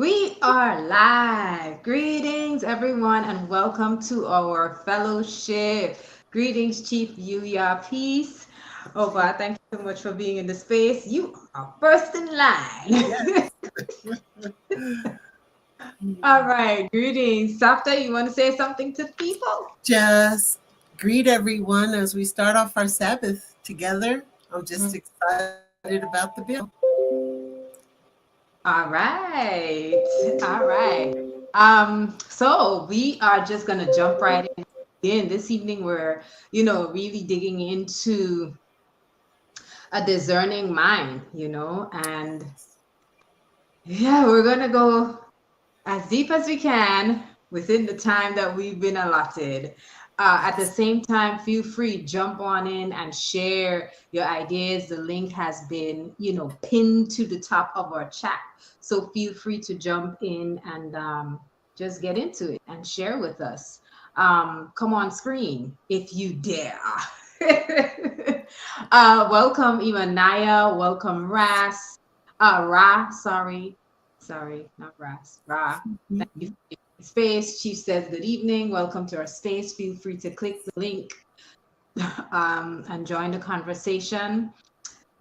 We are live. Greetings, everyone, and welcome to our fellowship. Greetings, Chief Yuya. Peace. Ova, thank you so much for being in the space. You are first in line. Yes. All right. Greetings. Savta, you want to say something to people? Just greet everyone as we start off our Sabbath together. I'm just excited about the bill. All right. All right. So we are just gonna jump right in. This evening we're, really digging into a discerning mind, and yeah, we're gonna go as deep as we can within the time that we've been allotted. At the Yes. same time, feel free, jump on in and share your ideas. The link has been, pinned to the top of our chat. So feel free to jump in and just get into it and share with us. Come on screen if you dare. Welcome, Imanaya. Welcome, Ra, sorry, not Ras. Ra, thank you Mhm. for your space. Chief says, good evening. Welcome to our space. Feel free to click the link and join the conversation.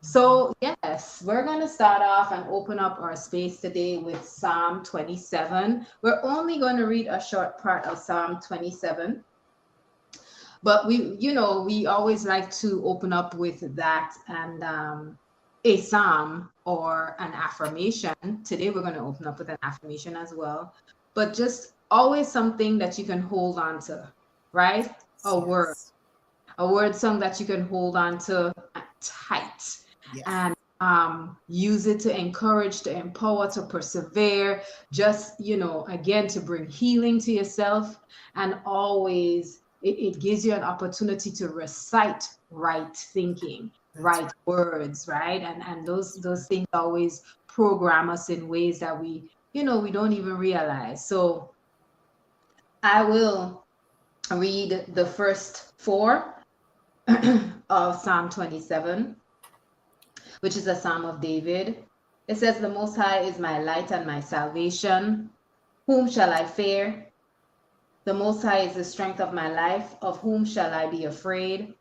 So, yes, we're going to start off and open up our space today with Psalm 27. We're only going to read a short part of Psalm 27, but we always like to open up with that and a psalm or an affirmation. Today we're going to open up with an affirmation as well, but just always something that you can hold on to, right? a word Yes. a word song that you can hold on to tight Yes. and use it to encourage, to empower, to persevere, just, again, to bring healing to yourself. And always, it gives you an opportunity to recite right thinking, That's right right. words, right? And those things always program us in ways that we don't even realize. So I will read the first four of Psalm 27, which is a Psalm of David. It says, the Most High is my light and my salvation. Whom shall I fear? The Most High is the strength of my life. Of whom shall I be afraid?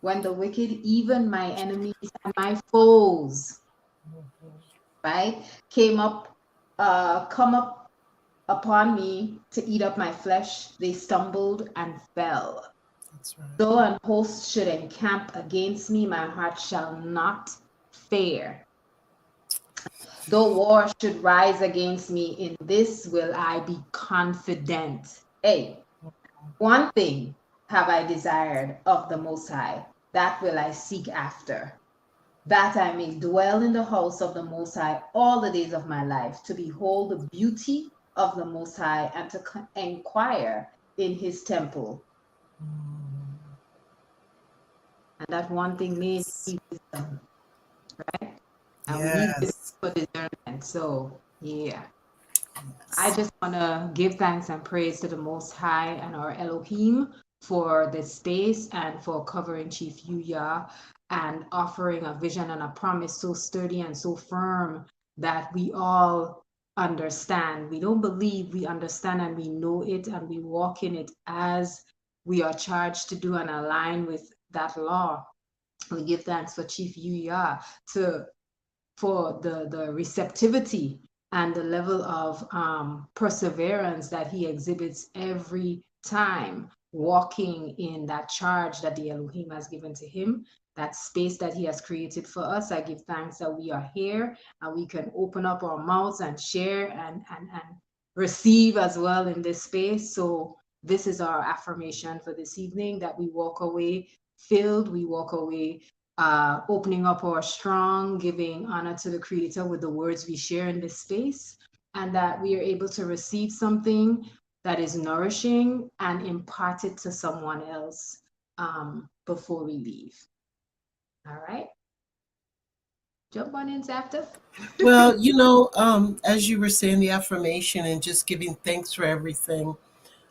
When the wicked, even my enemies and my foes, right, come up upon me to eat up my flesh, they stumbled and fell. That's right. Though an host should encamp against me, my heart shall not fear. Though war should rise against me, in this will I be confident. Hey, one thing have I desired of the Most High, that will I seek after, that I may dwell in the house of the Most High all the days of my life, to behold the beauty of the Most High and to inquire in his temple. And that one thing may Yes. be wisdom, right? And we need wisdom Yes. for discernment. So, yeah. I Yes. just want to give thanks and praise to the Most High and our Elohim for this space and for covering Chief Yuya and offering a vision and a promise so sturdy and so firm that we all understand. We don't believe, we understand and we know it and we walk in it as we are charged to do and align with that law. We give thanks for Chief Yuya to for the receptivity and the level of perseverance that he exhibits every time walking in that charge that the Elohim has given to him, that space that he has created for us. I give thanks that we are here and we can open up our mouths and share and receive as well in this space. So this is our affirmation for this evening, that we walk away filled, we walk away opening up our strong, giving honor to the Creator with the words we share in this space, and that we are able to receive something that is nourishing and impart it to someone else before we leave. All right, jump on in, Zapta. Well, as you were saying the affirmation and just giving thanks for everything,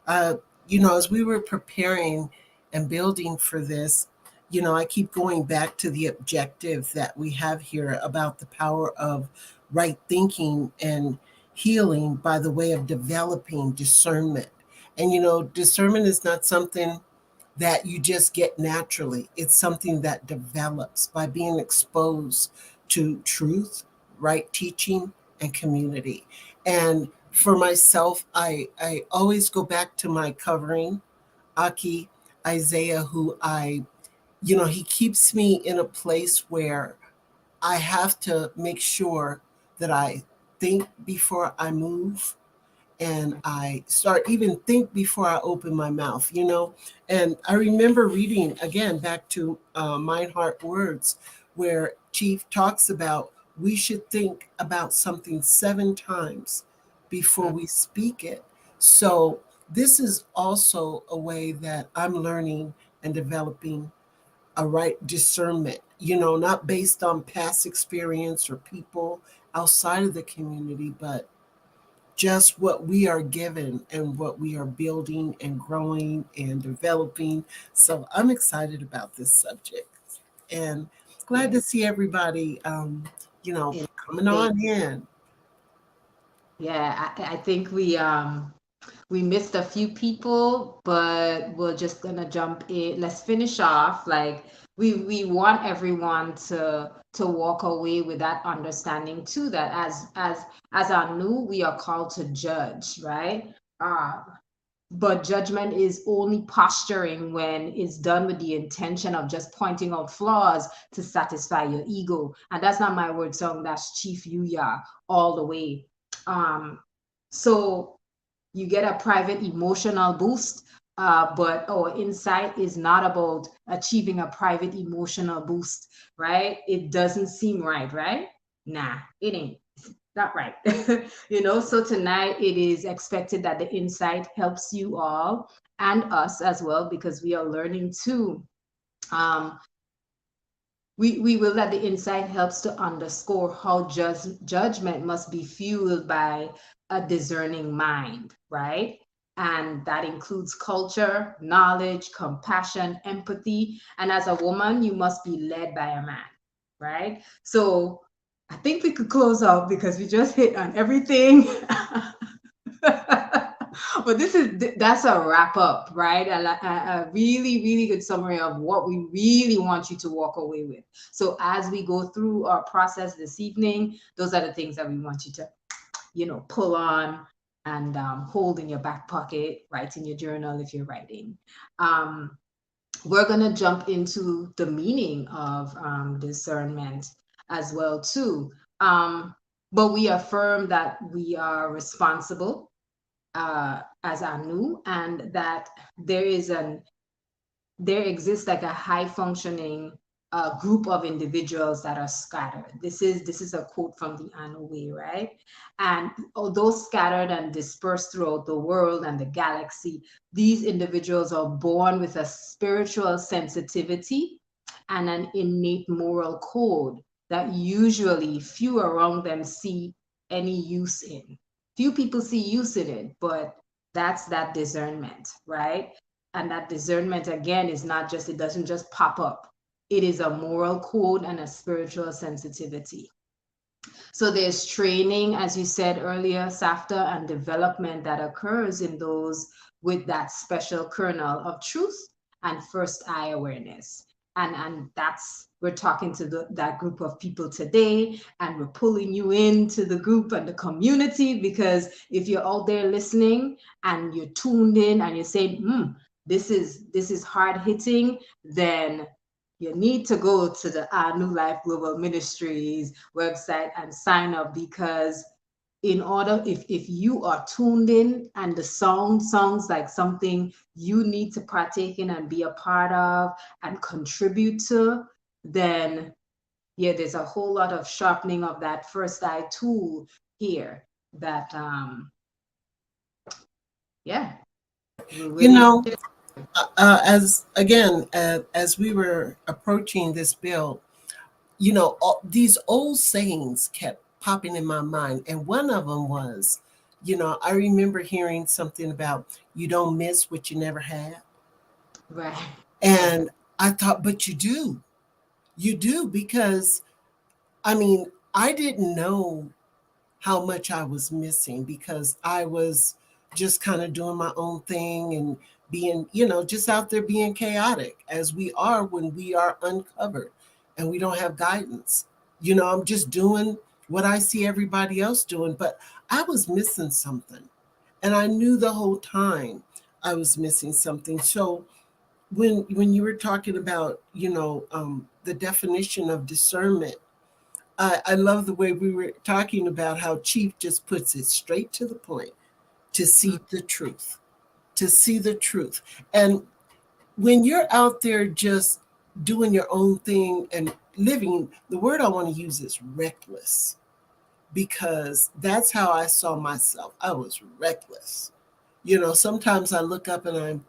uh, as we were preparing and building for this, I keep going back to the objective that we have here about the power of right thinking and healing by the way of developing discernment. And discernment is not something that you just get naturally. It's something that develops by being exposed to truth, right teaching, and community. And for myself, I always go back to my covering, Aki Isaiah, who he keeps me in a place where I have to make sure that I think before I move, and I start even think before I open my mouth. And I remember reading again back to Mind Heart Words, where Chief talks about we should think about something 7 times before we speak it. So this is also a way that I'm learning and developing a right discernment, not based on past experience or people outside of the community, but just what we are given and what we are building and growing and developing. So I'm excited about this subject and glad to Yes. see everybody, In coming space. on in. Yeah, I think we missed a few people, but we're just gonna jump in. Let's finish off. Like we want everyone to walk away with that understanding too, that as our new, we are called to judge, right? Uh, but judgment is only posturing when it's done with the intention of just pointing out flaws to satisfy your ego. And that's not my word song, that's Chief Yuya all the way. So you get a private emotional boost, but our insight is not about achieving a private emotional boost, right? It doesn't seem right, right? Nah, it ain't. Not right. So tonight it is expected that the insight helps you all and us as well, because we are learning too. Um, we will let the insight helps to underscore how judgment must be fueled by a discerning mind, right? And that includes culture, knowledge, compassion, empathy. And as a woman, you must be led by a man, right? So I think we could close out because we just hit on everything. But that's a wrap up, right? A really, really good summary of what we really want you to walk away with. So as we go through our process this evening, those are the things that we want you to, pull on and hold in your back pocket, write in your journal if you're writing. Um, we're gonna jump into the meaning of discernment as well too. But we affirm that we are responsible as Anu, and that there exists like a high functioning group of individuals that are scattered. This is a quote from the Anu way, right? And although scattered and dispersed throughout the world and the galaxy, these individuals are born with a spiritual sensitivity and an innate moral code that usually few around them see any use in. Few people see use in it, but that's that discernment, right? And that discernment, again, is not just, it doesn't just pop up. It is a moral code and a spiritual sensitivity. So there's training, as you said earlier, Savta, and development that occurs in those with that special kernel of truth and first eye awareness. And that's, we're talking to that group of people today, and we're pulling you into the group and the community, because if you're out there listening and you're tuned in and you're saying, this is hard hitting, then you need to go to the New Life Global Ministries website and sign up, because in order, if you are tuned in and the sound sounds like something you need to partake in and be a part of and contribute to, then yeah, there's a whole lot of sharpening of that first eye tool here that yeah, we're You willing know, to share. as we were approaching this bill, these old sayings kept popping in my mind. And one of them was, I remember hearing something about you don't miss what you never had. Right. Right. And I thought, but you do. You do, because I mean, I didn't know how much I was missing because I was just kind of doing my own thing and being, just out there being chaotic as we are when we are uncovered and we don't have guidance. I'm just doing what I see everybody else doing, but I was missing something. And I knew the whole time I was missing something. So when you were talking about, the definition of discernment, I love the way we were talking about how Chief just puts it straight to the point, to see the truth, to see the truth. And when you're out there just doing your own thing and living, the word I want to use is reckless, because that's how I saw myself. I was reckless. Sometimes I look up and I'm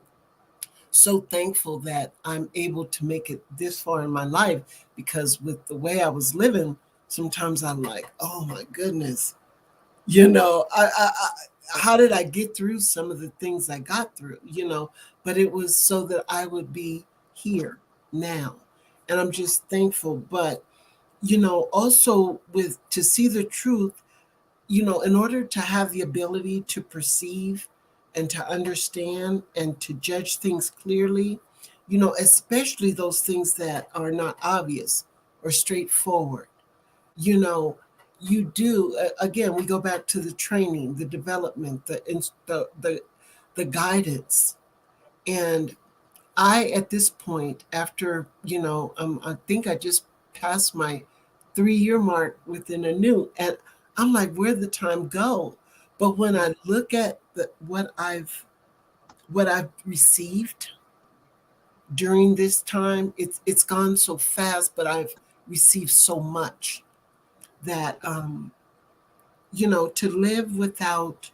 so thankful that I'm able to make it this far in my life, because with the way I was living, sometimes I'm like, oh my goodness, how did I get through some of the things I got through, but it was so that I would be here now. And I'm just thankful. But, also with to see the truth, in order to have the ability to perceive and to understand and to judge things clearly, especially those things that are not obvious or straightforward, you know, you do. Again, we go back to the training, the development, the guidance, and I, at this point, after, I think I just passed my 3 year mark within a new, and I'm like, where'd the time go? But when I look at what I've received during this time, it's gone so fast, but I've received so much that, to live without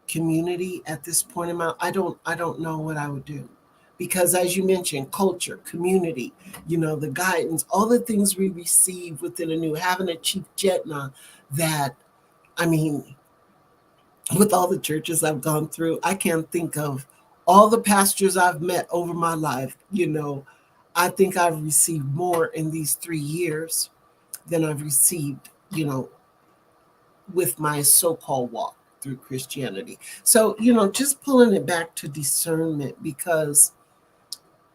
community at this point in my, I don't know what I would do, because as you mentioned, culture, community, the guidance, all the things we receive within a new, having a chief jetna, that, I mean, with all the churches I've gone through, I can't think of all the pastors I've met over my life. I think I've received more in these 3 years than I've received, with my so-called walk through Christianity. So, just pulling it back to discernment, because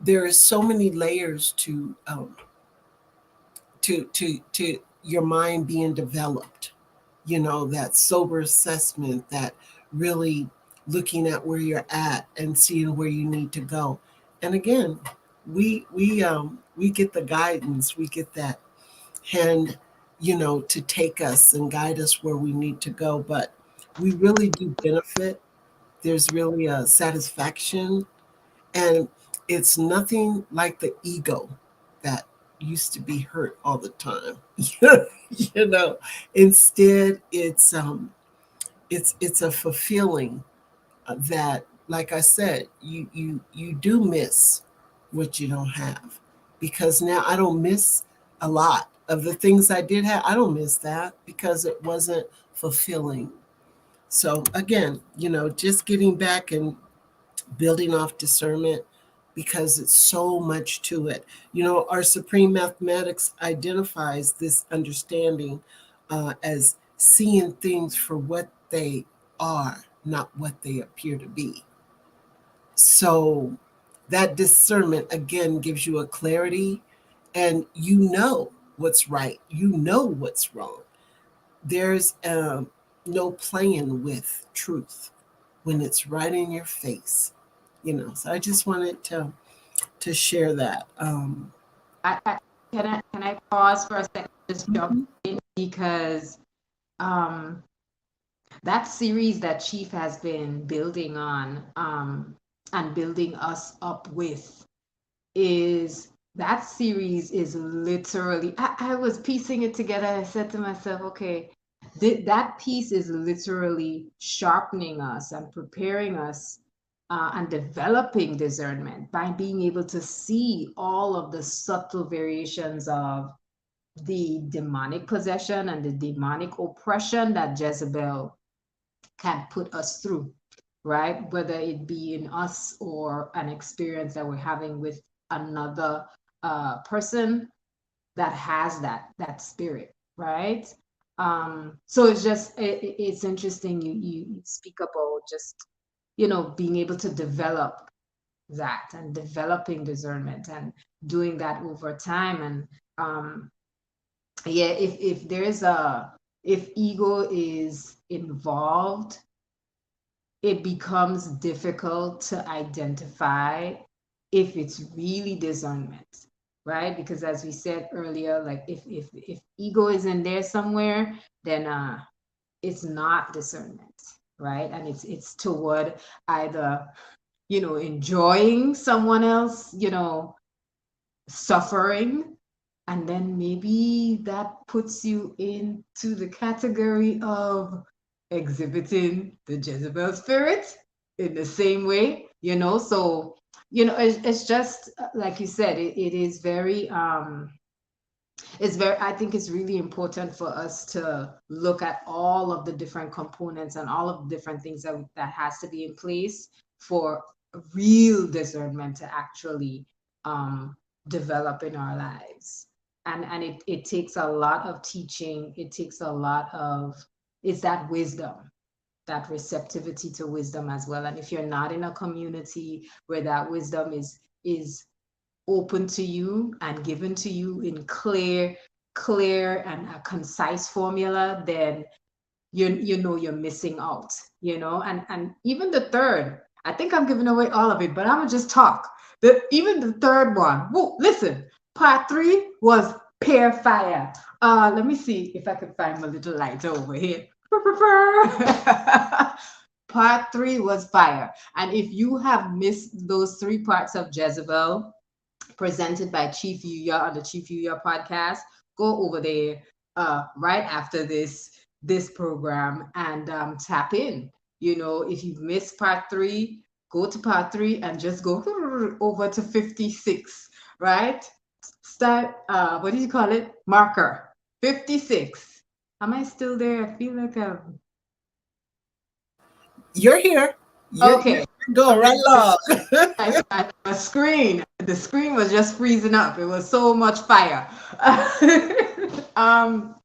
there is so many layers to your mind being developed. That sober assessment, that really looking at where you're at and seeing where you need to go. And again, we get the guidance, we get that hand, to take us and guide us where we need to go. But we really do benefit. There's really a satisfaction. And it's nothing like the ego that used to be hurt all the time. you know, Instead, it's a fulfilling, that, like I said, you do miss what you don't have, because now I don't miss a lot of the things I did have. I don't miss that because it wasn't fulfilling. So again, just getting back and building off discernment, because it's so much to it. Our supreme mathematics identifies this understanding, as seeing things for what they are, not what they appear to be. So that discernment again gives you a clarity, and what's right, what's wrong. There's no playing with truth when it's right in your face. So I just wanted to share that. I can I pause for a second, just jump Mhm. in, because um that series that Chief has been building on, and building us up with, is that series is literally, I was piecing it together. I said to myself, okay, that piece is literally sharpening us and preparing us, and developing discernment by being able to see all of the subtle variations of the demonic possession and the demonic oppression that Jezebel can put us through, right? Whether it be in us or an experience that we're having with another person that has that spirit, right? So it's just it's interesting you speak about just being able to develop that and developing discernment and doing that over time. And yeah, if there's a if ego is involved, it becomes difficult to identify if it's really discernment, right? Because as we said earlier, like if ego is in there somewhere, then it's not discernment, right? And it's toward either enjoying someone else suffering, and then maybe that puts you into the category of exhibiting the Jezebel spirit in the same way, so it's just like you said, it is very I think it's really important for us to look at all of the different components and all of the different things that has to be in place for real discernment to actually um, develop in our lives. And it takes a lot of teaching. It takes a lot of it's that wisdom, that receptivity to wisdom as well. And if you're not in a community where that wisdom is open to you and given to you in clear and a concise formula, then you're missing out, and even the third, I think I'm giving away all of it, but I'm gonna just talk. Even the third one, whoa, listen, part three was pear fire. Let me see if I can find my little lighter over here. Part three was fire. And if you have missed those three parts of Jezebel, presented by Chief Yuya on the Chief Yuya podcast, go over there right after this program and tap in. If you've missed part three, go to part three and just go over to 56, right? Start, what do you call it? Marker 56. Am I still there? I feel like I'm You're here. You're okay. going right along. The screen was just freezing up. It was so much fire. um,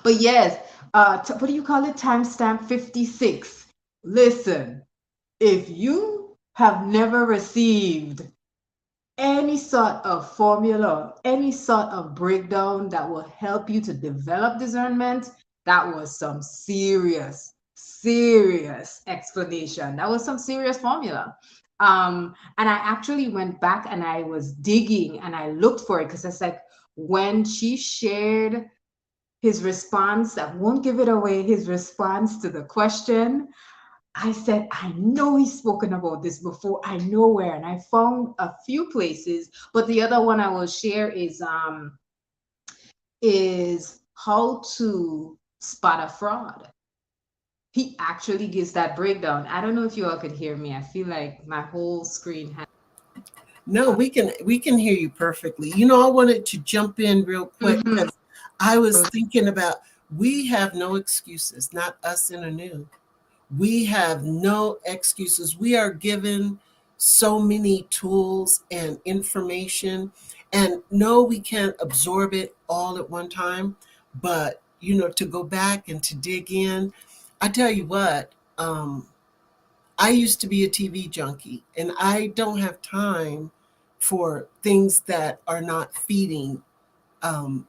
but yes, what do you call it? Timestamp 56. Listen, if you have never received any sort of formula, any sort of breakdown that will help you to develop discernment, that was some serious explanation. That was some serious formula. And I actually went back and I was digging and I looked for it because it's like when she shared his response, I won't give it away, his response to the question, I said, I know he's spoken about this before. I know where. And I found a few places, but the other one I will share is how to spot a fraud. He actually gives that breakdown. I don't know if you all could hear me. I feel like my whole screen has No, we can hear you perfectly. I wanted to jump in real quick Mhm. because I was thinking about we have no excuses, not us in a new. We have no excuses. We are given so many tools and information, and no, we can't absorb it all at one time. But to go back and to dig in, I tell you what, I used to be a TV junkie, and I don't have time for things that are not feeding um,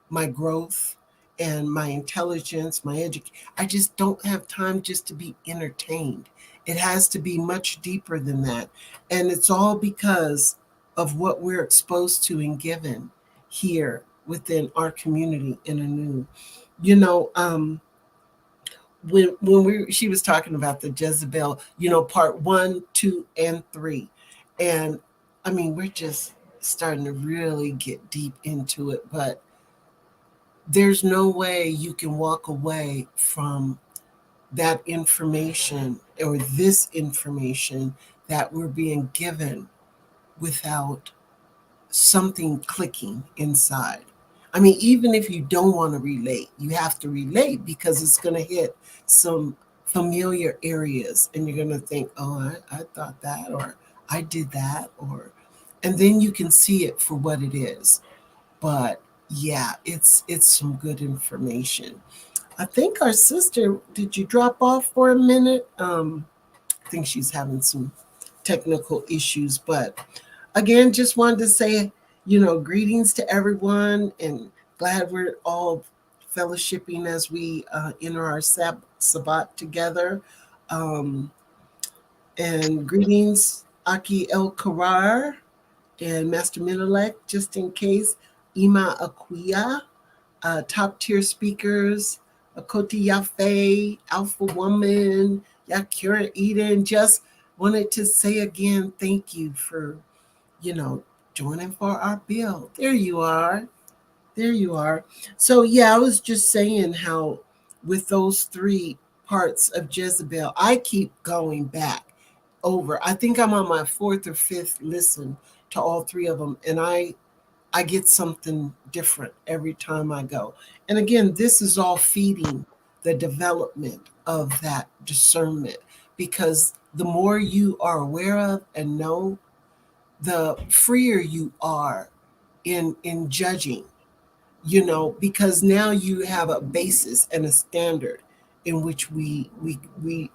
my growth and my intelligence, my education. I just don't have time just to be entertained. It has to be much deeper than that. And it's all because of what we're exposed to and given here within our community in a new. You know, when she was talking about the Jezebel, part one, two, and three. And I mean, we're just starting to really get deep into it, but there's no way you can walk away from that information or this information that we're being given without something clicking inside. I mean, even if you don't want to relate, you have to relate because it's going to hit some familiar areas and you're going to think, oh, I thought that, or I did that, and then you can see it for what it is. But Yeah, it's some good information. I think our sister, did you drop off for a minute? I think she's having some technical issues, but again, just wanted to say, greetings to everyone, and glad we're all fellowshipping as we enter our Sabbath together. Um, and greetings, Aki El Karar and Master Minilek, just in case, Ima Akuya, top tier speakers, Achoti Yafe, Alpha Woman, Yakira Eden. Just wanted to say again, thank you for, you know, joining for our build. There you are. There you are. So, yeah, I was just saying how with those three parts of Jezebel, I keep going back over. I think I'm on my fourth or fifth listen to all three of them. And I get something different every time I go. And again, this is all feeding the development of that discernment, because the more you are aware of and know, the freer you are in judging, because now you have a basis and a standard in which we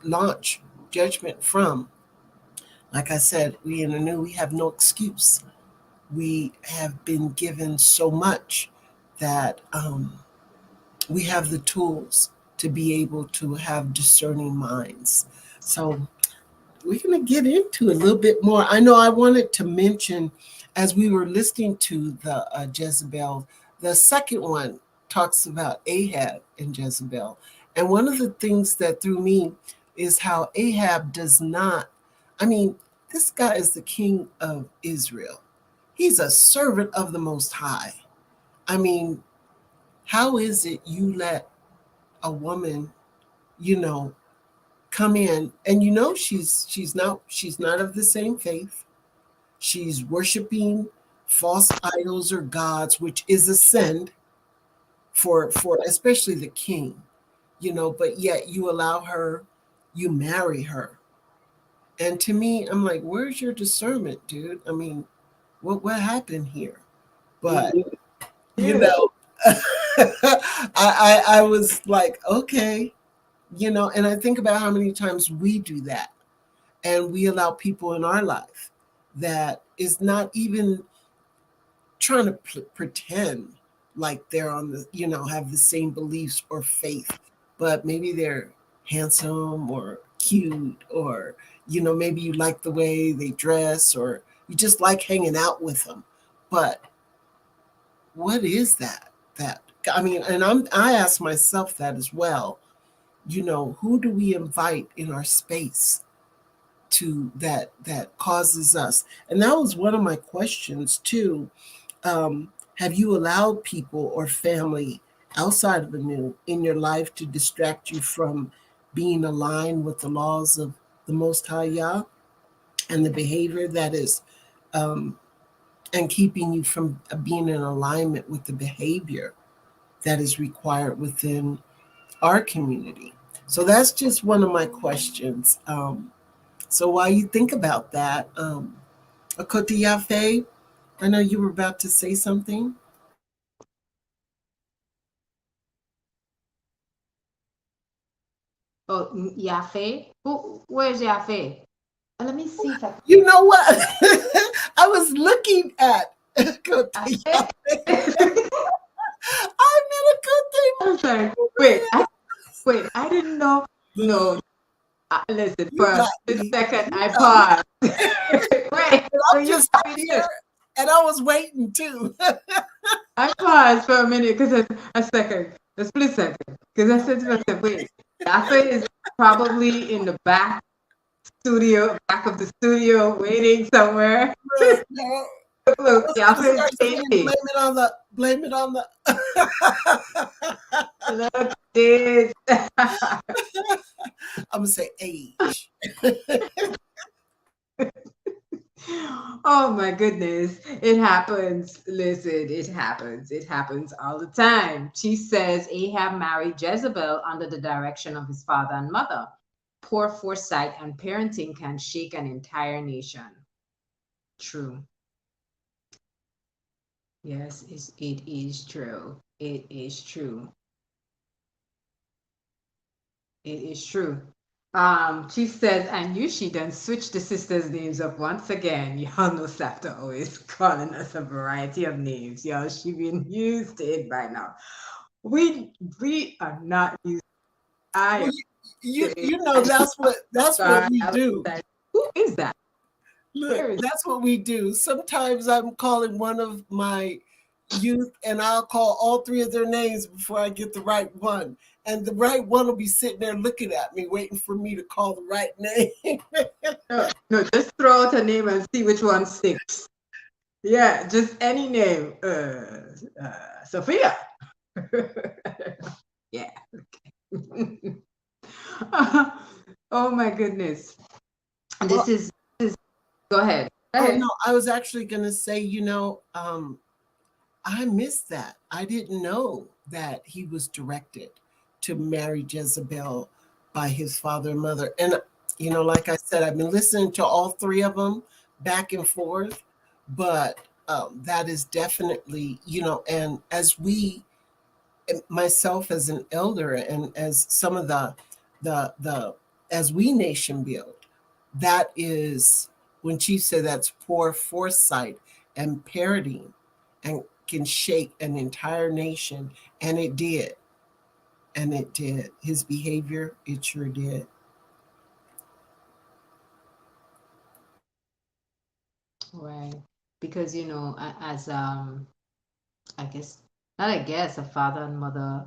launch judgment from. Like I said, we in the new, we have no excuse. We have been given so much that we have the tools to be able to have discerning minds. So we're going to get into a little bit more. I know I wanted to mention, as we were listening to the Jezebel, the second one talks about Ahab and Jezebel. And one of the things that threw me is how Ahab does not, I mean, this guy is the king of Israel. He's a servant of the Most High. I mean, how is it you let a woman, you know, come in, and she's not of the same faith. She's worshiping false idols or gods, which is a sin for especially the king, but yet you allow her, you marry her. And to me, I'm like, where's your discernment, dude? I mean, what happened here? But you Yeah. know, I was like, okay, and I think about how many times we do that, and we allow people in our life that is not even trying to pretend like they're on the, have the same beliefs or faith, but maybe they're handsome or cute, or maybe you like the way they dress, or you just like hanging out with them. But what is that I mean, and I ask myself that as well. Who do we invite in our space to that causes us? And that was one of my questions too. Have you allowed people or family outside of the new in your life to distract you from being aligned with the laws of the Most High Yah, and the behavior that is, um, and keeping you from being in alignment with the behavior that is required within our community? So that's just one of my questions. So while you think about that, Akoti Yafe, I know you were about to say something. Oh, Yafe? Where's Yafe? Let me see if I You know what? I was looking at Akoti can. Yafe. I met I'm Akoti sorry. Wait, Yafe. wait. I didn't know. No, listen. For You a got split me. second, You I got me. paused. Wait. And So I'm you just got me too. here, and I was waiting too. I paused for a minute because a second, a split second, because I said to myself, "Wait, Yafe is probably in the back of the studio, waiting somewhere." Look, no, I Look, was gonna Yafe is start singing changing. blame it on the Look, this. I'm gonna say age. Oh my goodness. It happens. Listen, it happens. It happens all the time. She says Ahab married Jezebel under the direction of his father and mother. Poor foresight and parenting can shake an entire nation. True. Yes, it is true. It is true. It is true. Chief says, and you she done switch the sisters' names up once again. Y'all know Savta always calling us a variety of names. Y'all, she been used to it by now. We we are not used. I Well, am you used to it. you know I that's what we style do. that. Who is that? Look, Where is that's what we do. Sometimes I'm calling one of my youth and I'll call all three of their names before I get the right one. And the right one will be sitting there looking at me, waiting for me to call the right name. no, no, just throw out a name and see which one sticks. Yeah, just any name. Sophia. Yeah. Oh my goodness. This Well, is go ahead. Go oh ahead. no, I was actually going to say, I missed that. I didn't know that he was directed to marry Jezebel by his father and mother. And, like I said, I've been listening to all three of them back and forth, but that is definitely, and as myself as an elder and as some of the as we nation build, that is when Chief said that's poor foresight and parenting and can shake an entire nation. And it did. And it did. His behavior, it sure did. Right. Because as I guess not I guess a father and mother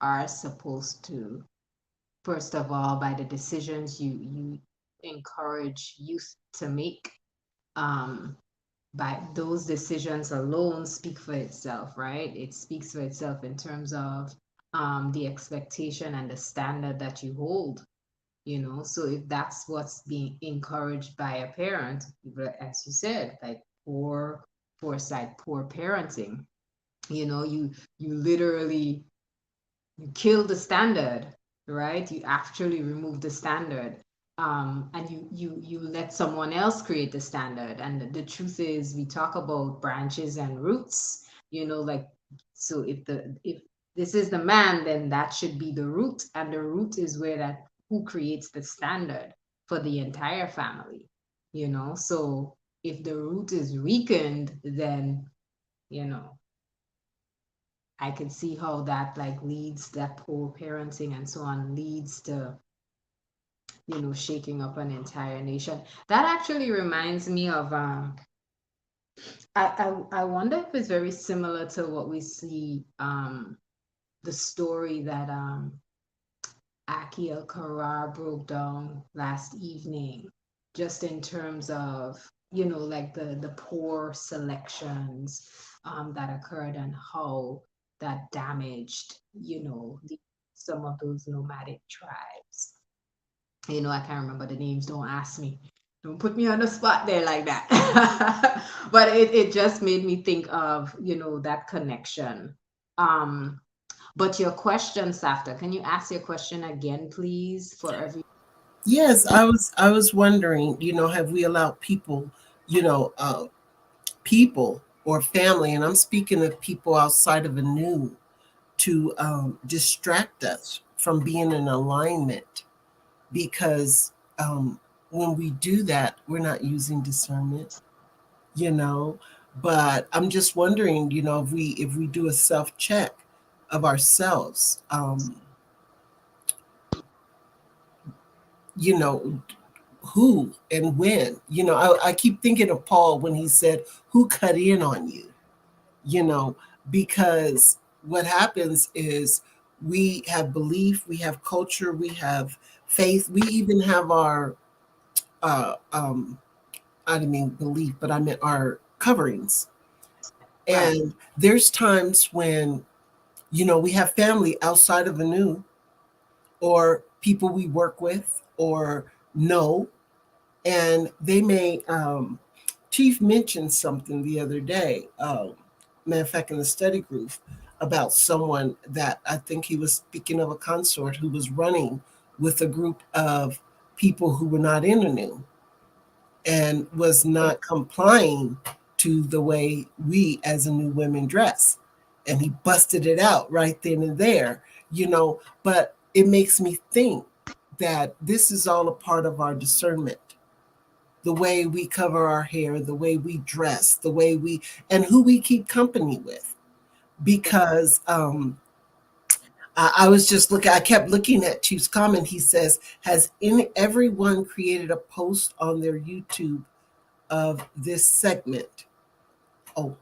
are supposed to, first of all, by the decisions you encourage youth to make, um by those decisions alone speak for itself, right? It speaks for itself in terms of the expectation and the standard that you hold. So if that's what's being encouraged by a parent, as you said, like poor foresight, poor parenting, you literally you kill the standard, right? You actually remove the standard, and you let someone else create the standard. And the truth is, we talk about branches and roots. Like, so if this is the man, then that should be the root, and the root is where that who creates the standard for the entire family. So if the root is weakened, then you know I can see how that like leads that poor parenting and so on leads to shaking up an entire nation. That actually reminds me of I wonder if it's very similar to what we see the story that Akia Karar broke down last evening, just in terms of like the poor selections that occurred and how that damaged some of those nomadic tribes. I can't remember the names. Don't ask me. Don't put me on the spot there like that. But it just made me think of that connection. Um, but your question, Safta, can you ask your question again, please, for every? Yes, I was wondering, have we allowed people, you know, uh, people or family, and I'm speaking of people outside of a new, to distract us from being in alignment because when we do that, we're not using discernment, you know. But I'm just wondering, if we do a self check of ourselves, you know, who and when, I keep thinking of Paul when he said, "Who cut in on you?" You know, because what happens is we have belief, we have culture, we have faith, we even have our uh, um, I didn't mean belief, but I meant our coverings. Right. And there's times when, we have family outside of the new or people we work with or know, and they may, Chief mentioned something the other day, matter of fact, in the study group, about someone that I think he was speaking of a consort who was running with a group of people who were not in the new and was not complying to the way we as a new women dress. And he busted it out right then and there, but it makes me think that this is all a part of our discernment. The way we cover our hair, the way we dress, the way we, and who we keep company with. Because I was just looking, I kept looking at Chief's comment. He says, has everyone created a post on their YouTube of this segment? Oh,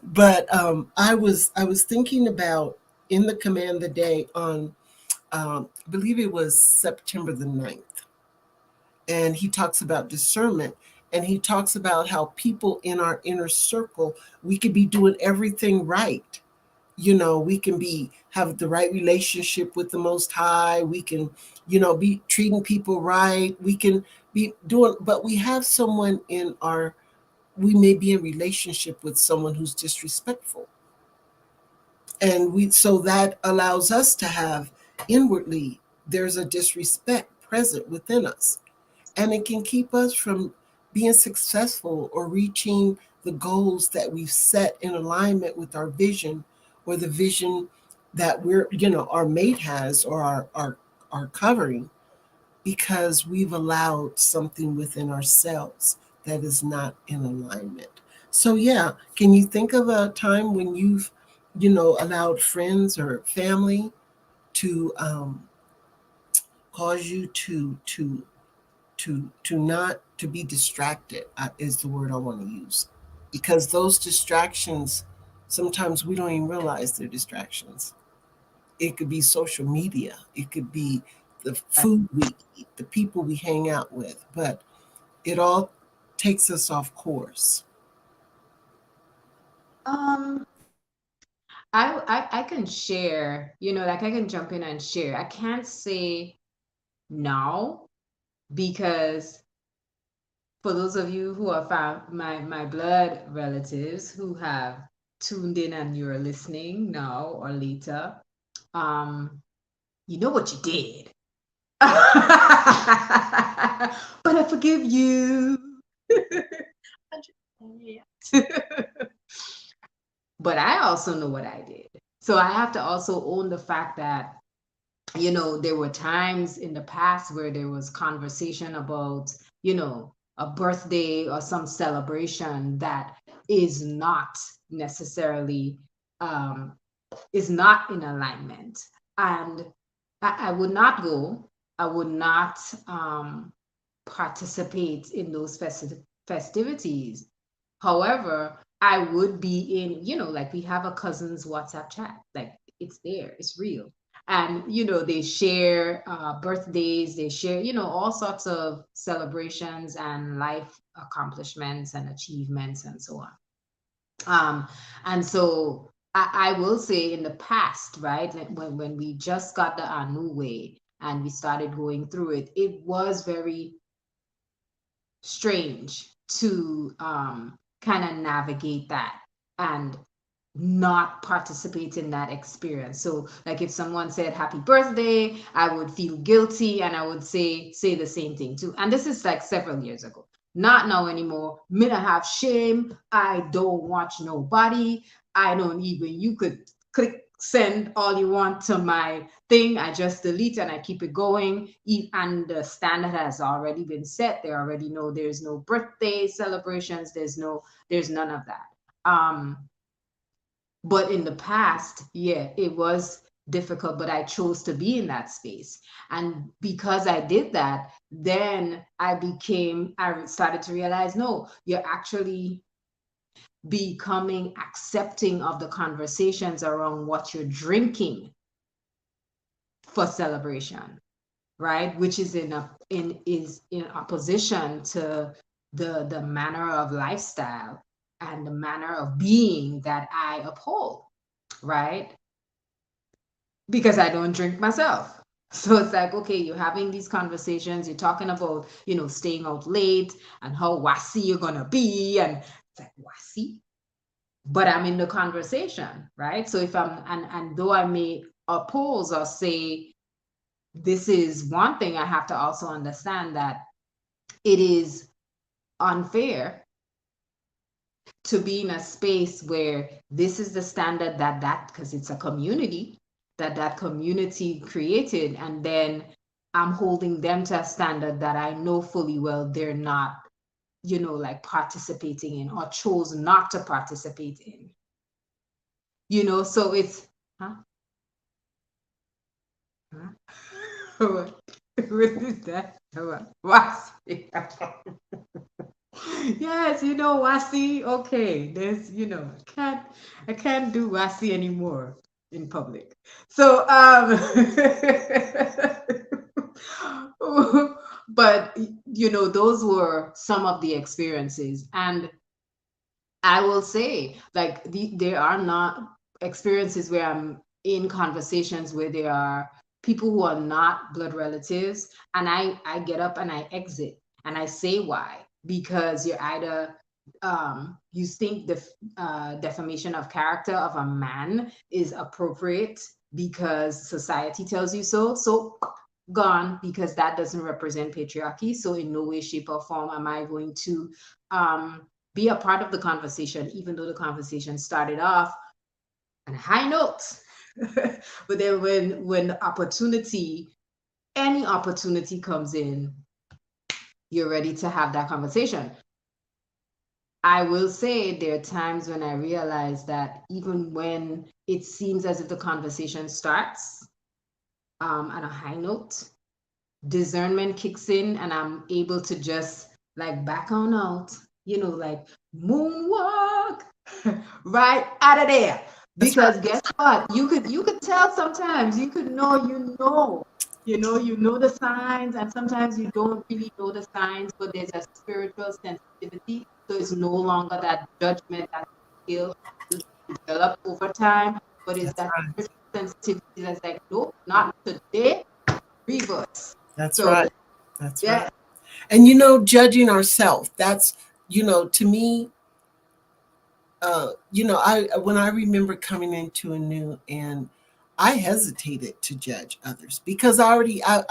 but I was thinking about in the command of the day on I believe it was September the 9th, and he talks about discernment, and he talks about how people in our inner circle, we could be doing everything right. We can be have the right relationship with the Most High. We can, be treating people right. We can be doing, but we have someone in our, we may be in relationship with someone who's disrespectful, and we, so that allows us to have inwardly, there's a disrespect present within us, and it can keep us from being successful or reaching the goals that we've set in alignment with our vision, or the vision that our mate has, or our covering, because we've allowed something within ourselves that is not in alignment. So yeah, can you think of a time when you've, allowed friends or family to cause you to not to be distracted, is the word I want to use, because those distractions, sometimes we don't even realize they're distractions. It could be social media, it could be the food we eat, the people we hang out with, but it all takes us off course. Um, I can share, like I can jump in and share. I can't say now because for those of you who are my blood relatives who have tuned in and you're listening now or later, um, you know what you did. But I forgive you. But I also know what I did. So I have to also own the fact that, there were times in the past where there was conversation about, a birthday or some celebration that is not necessarily um, is not in alignment. And I would not go, I would not participate in those festivities. However, I would be in, like we have a cousins WhatsApp chat, like it's there, it's real. And, they share birthdays, they share, all sorts of celebrations and life accomplishments and achievements and so on. Um, and so I will say in the past, right, like when we just got the Anu way and we started going through it, it was very strange to kind of navigate that and not participate in that experience. So like if someone said happy birthday, I would feel guilty and I would say the same thing too. And this is like several years ago. Not now anymore. Me I have shame. I don't watch nobody. I don't even, you could click send all you want to my thing. I just delete and I keep it going. And the standard has already been set. They already know there's no birthday celebrations. There's none of that. But in the past, yeah, it was difficult, but I chose to be in that space. And because I did that, then I started to realize, no, you're actually becoming accepting of the conversations around what you're drinking for celebration, right? Which is in opposition to the manner of lifestyle and the manner of being that I uphold, right? Because I don't drink myself. So it's like, okay, you're having these conversations, you're talking about, staying out late and how wassy you're gonna be, and it's like wassy, but I'm in the conversation, right? So if I'm and though I may oppose or say this is one thing, I have to also understand that it is unfair to be in a space where this is the standard because it's a community that community created, and then I'm holding them to a standard that I know fully well they're not, like participating in or chose not to participate in. So it's, huh? Huh? What? What is that? What? Yes, Wasi. Okay, there's, I can't do Wasi anymore in public. So, but those were some of the experiences, and I will say, like, there are not experiences where I'm in conversations where there are people who are not blood relatives, and I get up and I exit, and I say why. Because you're either you think the defamation of character of a man is appropriate because society tells you so. So gone, because that doesn't represent patriarchy. So in no way, shape, or form am I going to um, be a part of the conversation, even though the conversation started off on a high note. But then when any opportunity comes in, you're ready to have that conversation. I will say there are times when I realize that even when it seems as if the conversation starts on a high note, discernment kicks in, and I'm able to just like back on out, like moonwalk right out of there. That's right. Because guess what? You could tell sometimes. You could know, the signs, and sometimes you don't really know the signs, but there's a spiritual sensitivity. So it's no longer that judgment that skill developed over time, but it's That's that right. spiritual sensitivity that's like, nope, not today, reverse. That's So right. That's right. yeah, And judging ourselves, that's, to me, I when I remember coming into a new, and I hesitated to judge others because I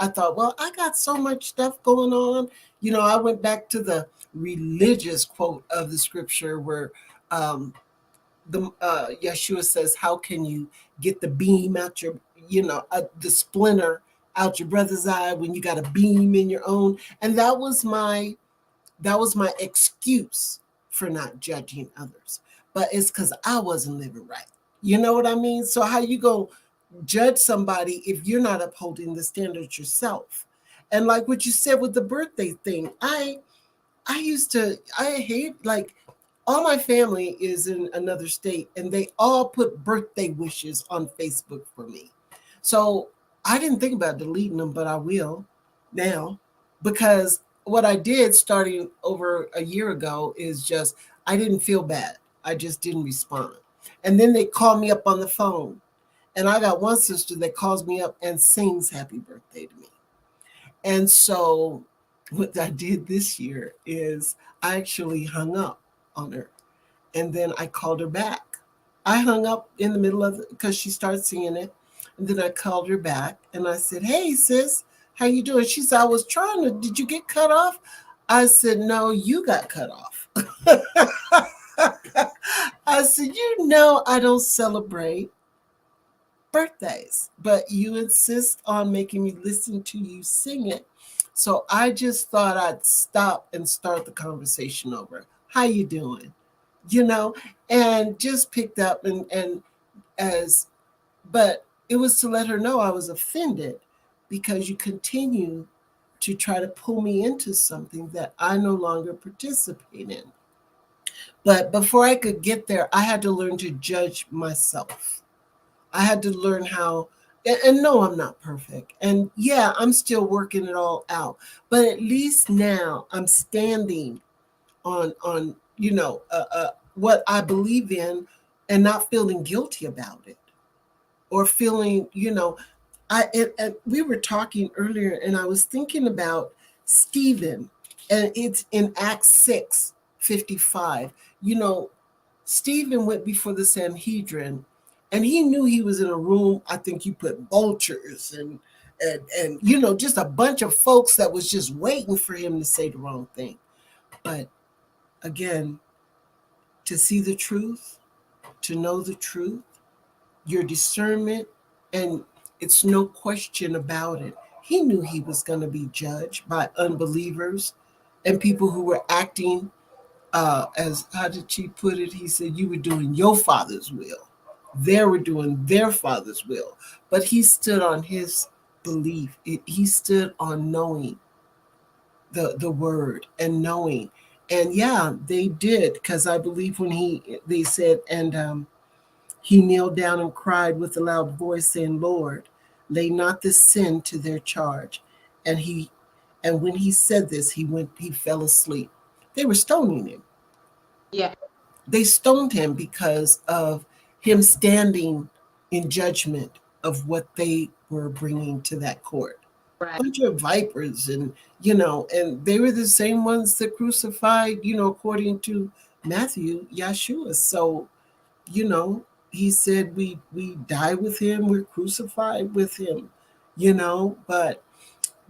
thought, well, I got so much stuff going on. I went back to the religious quote of the scripture where the Yeshua says, "How can you get the beam out the splinter out your brother's eye when you got a beam in your own?" And that was my excuse for not judging others. But it's because I wasn't living right. You know what I mean? So how you go judge somebody if you're not upholding the standards yourself? And like what you said with the birthday thing, I hate, like, all my family is in another state and they all put birthday wishes on Facebook for me. So I didn't think about deleting them, but I will now, because what I did starting over a year ago is just, I didn't feel bad. I just didn't respond. And then they call me up on the phone. And I got one sister that calls me up and sings happy birthday to me. And so what I did this year is I actually hung up on her, and then I called her back. I hung up in the middle of it because she started singing it. And then I called her back and I said, "Hey sis, how you doing?" She said, "I was trying to, did you get cut off?" I said, "No, you got cut off." I said, I don't celebrate birthdays, but you insist on making me listen to you sing it. So I just thought I'd stop and start the conversation over. How you doing? You know, and just picked up and as but it was to let her know I was offended because you continue to try to pull me into something that I no longer participate in. But before I could get there, I had to learn to judge myself. I had to learn how, and no, I'm not perfect. And yeah, I'm still working it all out. But at least now I'm standing on what I believe in, and not feeling guilty about it, or feeling, and we were talking earlier, and I was thinking about Stephen, and it's in Acts 6:55. You know, Stephen went before the Sanhedrin, and he knew he was in a room. I think you put vultures and just a bunch of folks that was just waiting for him to say the wrong thing. But again, to see the truth, to know the truth, your discernment, and it's no question about it. He knew he was going to be judged by unbelievers and people who were acting, as how did she put it? He said, you were doing your father's will. They were doing their father's will. But he stood on his belief. He stood on knowing the word and knowing. And yeah, they did, because I believe when they said, and he kneeled down and cried with a loud voice, saying, Lord, lay not this sin to their charge. And when he said this, he fell asleep. They were stoning him. Yeah. They stoned him because of him standing in judgment of what they were bringing to that court. Right. Bunch of vipers, and and they were the same ones that crucified, according to Matthew, Yeshua. So, you know, he said we die with him, we're crucified with him, but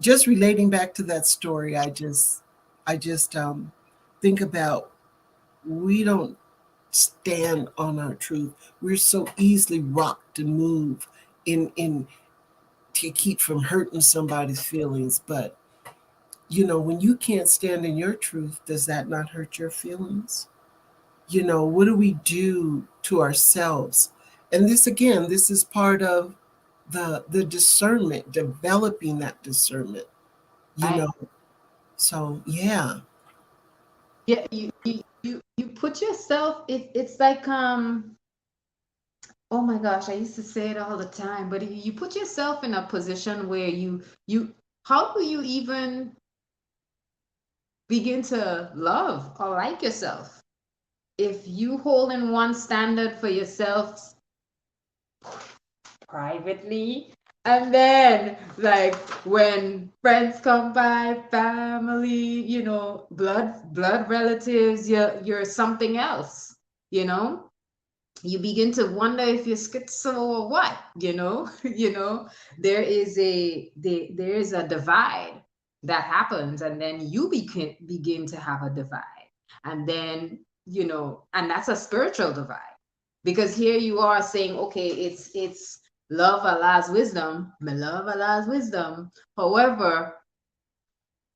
just relating back to that story, I just think about, we don't stand on our truth. We're so easily rocked and moved in to keep from hurting somebody's feelings. But when you can't stand in your truth, does that not hurt your feelings? What do we do to ourselves? And this is part of the discernment, developing that discernment, you Right. know. So yeah. Yeah, you put yourself, it's like, oh my gosh, I used to say it all the time, but you put yourself in a position where you how do you even begin to love or like yourself if you hold in one standard for yourself privately, and then like when friends come by, family, blood relatives, you're something else, you know you begin to wonder if you're schizo or what, there is a divide that happens, and then you begin to have a divide, and then and that's a spiritual divide, because here you are saying, okay, it's love allows wisdom, my love allows wisdom. However,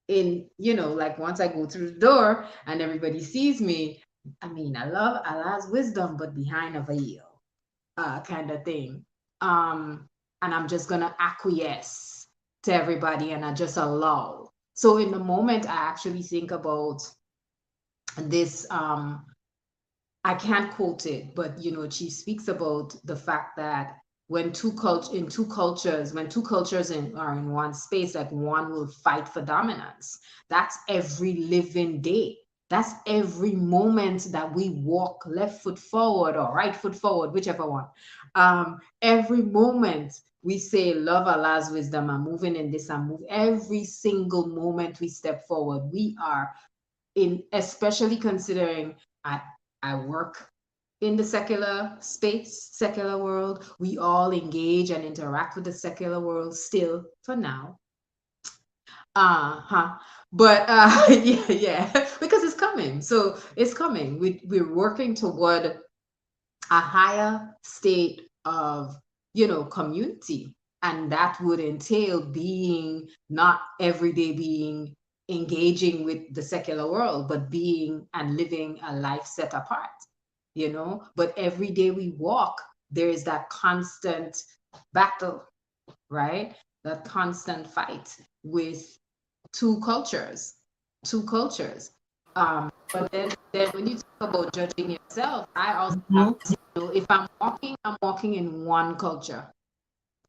in like once I go through the door and everybody sees me, I mean, I love allows wisdom, but behind a veil, kind of thing. And I'm just gonna acquiesce to everybody, and I just allow. So in the moment, I actually think about this. I can't quote it, but she speaks about the fact that when two cultures, when two cultures are in one space, like one will fight for dominance. That's every living day. That's every moment that we walk left foot forward or right foot forward, whichever one. Every moment we say love allows wisdom. I'm moving in this. I'm moving. Every single moment we step forward, we are in, especially considering I I work in the secular space, secular world. We all engage and interact with the secular world still for now. Uh-huh. But yeah, yeah, because it's coming. So it's coming. We're working toward a higher state of community, and that would entail being not every day being engaging with the secular world, but being and living a life set apart, but every day we walk, there is that constant battle, right? That constant fight with two cultures, two cultures. But then when you talk about judging yourself, I also have Mhm. to say, if I'm walking in one culture.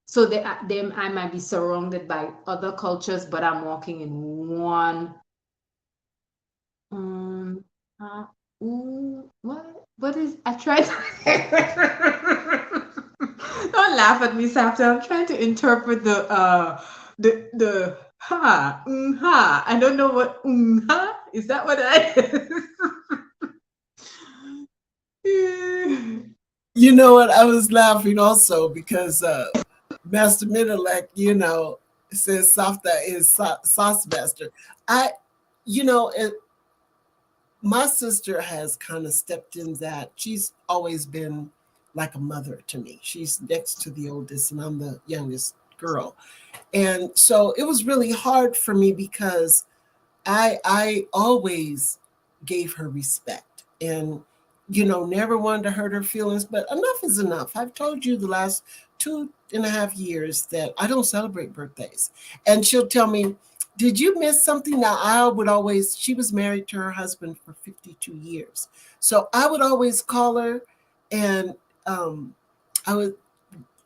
So them I might be surrounded by other cultures, but I'm walking in one. Um, uh, what is I tried don't laugh at me, Savta. I'm trying to interpret the ha. I don't know what ha is. That what I You know what? I was laughing also because Master Middlek, says Savta is sauce master. I, you know, it, my sister has kind of stepped in that. She's always been like a mother to me. She's next to the oldest, and I'm the youngest girl. And so it was really hard for me because I always gave her respect and never wanted to hurt her feelings, but enough is enough. I've told you the last 2.5 years that I don't celebrate birthdays. And she'll tell me, did you miss something? Now I would always, she was married to her husband for 52 years. So I would always call her and um I would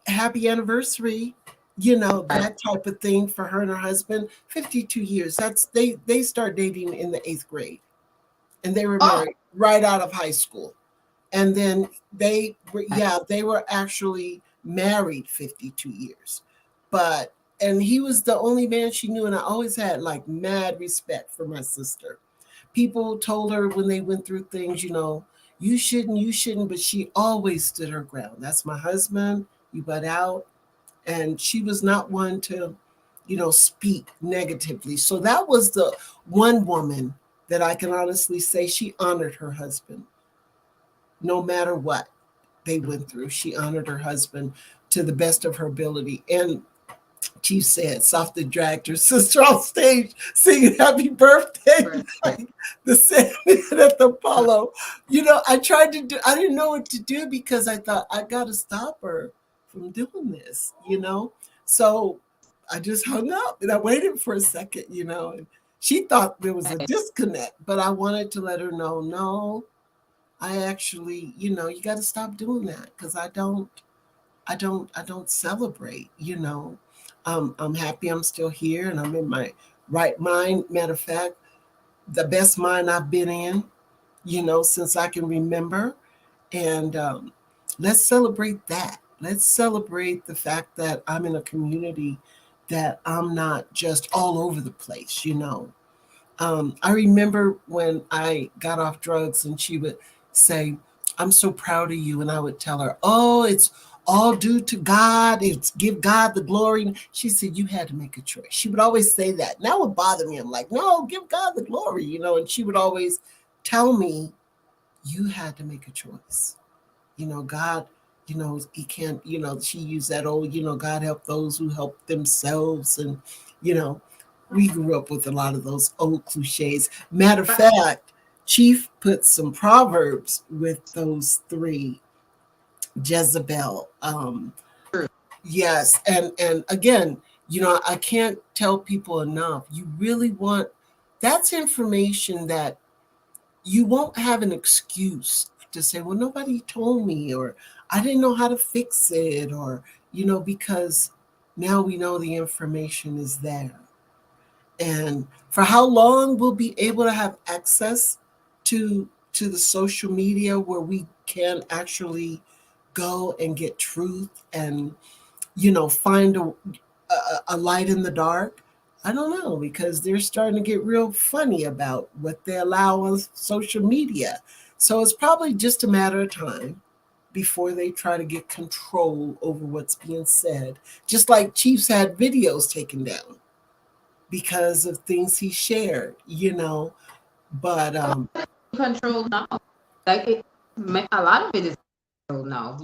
happy anniversary, Right. that type of thing for her and her husband. 52 years. That's they start dating in the 8th grade and they were Oh, married right out of high school. And then they were actually married 52 years. But and he was the only man she knew, and I always had like mad respect for my sister. People told her when they went through things, you shouldn't, but she always stood her ground. That's my husband, you butt out. And she was not one to, speak negatively. So that was the one woman that I can honestly say she honored her husband no matter what they went through. She honored her husband to the best of her ability. And Chief said, Savta dragged her sister off stage singing happy birthday birthday. like the same at the Apollo. I didn't know what to do because I thought I got to stop her from doing this, So I just hung up and I waited for a second, and she thought there was a Right. disconnect, but I wanted to let her know, no, I actually, you got to stop doing that because I don't celebrate, I'm happy I'm still here and I'm in my right mind. Matter of fact, the best mind I've been in, since I can remember. And let's celebrate that. Let's celebrate the fact that I'm in a community that I'm not just all over the place. I remember when I got off drugs and she would say, I'm so proud of you. And I would tell her, oh, it's all due to God. It's give God the glory. She said, you had to make a choice. She would always say that. And that would bother me. I'm like, no, give God the glory, and she would always tell me, you had to make a choice. God, he can't, she used that old, God help those who help themselves. And, you know, we grew up with a lot of those old cliches. Matter of Right. fact, Chief put some proverbs with those three. Jezebel. True. Yes. And again, I can't tell people enough. You really want that's information that you won't have an excuse to say, well, nobody told me, or I didn't know how to fix it, or, because now we know the information is there. And for how long we'll be able to have access to the social media where we can actually go and get truth and find a light in the dark. I don't know because they're starting to get real funny about what they allow on social media. So it's probably just a matter of time before they try to get control over what's being said. Just like Chiefs had videos taken down because of things he shared. But Control now. Like a lot of it is controlled now.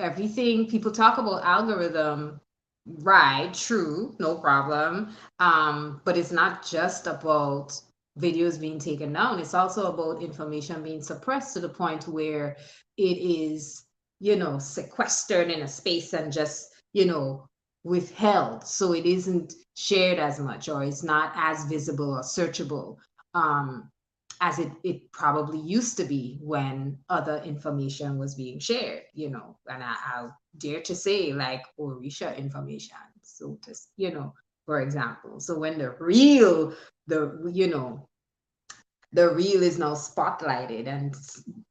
Everything people talk about algorithm, right? True, no problem. But it's not just about videos being taken down. It's also about information being suppressed to the point where it is, sequestered in a space and just, withheld. So it isn't shared as much, or it's not as visible or searchable. Um, as it probably used to be when other information was being shared, and I'll dare to say like Orisha information. So just, for example, so when the, the real is now spotlighted and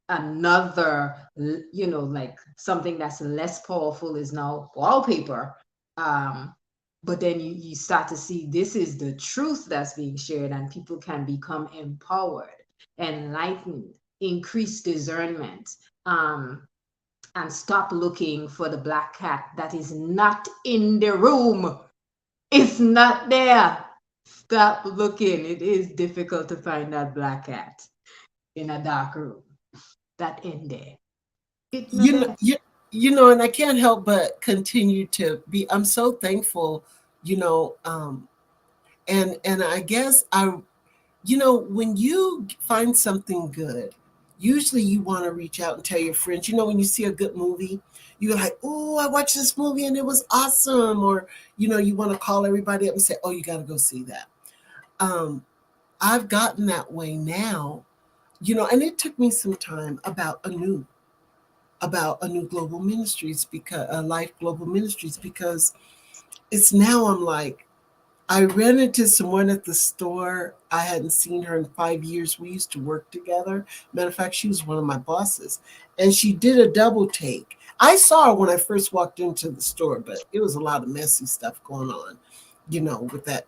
another, like something that's less powerful is now wallpaper. um but then you start to see this is the truth that's being shared, and people can become empowered, enlightened, increase discernment, um and stop looking for the black cat that is not in the room. It's not there. Stop looking. It is difficult to find that black cat in a dark room. That in there. It not You know, there. and I can't help but continue to be. I'm so thankful, you know, and I guess when you find something good, usually you want to reach out and tell your friends. When you see a good movie, you're like, "Oh, I watched this movie and it was awesome," or you want to call everybody up and say, "Oh, you got to go see that." Um, I've gotten that way now, and it took me some time about a new global ministries because life global ministries because it's now I'm like I ran into someone at the store. I hadn't seen her in 5 years. We used to work together. Matter of fact, she was one of my bosses, and she did a double take. I saw her when I first walked into the store, but it was a lot of messy stuff going on, with that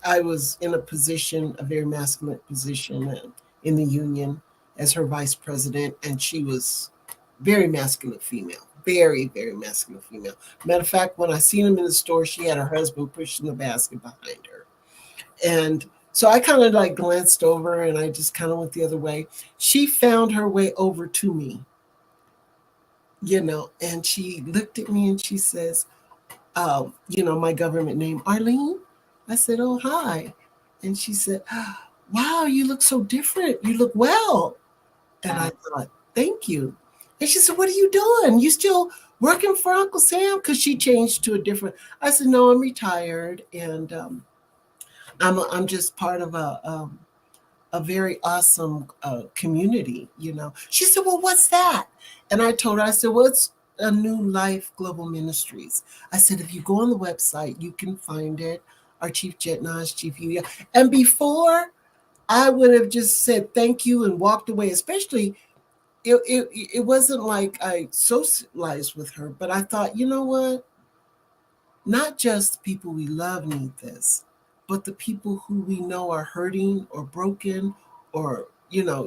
I was in a position, a very masculine position in the union as her vice president, and she was very masculine female, very, very masculine female. Matter of fact, when I seen him in the store, she had her husband pushing the basket behind her. And so I kind of like glanced over and I just kind of went the other way. She found her way over to me, and she looked at me and she says, my government name, Arlene. I said, "Oh, hi." And she said, "Wow, you look so different. You look well." And I Thanks. thought, "Thank you." And she said, "What are you doing? You still working for Uncle Sam?" Because she changed to a different. I said, "No, I'm retired, and I'm just part of a very awesome community." She said, "Well, what's that?" And I told her, I said, "Well, it's a New Life Global Ministries." I said, "If you go on the website, you can find it. Our Chief Jetnaz, Chief Yuya." And before I would have just said thank you and walked away, especially it wasn't like I socialized with her, but I thought, you know what? Not just the people we love need this, but the people who we know are hurting or broken or,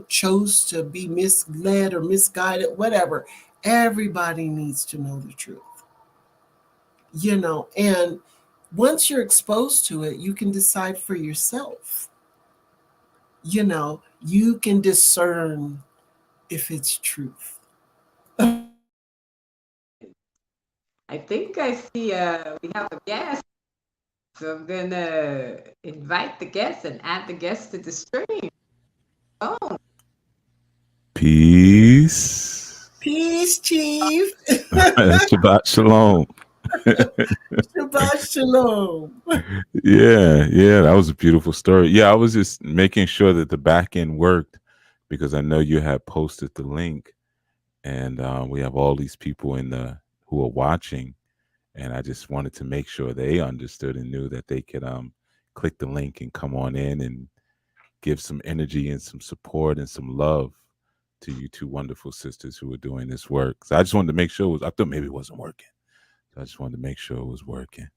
chose to be misled or misguided, whatever. Everybody needs to know the truth, and once you're exposed to it, you can decide for yourself. You can discern if it's truth. I think I see we have a guest. So I'm gonna invite the guest and add the guest to the stream. Oh, Peace. Peace, Chief. Shabbat shalom. Shabbat shalom. Yeah, that was a beautiful story. Yeah, I was just making sure that the back end worked because I know you had posted the link, and we have all these people in the who are watching, and I just wanted to make sure they understood and knew that they could click the link and come on in and give some energy and some support and some love to you two wonderful sisters who are doing this work. So I just wanted to make sure it was. I thought maybe it wasn't working. So I just wanted to make sure it was working.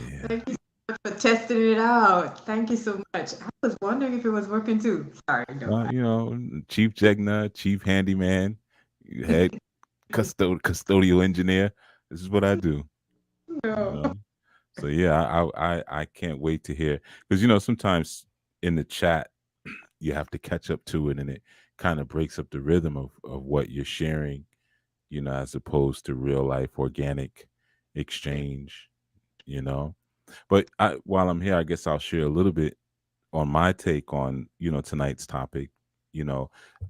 Yeah. thank you so much for testing it out. Thank you so much. I was wondering if it was working too. Sorry, no. Chief Jegna, Chief Handyman, head custodial engineer. This is what I do. You No. know. So yeah, I can't wait to hear because sometimes in the chat you have to catch up to it and it kind of breaks up the rhythm of what you're sharing, as opposed to real life organic exchange, you know. But while I'm here, I guess I'll share a little bit on my take on tonight's topic.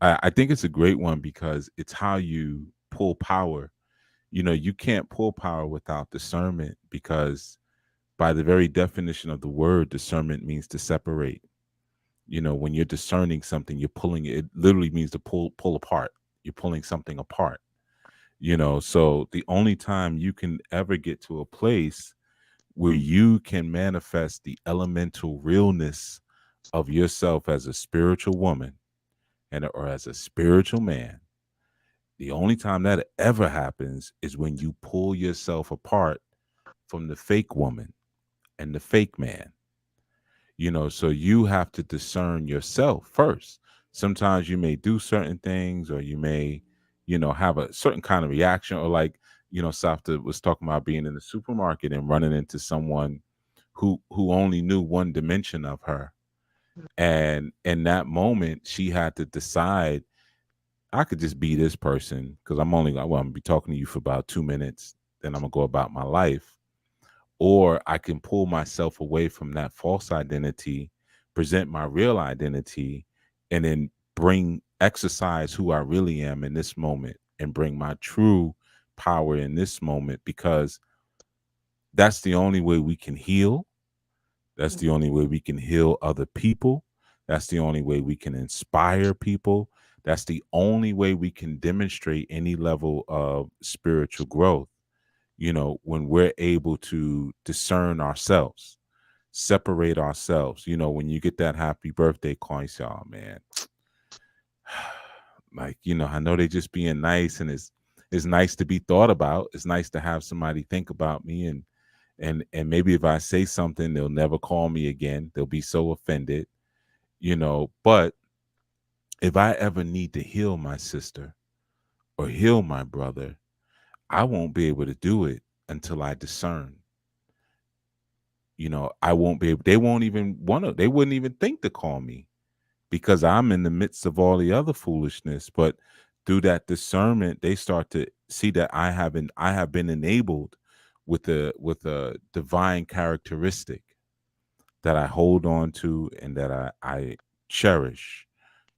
I think it's a great one because it's how you pull power. You can't pull power without discernment because by the very definition of the word, discernment means to separate. When you're discerning something, you're pulling it. It literally means to pull apart. You're pulling something apart. So the only time you can ever get to a place where you can manifest the elemental realness of yourself as a spiritual woman or as a spiritual man, the only time that ever happens is when you pull yourself apart from the fake woman and the fake man. So you have to discern yourself first. Sometimes you may do certain things or you may have a certain kind of reaction, or like Savta was talking about being in the supermarket and running into someone who only knew one dimension of her. And in that moment, she had to decide, I could just be this person because I'm gonna be talking to you for about 2 minutes, then I'm gonna go about my life. Or I can pull myself away from that false identity, present my real identity, and then exercise who I really am in this moment and bring my true power in this moment, because that's the only way we can heal. That's the only way we can heal other people. That's the only way we can inspire people. That's the only way we can demonstrate any level of spiritual growth, when we're able to discern ourselves, separate ourselves. When you get that happy birthday call, you say, oh man, like, I know they just being nice, and it's nice to be thought about. It's nice to have somebody think about me, and maybe if I say something, they'll never call me again. They'll be so offended, but if I ever need to heal my sister or heal my brother, I won't be able to do it until I discern. I won't be able, they wouldn't even think to call me because I'm in the midst of all the other foolishness. But through that discernment, they start to see that I have been enabled with a divine characteristic that I hold on to and that I cherish.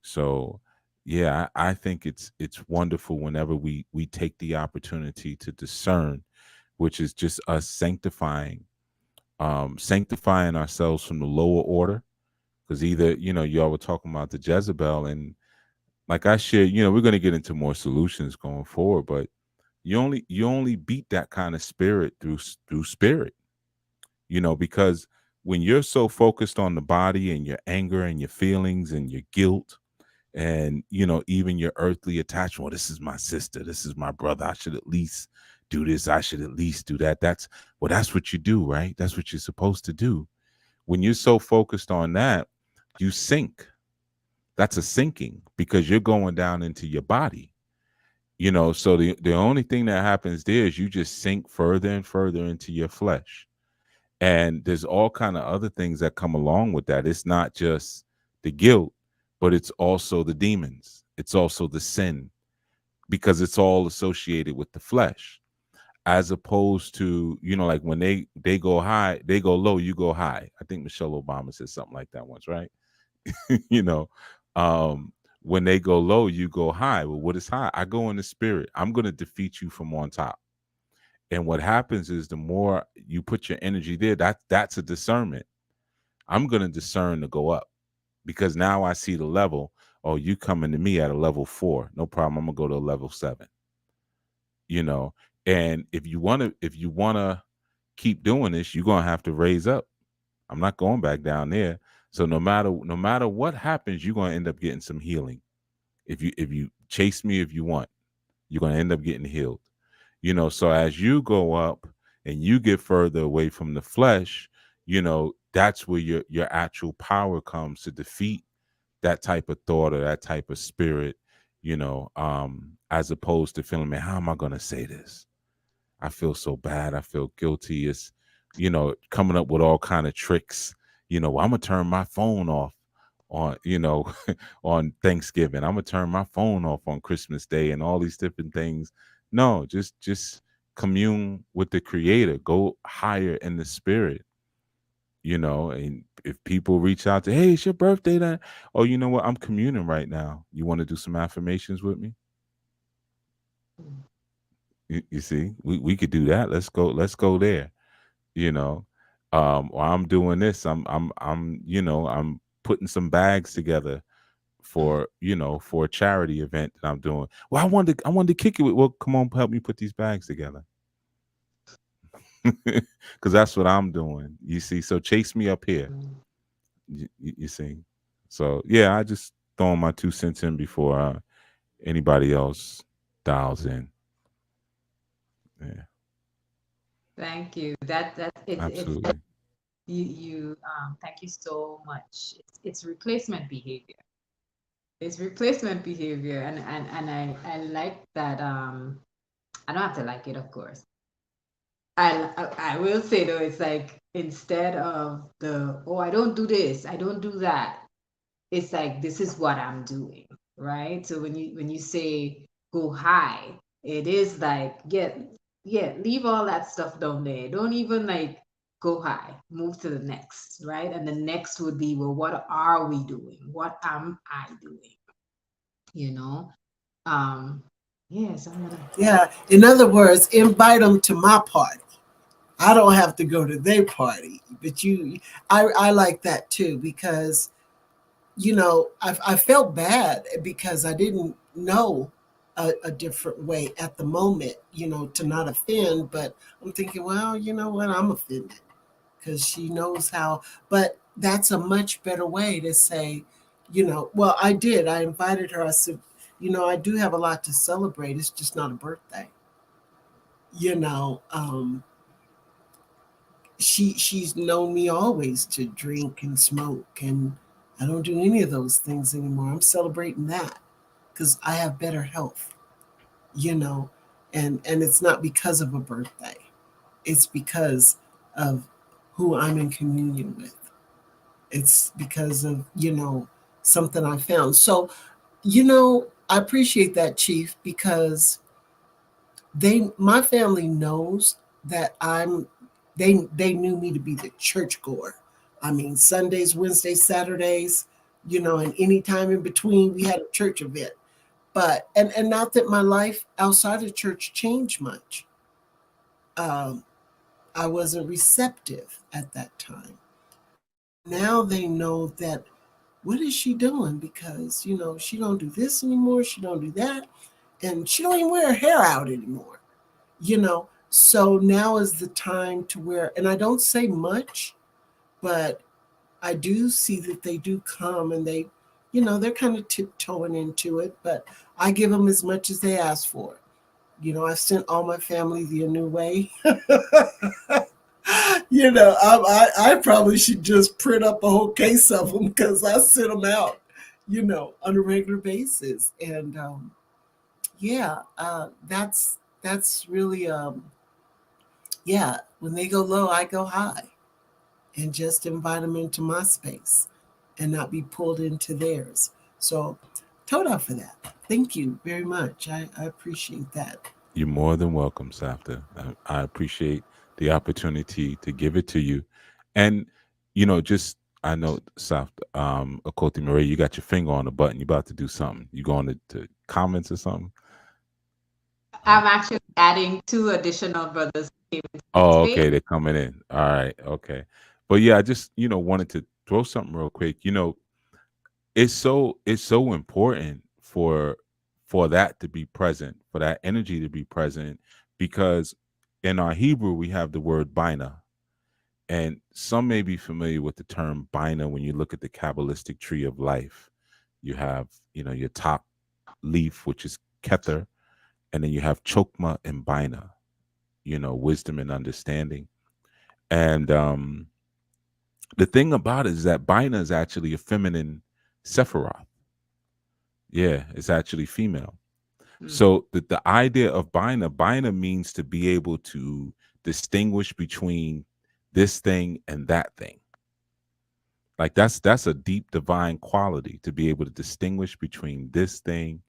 So yeah, I think it's wonderful whenever we take the opportunity to discern, which is just us sanctifying ourselves from the lower order. Because either, y'all were talking about the Jezebel, and like I shared, we're going to get into more solutions going forward, but you only beat that kind of spirit through spirit, because when you're so focused on the body and your anger and your feelings and your guilt, and even your earthly attachment, well, this is my sister, this is my brother, I should at least do this, I should at least do that. That's what you do, right? That's what you're supposed to do. When you're so focused on that, you sink. That's a sinking, because you're going down into your body. So the only thing that happens there is you just sink further and further into your flesh. And there's all kind of other things that come along with that. It's not just the guilt, but it's also the demons. It's also the sin, because it's all associated with the flesh. As opposed to, like when they go high, they go low, you go high. I think Michelle Obama said something like that once, right? you know, um, when they go low, you go high. Well, what is high? I go in the spirit. I'm going to defeat you from on top. And what happens is the more you put your energy there, that's a discernment. I'm going to discern to go up, because now I see the level. Oh, you coming to me at a level 4. No problem. I'm going to go to a level 7. You know, and if you want to keep doing this, you're going to have to raise up. I'm not going back down there. So no matter what happens, you're going to end up getting some healing. If you chase me, if you want, you're going to end up getting healed. So as you go up and you get further away from the flesh, that's where your actual power comes to defeat that type of thought or that type of spirit, as opposed to feeling, man, how am I going to say this? I feel so bad. I feel guilty. It's, coming up with all kind of tricks. I'm gonna turn my phone off on, on Thanksgiving. I'm gonna turn my phone off on Christmas Day and all these different things. No, just commune with the Creator. Go higher in the spirit. And if people reach out to, hey, it's your birthday, then, oh, you know what? I'm communing right now. You want to do some affirmations with me? You see, we could do that. Let's go there. you know or I'm doing this, I'm putting some bags together for a charity event that I'm doing. Well, I wanted to kick it with, well, come on, help me put these bags together. Because that's what I'm doing, you see. So chase me up here. You see. So yeah, I just throwing my 2 cents in before anybody else dials in. Yeah, Thank you. It's absolutely. you thank you so much. It's replacement behavior. It's replacement behavior, and I like that. I don't have to like it, of course. I will say though, it's like instead of the, oh, I don't do this, I don't do that, it's like this is what I'm doing, right? So when you say go high, it is like yeah, leave all that stuff down there. Don't even like go high. Move to the next, right? And the next would be, well, what are we doing? What am I doing? You know? Um, yes, I'm gonna Yeah. In other words, invite them to my party. I don't have to go to their party, but I like that too because I felt bad because I didn't know a different way at the moment, to not offend. But I'm thinking, well, you know what? I'm offended because she knows how. But that's a much better way to say, well, I did. I invited her. I said, I do have a lot to celebrate. It's just not a birthday. You know, she's known me always to drink and smoke, and I don't do any of those things anymore. I'm celebrating that because I have better health, you know, and it's not because of a birthday. It's because of who I'm in communion with. It's because of, something I found. So, I appreciate that, Chief, because my family knows that they knew me to be the church goer. I mean, Sundays, Wednesdays, Saturdays, and any time in between we had a church event. But and not that my life outside of church changed much. um, I wasn't receptive at that time. Now they know that, what is she doing? Because she don't do this anymore, she don't do that, and she don't even wear her hair out anymore. So now is the time to where, and I don't say much, but I do see that they do come and they're kind of tiptoeing into it, but I give them as much as they ask for. I sent all my family the new way. I probably should just print up a whole case of them because I send them out, on a regular basis. And yeah, that's really yeah. When they go low, I go high, and just invite them into my space, and not be pulled into theirs. So, Toda for that. Thank you very much. I appreciate that. You're more than welcome, Savta. I appreciate the opportunity to give it to you. And, just, I know, Savta, Achoti Moreyah, you got your finger on the button. You're about to do something. You going to comments or something? I'm actually adding two additional brothers who came into the Oh, space. okay. They're coming in. All right. Okay. But yeah, I just, wanted to throw something real quick. It's so important for that to be present, for that energy to be present, because in our Hebrew we have the word bina, and some may be familiar with the term bina. When you look at the Kabbalistic tree of life, you have your top leaf, which is Kether, and then you have Chokma and Bina, wisdom and understanding. And the thing about it is that Bina is actually a feminine Sephiroth. Yeah, it's actually female. Mm. So the idea of Bina means to be able to distinguish between this thing and that thing. Like that's a deep divine quality, to be able to distinguish between this thing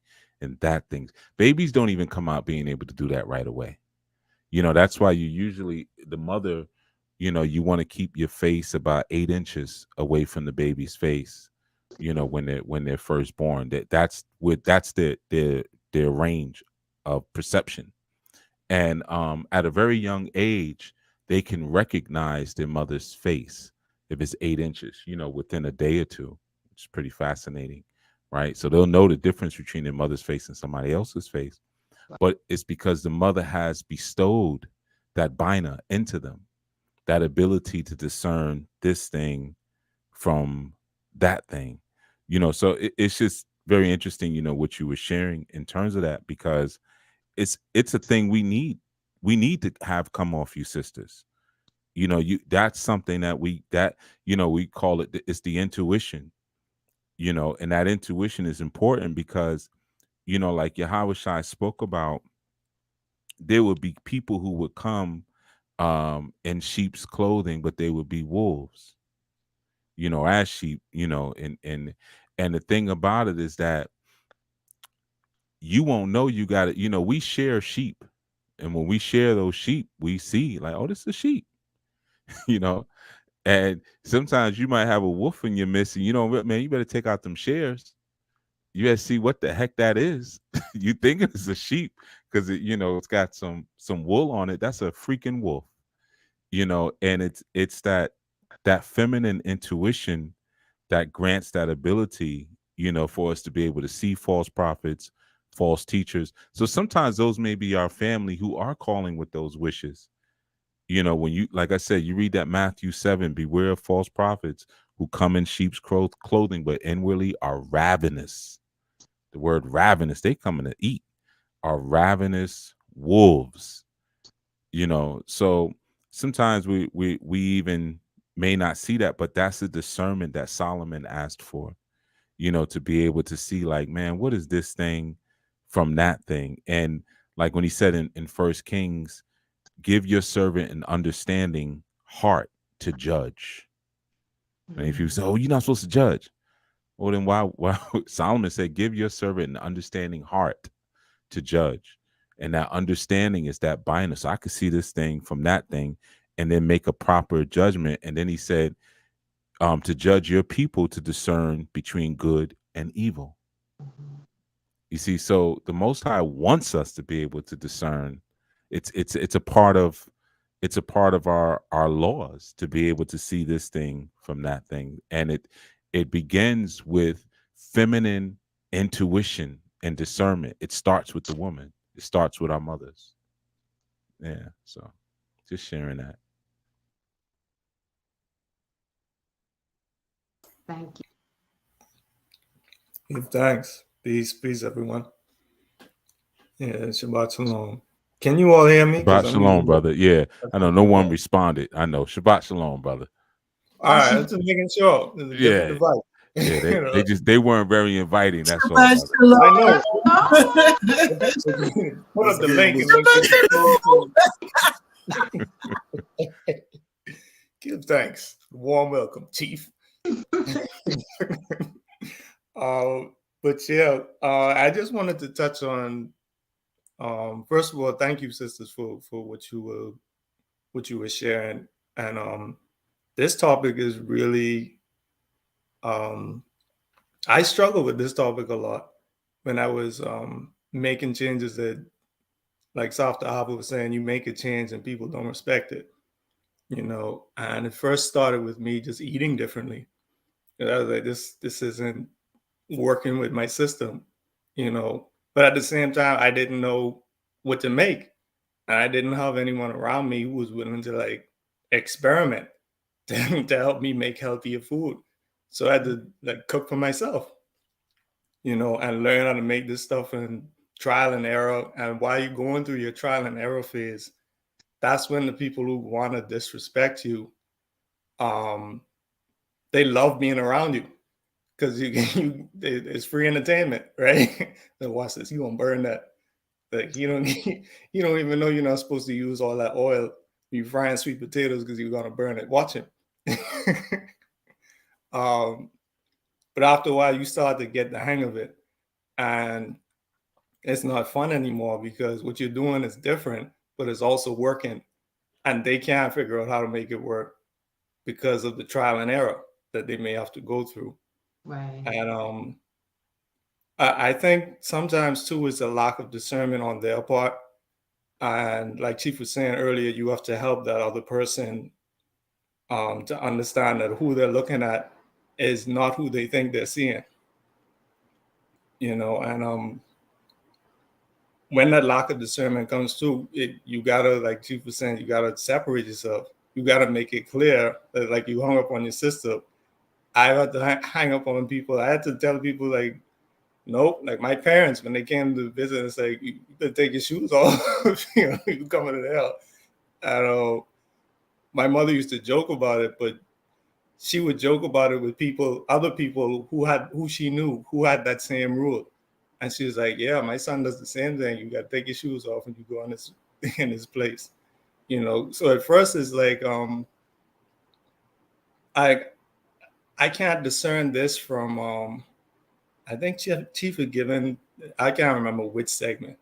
and that thing. Babies don't even come out being able to do that right away. That's why you usually, the mother, you want to keep your face about 8 inches away from the baby's face, when they're first born. That's their range of perception. And at a very young age, they can recognize their mother's face if it's 8 inches, within a day or two. It's pretty fascinating, right? So they'll know the difference between their mother's face and somebody else's face. But it's because the mother has bestowed that bina into them, that ability to discern this thing from that thing. So it's just very interesting, what you were sharing in terms of that, because it's a thing we need to have come off you sisters. That's something that we call it, it's the intuition. And that intuition is important because, like Yahweh Shai spoke about, there would be people who would come in sheep's clothing, but they would be wolves, as sheep, and the thing about it is that you won't know you got it. We share sheep. And when we share those sheep, we see like, oh, this is a sheep, you know. And sometimes you might have a wolf in your midst, and man, you better take out them shares. You better see what the heck that is. You think it's a sheep because it's got some wool on it. That's a freaking wolf, and it's that feminine intuition that grants that ability, for us to be able to see false prophets, false teachers. So sometimes those may be our family who are calling with those wishes. When you, like I said, you read that Matthew 7, beware of false prophets who come in sheep's clothing, but inwardly are ravenous. The word ravenous, they coming to eat, are ravenous wolves. So sometimes we even may not see that, but that's the discernment that Solomon asked for, to be able to see like, man, what is this thing from that thing? And like when he said in First Kings, give your servant an understanding heart to judge. And if you say, oh, you're not supposed to judge, well, then why Solomon said, give your servant an understanding heart to judge. And that understanding is that binder. So I could see this thing from that thing and then make a proper judgment. And then he said, to judge your people, to discern between good and evil. You see, so the Most High wants us to be able to discern. It's a part of our laws to be able to see this thing from that thing, and it begins with feminine intuition and discernment. It starts with the woman. It starts with our mothers. Yeah, so just sharing that. Thank you. Give thanks. Peace, everyone. Yeah, Shabbat Shalom. Can you all hear me? Shabbat Shalom, brother. Yeah, I know no one responded. I know. Shabbat Shalom, brother. All right, I'm just making sure. There's a different device. Yeah, they weren't very inviting. That's all. I know. Put up the link and give thanks. Warm welcome, Chief. But yeah, I just wanted to touch on. First of all, thank you, sisters, for what you were sharing, and this topic is really. I struggle with this topic a lot when I was making changes that, like Savta Ahava was saying, you make a change and people don't respect it, and it first started with me just eating differently. I was like, this isn't working with my system, but at the same time, I didn't know what to make, and I didn't have anyone around me who was willing to like experiment to help me make healthier food. So I had to like cook for myself, and learn how to make this stuff and trial and error. And while you're going through your trial and error phase, that's when the people who want to disrespect you, they love being around you because it's free entertainment, right? So watch this, you gonna burn that. Like you don't even know you're not supposed to use all that oil. You frying sweet potatoes because you're gonna burn it. Watch it. But after a while, you start to get the hang of it, and it's not fun anymore because what you're doing is different, but it's also working, and they can't figure out how to make it work because of the trial and error that they may have to go through. Right. And I think sometimes too is a lack of discernment on their part, and like Chief was saying earlier, you have to help that other person to understand that who they're looking at is not who they think they're seeing. And when that lack of discernment comes through, you gotta, like Chief was saying, you gotta separate yourself. You gotta make it clear that, like, you hung up on your sister. I had to hang up on people. I had to tell people, like, nope. Like my parents, when they came to visit, it's like, you better take your shoes off. You coming to hell. And my mother used to joke about it, but she would joke about it with other people who she knew who had that same rule. And she was like, yeah, my son does the same thing. You got to take your shoes off and you go in his place, So at first it's like I I can't discern this from I think Chief had given, I can't remember which segment,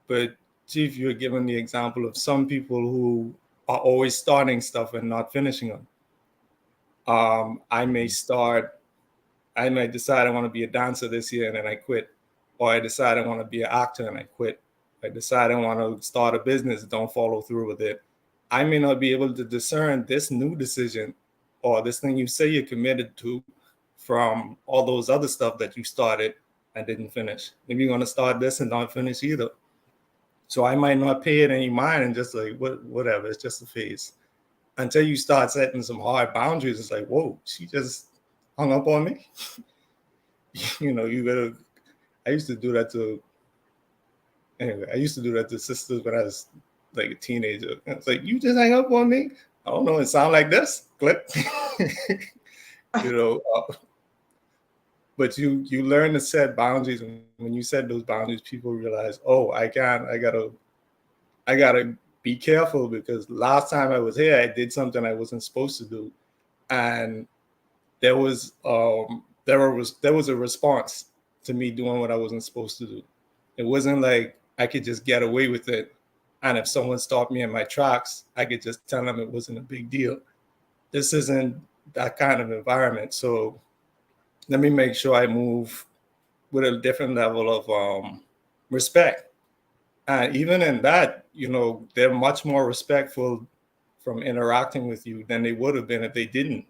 but Chief, you were given the example of some people who are always starting stuff and not finishing them. I may decide I want to be a dancer this year and then I quit. Or I decide I want to be an actor and I quit. I decide I want to start a business, don't follow through with it. I may not be able to discern this new decision or this thing you say you're committed to from all those other stuff that you started and didn't finish. Maybe you're going to start this and not finish either. So I might not pay it any mind and just like, whatever, it's just a phase. Until you start setting some hard boundaries, it's like, whoa, she just hung up on me. You gotta, I used to do that to, anyway, I used to do that to sisters when I was like a teenager. It's like, you just hang up on me? I don't know, it sound like this, click. you know, but you learn to set boundaries. And when you set those boundaries, people realize, oh, I gotta be careful because last time I was here, I did something I wasn't supposed to do. And there was a response to me doing what I wasn't supposed to do. It wasn't like I could just get away with it. And if someone stopped me in my tracks, I could just tell them it wasn't a big deal. This isn't that kind of environment. So let me make sure I move with a different level of respect. And even in that, they're much more respectful from interacting with you than they would have been if they didn't.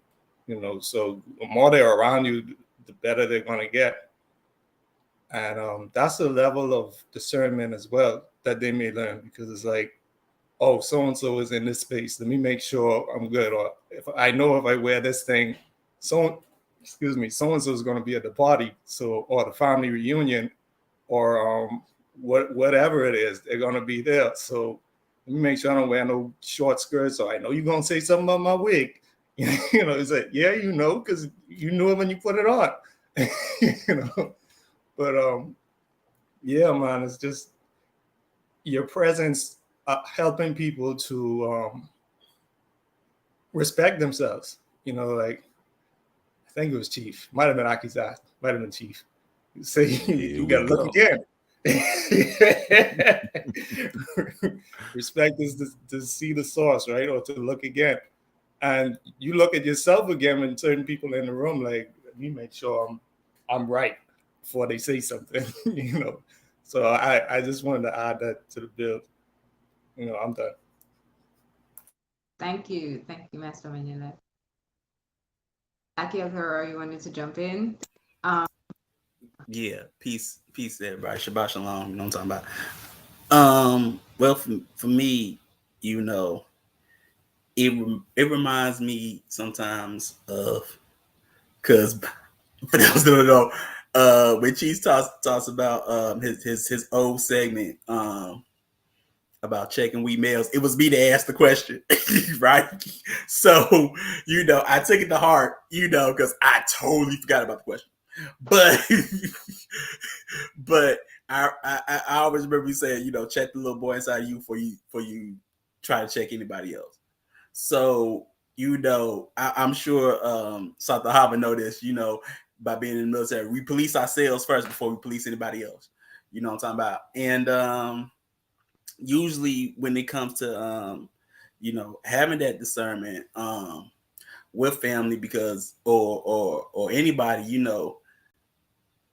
So the more they're around you, the better they're going to get. And that's a level of discernment as well that they may learn, because it's like, oh, so-and-so is in this space. Let me make sure I'm good. Or if I know if I wear this thing, so-and-so is going to be at the party, or the family reunion, or whatever it is, they're going to be there. So let me make sure I don't wear no short skirts. Or I know you're going to say something about my wig. It's like, yeah, because you knew it when you put it on. But yeah, man, it's just your presence helping people to respect themselves. Like, I think it was Chief, might have been Akizat, might have been Chief. Say you gotta look again. Respect is to see the source, right? Or to look again. And you look at yourself again and certain people in the room, like, let me make sure I'm right before they say something, So I just wanted to add that to the build. I'm done. Thank you, Master Manila. Aki Alhara, you wanted to jump in? Yeah, peace, everybody. Shabbat shalom. You know what I'm talking about? Well, for me, it reminds me sometimes of, because for those that don't know, when Cheese talks about his old segment about checking we mails, it was me to ask the question, right? So I took it to heart, because I totally forgot about the question. But but I always remember you saying, check the little boy inside you before you try to check anybody else. So I'm sure Savta Ahava know this, by being in the military. We police ourselves first before we police anybody else. You know what I'm talking about? And usually when it comes to having that discernment with family, because or anybody,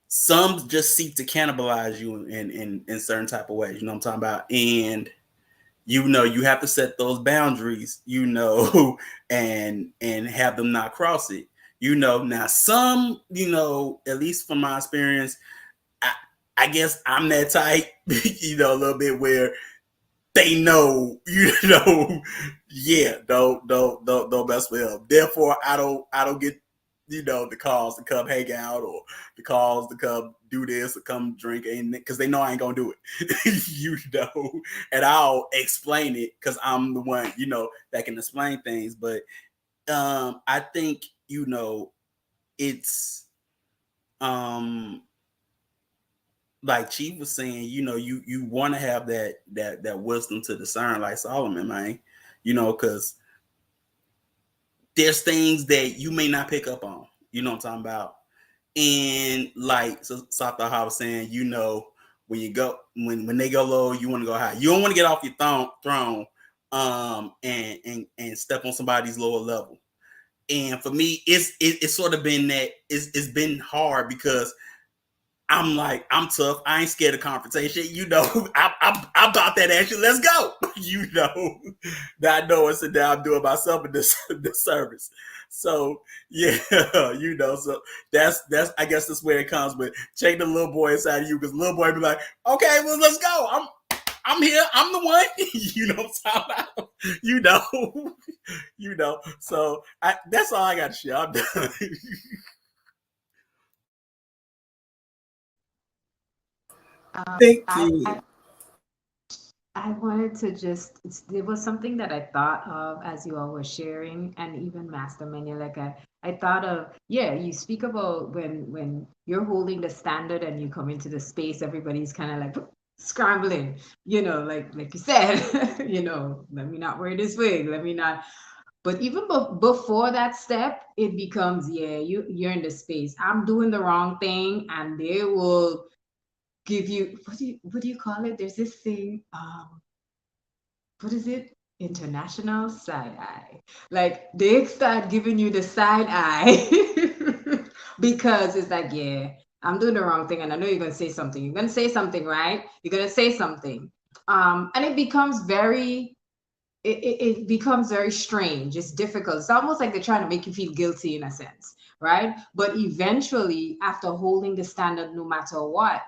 some just seek to cannibalize you in certain type of ways. You know what I'm talking about? And you have to set those boundaries, and have them not cross it. Now some, at least from my experience, I guess I'm that type, a little bit, where they know, yeah, don't mess with them. Therefore, I don't get, the calls to come hang out, or the calls to come do this or come drink, because they know I ain't gonna do it, and I'll explain it because I'm the one, that can explain things. But I think, it's like Chief was saying, you want to have that wisdom to discern, like Solomon, man. Because there's things that you may not pick up on. You know what I'm talking about? And like Savta was saying, when you go when they go low, you want to go high. You don't want to get off your throne and step on somebody's lower level. And for me, it's sort of been that it's been hard because I'm tough. I ain't scared of confrontation. I'm about that action. Let's go. That I know it's a down doing myself in this service. So yeah, so that's I guess that's where it comes with check the little boy inside of you, because little boy be like, okay, well, let's go. I'm here. I'm the one. You know what I'm talking about? So that's all I got to share. I'm done. Thank you. I wanted to there was something that I thought of as you all were sharing, and even Master Menu, like I thought of, yeah, you speak about when you're holding the standard and you come into the space, everybody's kind of like scrambling, like you said, let me not wear this wig, let me not. But even before that step, it becomes, yeah, you're in the space. I'm doing the wrong thing, and they will give you what do you call it? There's this thing, what is it? International side eye. Like they start giving you the side eye because it's like, yeah, I'm doing the wrong thing, and I know you're gonna say something. You're gonna say something, right? You're gonna say something. And it becomes it becomes very strange. It's difficult. It's almost like they're trying to make you feel guilty in a sense, right? But eventually, after holding the standard no matter what,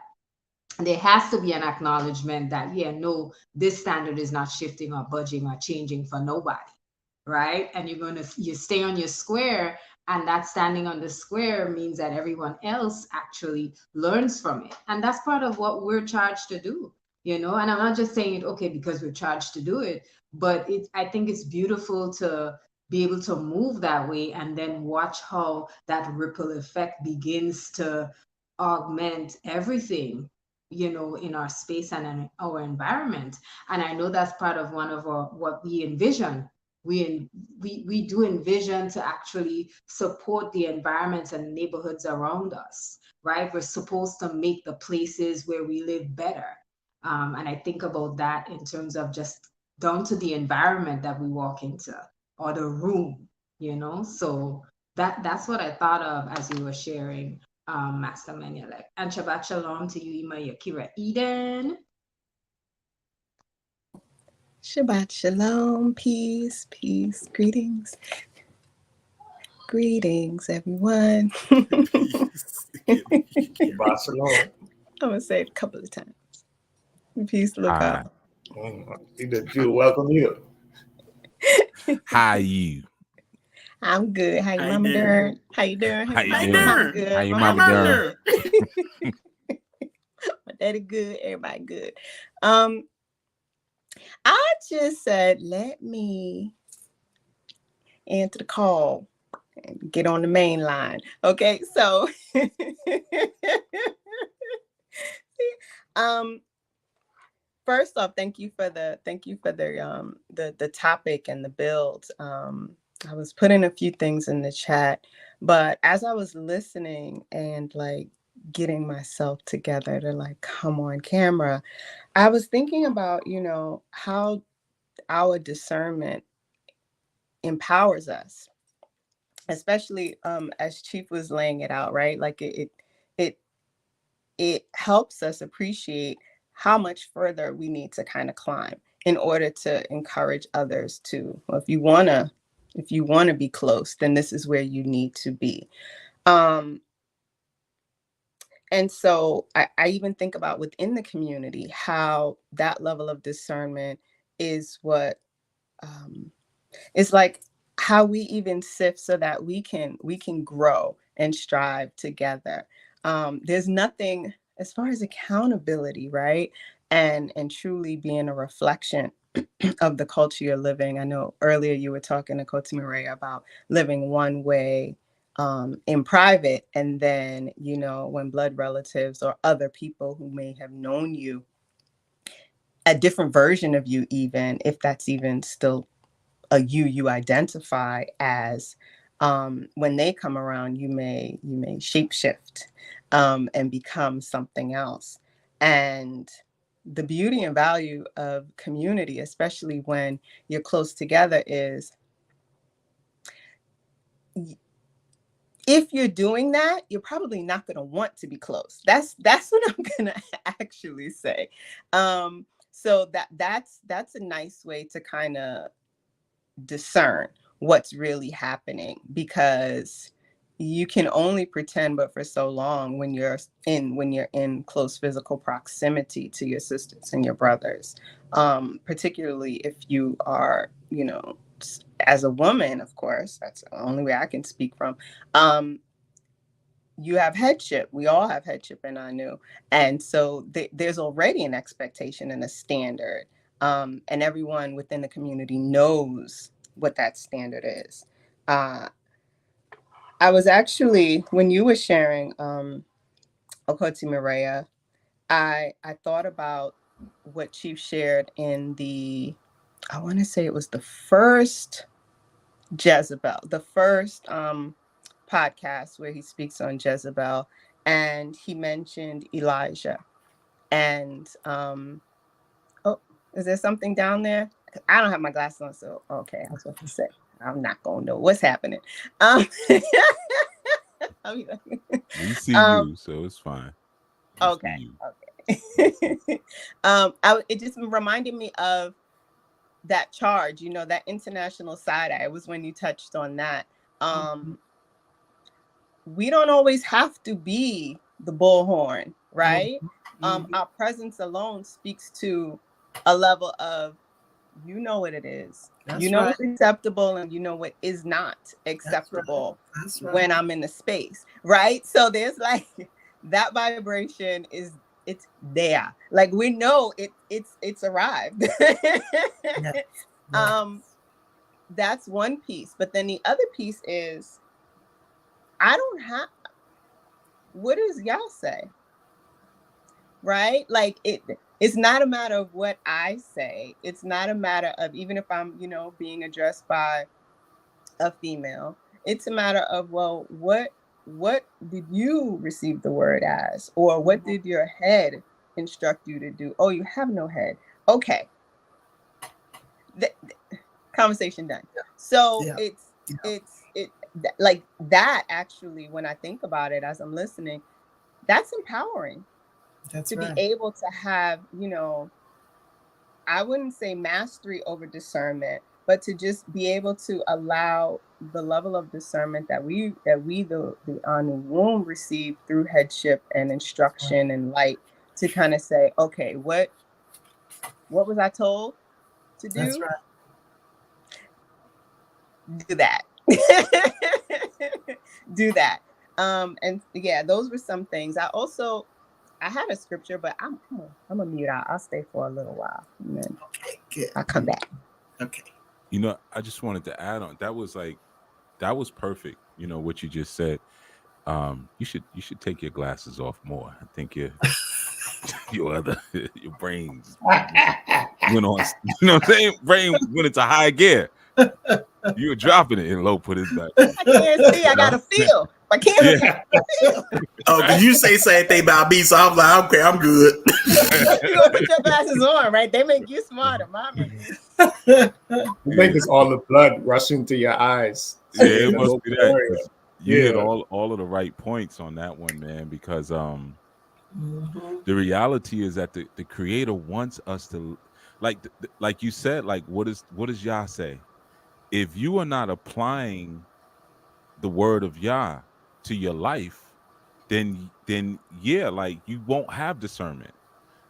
there has to be an acknowledgement that, yeah, no, this standard is not shifting or budging or changing for nobody, right? And you stay on your square, and that standing on the square means that everyone else actually learns from it. And that's part of what we're charged to do, and I'm not just saying it, okay, because we're charged to do it, but I think it's beautiful to be able to move that way and then watch how that ripple effect begins to augment everything, in our space and in our environment. And I know that's part of one of what we envision. We do envision to actually support the environments and neighborhoods around us, right? We're supposed to make the places where we live better. And I think about that in terms of just down to the environment that we walk into, or the room, So that's what I thought of as you were sharing, Master Menelek. And Shabbat Shalom to you, Ima Yakira Eden. Shabbat Shalom, peace, greetings. Greetings, everyone. Shabbat Shalom. I'm going to say it a couple of times. Peace, look up. You did feel welcome here. How you? I'm good. How you, Mama Dern? How you doing? How you doing? I'm good. How you, Mama Dern? My daddy good. Everybody good. I just said, let me answer the call and get on the main line. Okay, so first off, thank you for the topic and the build. I was putting a few things in the chat, but as I was listening and like getting myself together to come on camera, I was thinking about, how our discernment empowers us, especially as Chief was laying it out, right? Like it helps us appreciate how much further we need to kind of climb in order to encourage others to, well, if you want to be close, then this is where you need to be. And so I even think about within the community, how that level of discernment is what it's like how we even sift so that we can grow and strive together. There's nothing as far as accountability, right? And truly being a reflection of the culture you're living. I know earlier you were talking to Coach Moreyah about living one way in private, and then, you know, when blood relatives or other people who may have known you, a different version of you, even if that's even still a you identify as, when they come around, you may shapeshift, and become something else. And the beauty and value of community, especially when you're close together, is if you're doing that, you're probably not going to want to be close. That's what I'm going to actually say. So that's a nice way to kind of discern what's really happening, because you can only pretend but for so long when you're in close physical proximity to your sisters and your brothers, particularly if you are, you know, as a woman. Of course, that's the only way I can speak from. You have headship. We all have headship in Anu, and so there's already an expectation and a standard, and everyone within the community knows what that standard is. I was actually, when you were sharing, Achoti, Moreyah, I thought about what Chief shared in the, I want to say it was the first Jezebel, the first podcast where he speaks on Jezebel, and he mentioned Elijah. And oh, is there something down there? I don't have my glasses on, so okay, I was about to say I'm not gonna know what's happening. We see you, so it's fine. Okay. It just reminded me of that charge, you know, that international side eye. It was when you touched on that. We don't always have to be the bullhorn, right? Our presence alone speaks to a level of, you know what it is. That's you know right. What's acceptable, and you know what is not acceptable. That's right. When I'm in the space, right? So there's like that vibration it's there. Like we know it's arrived. Yes. That's one piece. But then the other piece is, I don't have, what does y'all say? Right? Like it's not a matter of what I say. It's not a matter of, even if I'm, you know, being addressed by a female, it's a matter of, well, what did you receive the word as? Or what did your head instruct you to do? Oh, you have no head. Okay. Conversation done. Yeah. So yeah. It's like that, actually, when I think about it as I'm listening, that's empowering. That's to right. Be able to have, you know, I wouldn't say mastery over discernment, but to just be able to allow the level of discernment that we the Anu womb received through headship and instruction and light, to kind of say, okay, what was I told to do? That's right. Do that. Do that. And yeah, those were some things. I had a scripture, but I'm gonna mute out. I'll stay for a little while, and then I'll come back. Okay. You know, I just wanted to add on. That was perfect. You know what you just said. You should take your glasses off more. I think your brains went on. You know what I'm saying? Brain went into high gear. You were dropping it, and low put it back. I can't see. I gotta feel. I can't. Yeah. Oh, did you say same thing about me? So I'm like, okay, I'm good. You gonna put your glasses on, right? They make you smarter, mommy. You think it's all the blood rushing to your eyes. Yeah, it must be that. You hit all of the right points on that one, man. Because the reality is that the Creator wants us to, like you said, like what does Yah say? If you are not applying the word of Yah to your life, then yeah, like you won't have discernment.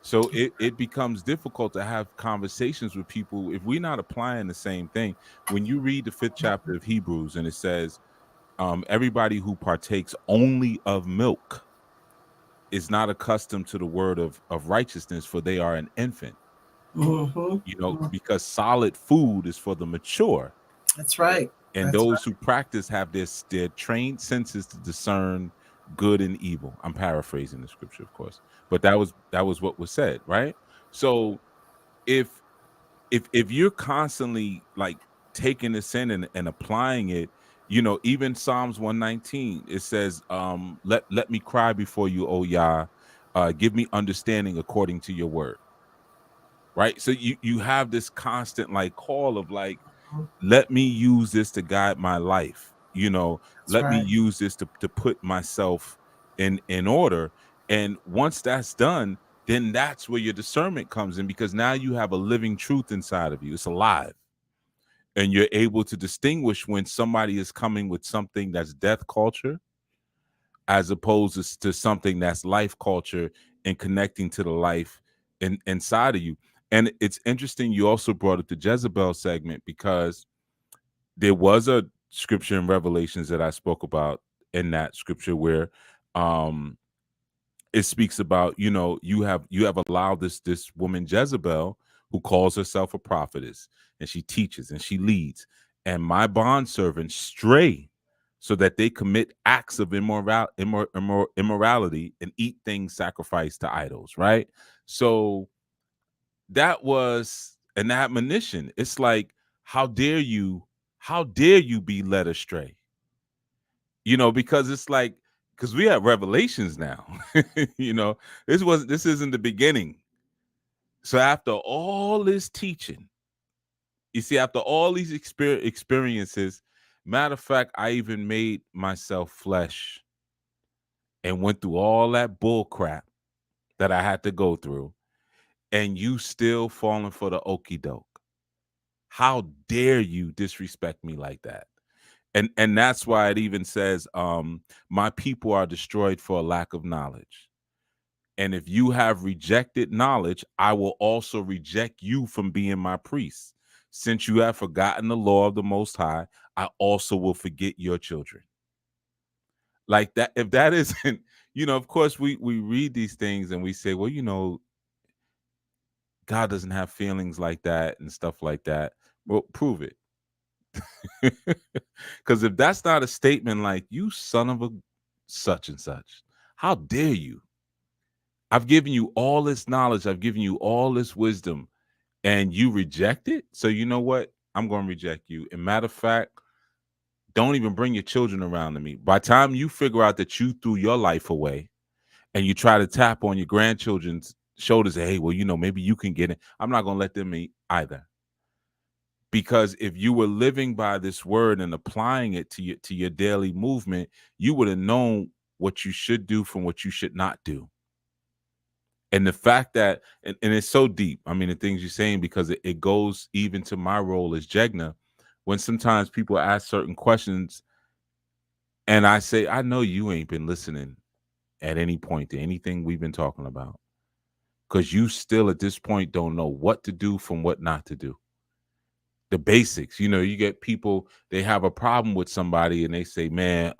So it becomes difficult to have conversations with people if we're not applying the same thing. When you read the 5th chapter of Hebrews, and it says, everybody who partakes only of milk is not accustomed to the word of righteousness, for they are an infant. You know, because solid food is for the mature. That's right. And That's those who practice have their trained senses to discern good and evil. I'm paraphrasing the scripture, of course, but that was what was said, right? So if if you're constantly like taking this in and applying it, even Psalms 119, it says, let me cry before you, O Yah, give me understanding according to your word. Right. So you have this constant like call of like, right. let me use this to guide my life. That's Let me right. use this to put myself in order. And once that's done, then that's where your discernment comes in, because now you have a living truth inside of you. It's alive. And you're able to distinguish when somebody is coming with something that's death culture as opposed to something that's life culture and connecting to the life inside of you. And it's interesting you also brought up the Jezebel segment, because there was a scripture in Revelations that I spoke about in that scripture where it speaks about, you have allowed this woman Jezebel, who calls herself a prophetess, and she teaches and she leads, and my bondservants stray so that they commit acts of immorality and eat things sacrificed to idols, right? So that was an admonition. It's like, how dare you be led astray? Because it's like, because we have revelations now. you know this isn't the beginning. So after all this teaching, you see, after all these experiences, matter of fact, I even made myself flesh and went through all that bull crap that I had to go through, and you still falling for the okey doke. How dare you disrespect me like that? And that's why it even says, my people are destroyed for a lack of knowledge. And if you have rejected knowledge, I will also reject you from being my priest. Since you have forgotten the law of the Most High, I also will forget your children. Like that, if that isn't, of course, we read these things and we say, well, God doesn't have feelings like that and stuff like that. Well, prove it. Because if that's not a statement like, you son of a such and such, how dare you? I've given you all this knowledge, I've given you all this wisdom, and you reject it. So you know what? I'm going to reject you. And matter of fact, don't even bring your children around to me. By the time you figure out that you threw your life away and you try to tap on your grandchildren's shoulders, and, hey, well, maybe you can get it. I'm not going to let them eat either. Because if you were living by this word and applying it to your daily movement, you would have known what you should do from what you should not do. And the fact that, and it's so deep, I mean, the things you're saying, because it goes even to my role as Jegna, when sometimes people ask certain questions and I say, I know you ain't been listening at any point to anything we've been talking about, because you still at this point don't know what to do from what not to do. The basics, you get people, they have a problem with somebody and they say, man,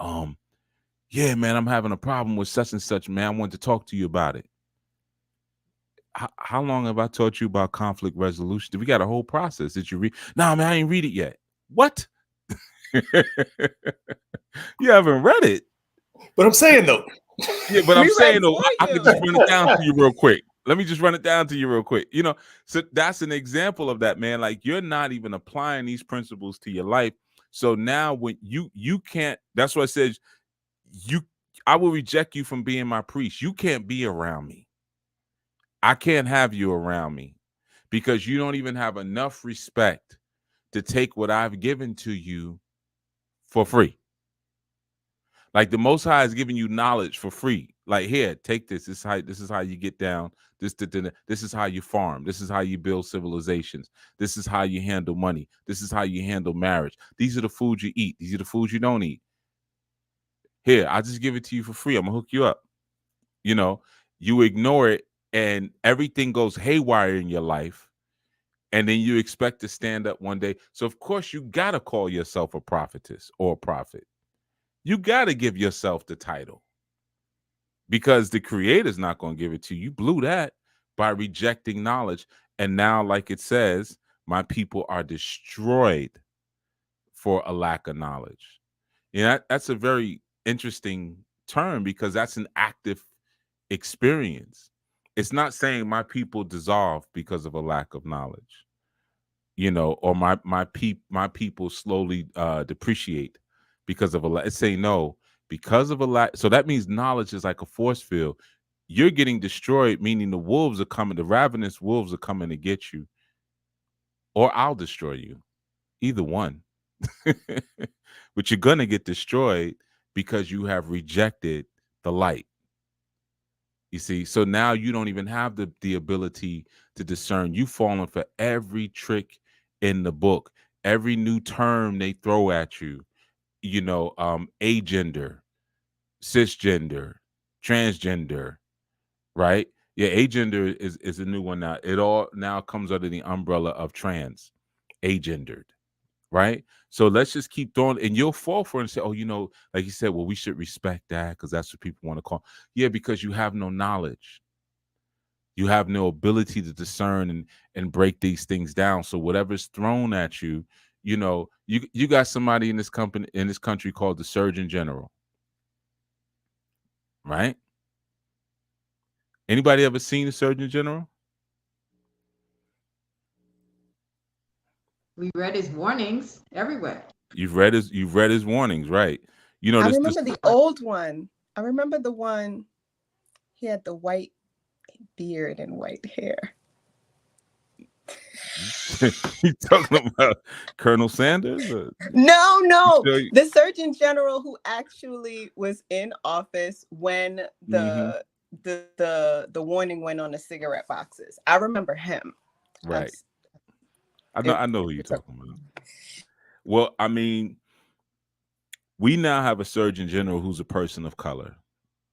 yeah, man, I'm having a problem with such and such, man. I want to talk to you about it. How long have I taught you about conflict resolution? We got a whole process. Did you read? No, man, I ain't read it yet. What? You haven't read it. But I'm saying though. Yeah, but I'm We saying read though, for I could you. just run it down to you real quick. Let me just run it down to you real quick. So that's an example of that, man. Like, you're not even applying these principles to your life. So now when you can't, that's what I said, I will reject you from being my priest. You can't be around me. I can't have you around me, because you don't even have enough respect to take what I've given to you for free. Like, the Most High is giving you knowledge for free. Like, here, take this. This is how you get down. This is how you farm. This is how you build civilizations. This is how you handle money. This is how you handle marriage. These are the foods you eat. These are the foods you don't eat. Here, I'll just give it to you for free. I'm gonna hook you up. You ignore it, and everything goes haywire in your life. And then you expect to stand up one day. So of course you gotta call yourself a prophetess or a prophet. You gotta give yourself the title, because the creator's not gonna give it to you. You blew that by rejecting knowledge. And now, like it says, my people are destroyed for a lack of knowledge. That's a very interesting term because that's an active experience. It's not saying my people dissolve because of a lack of knowledge, or my people slowly depreciate because of a lack. It's saying no, because of a lack. So that means knowledge is like a force field. You're getting destroyed, meaning the wolves are coming, the ravenous wolves are coming to get you, or I'll destroy you. Either one. But you're gonna get destroyed because you have rejected the light. You see, so now you don't even have the ability to discern. You've fallen for every trick in the book, every new term they throw at you, agender, cisgender, transgender, right? Yeah, agender is a new one now. It all now comes under the umbrella of trans, agendered, right? So let's just keep throwing, and you'll fall for it and say, oh, like you said, well, we should respect that because that's what people want to call. Yeah, because you have no knowledge. You have no ability to discern and break these things down. So whatever's thrown at you, you got somebody in this country called the Surgeon General, right? Anybody ever seen the Surgeon General? We read his warnings everywhere. You've read his warnings, right? I remember the old one. I remember the one, he had the white beard and white hair. You talking about Colonel Sanders? No. The Surgeon General who actually was in office when the warning went on the cigarette boxes. I remember him. Right. I know who you're talking about. Well, I mean, we now have a Surgeon General who's a person of color,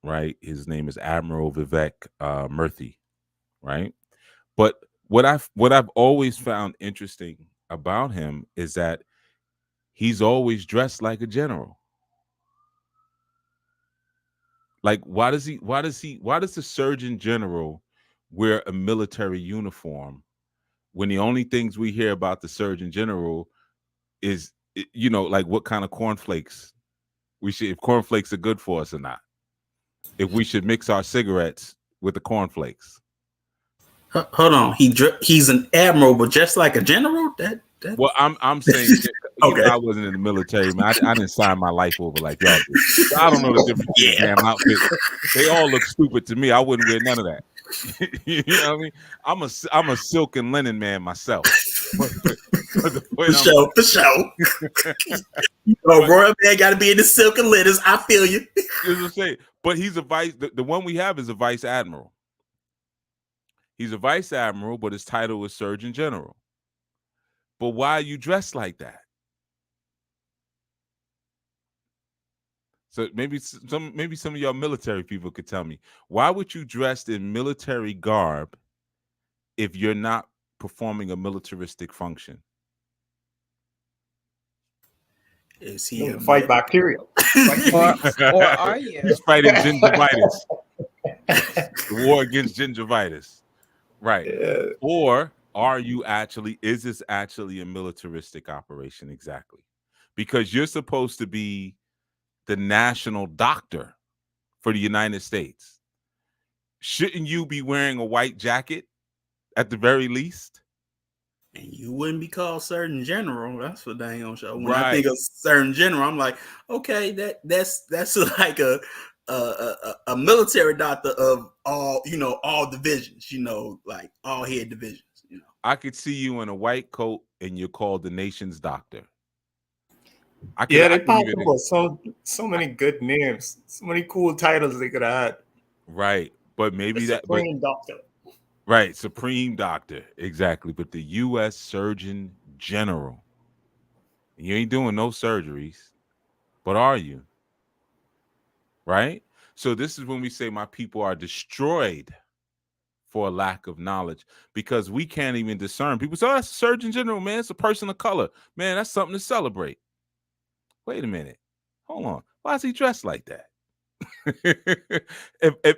right? His name is Admiral Vivek Murthy, right? But what I've always found interesting about him is that he's always dressed like a general. Like, why does the Surgeon General wear a military uniform when the only things we hear about the Surgeon General is, like what kind of cornflakes if cornflakes are good for us or not, if we should mix our cigarettes with the cornflakes. Hold on, he's an admiral, but just like a general. Well, I'm saying, okay. I wasn't in the military, man. I didn't sign my life over like y'all did. So I don't know the difference between damn outfits. They all look stupid to me. I wouldn't wear none of that. You know what I mean? I'm a silk and linen man myself. For sure. Royal man got to be in the silk and linens. I feel you. But he's a vice. The one we have is a vice admiral. He's a vice admiral, but his title is Surgeon General. But why are you dressed like that? So maybe some of y'all military people could tell me, why would you dress in military garb if you're not performing a militaristic function? Is he to fight bacteria? or are you? He's fighting gingivitis. The war against gingivitis. Right. Yeah. Or is this actually a militaristic operation? Exactly. Because you're supposed to be the national doctor for the United States. Shouldn't you be wearing a white jacket at the very least? And you wouldn't be called Surgeon General. That's for dang on show. When I think of Surgeon General, I'm like, okay, that's like a military doctor of all divisions, like all head divisions. I could see you in a white coat and you're called the nation's doctor. They popped up with so many good names, so many cool titles they could add. Right, but maybe Supreme Doctor. Right, Supreme Doctor, exactly. But the U.S. Surgeon General, you ain't doing no surgeries, but are you? Right. So this is when we say my people are destroyed for a lack of knowledge, because we can't even discern. People say, oh, that's a Surgeon General, man. It's a person of color. Man, that's something to celebrate. Wait a minute. Hold on. Why is he dressed like that?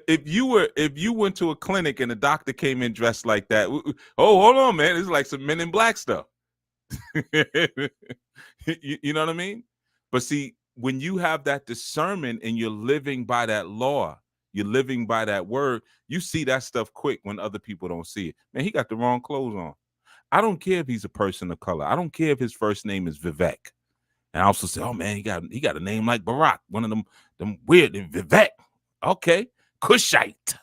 if you went to a clinic and the doctor came in dressed like that, oh, hold on, man. It's like some Men in Black stuff. You know what I mean? But see, when you have that discernment and you're living by that law, you're living by that word, you see that stuff quick when other people don't see it. Man, he got the wrong clothes on. I don't care if he's a person of color. I don't care if his first name is Vivek. And I also say, oh man, he got a name like Barack, one of them weird Vivek. Okay, Cushite.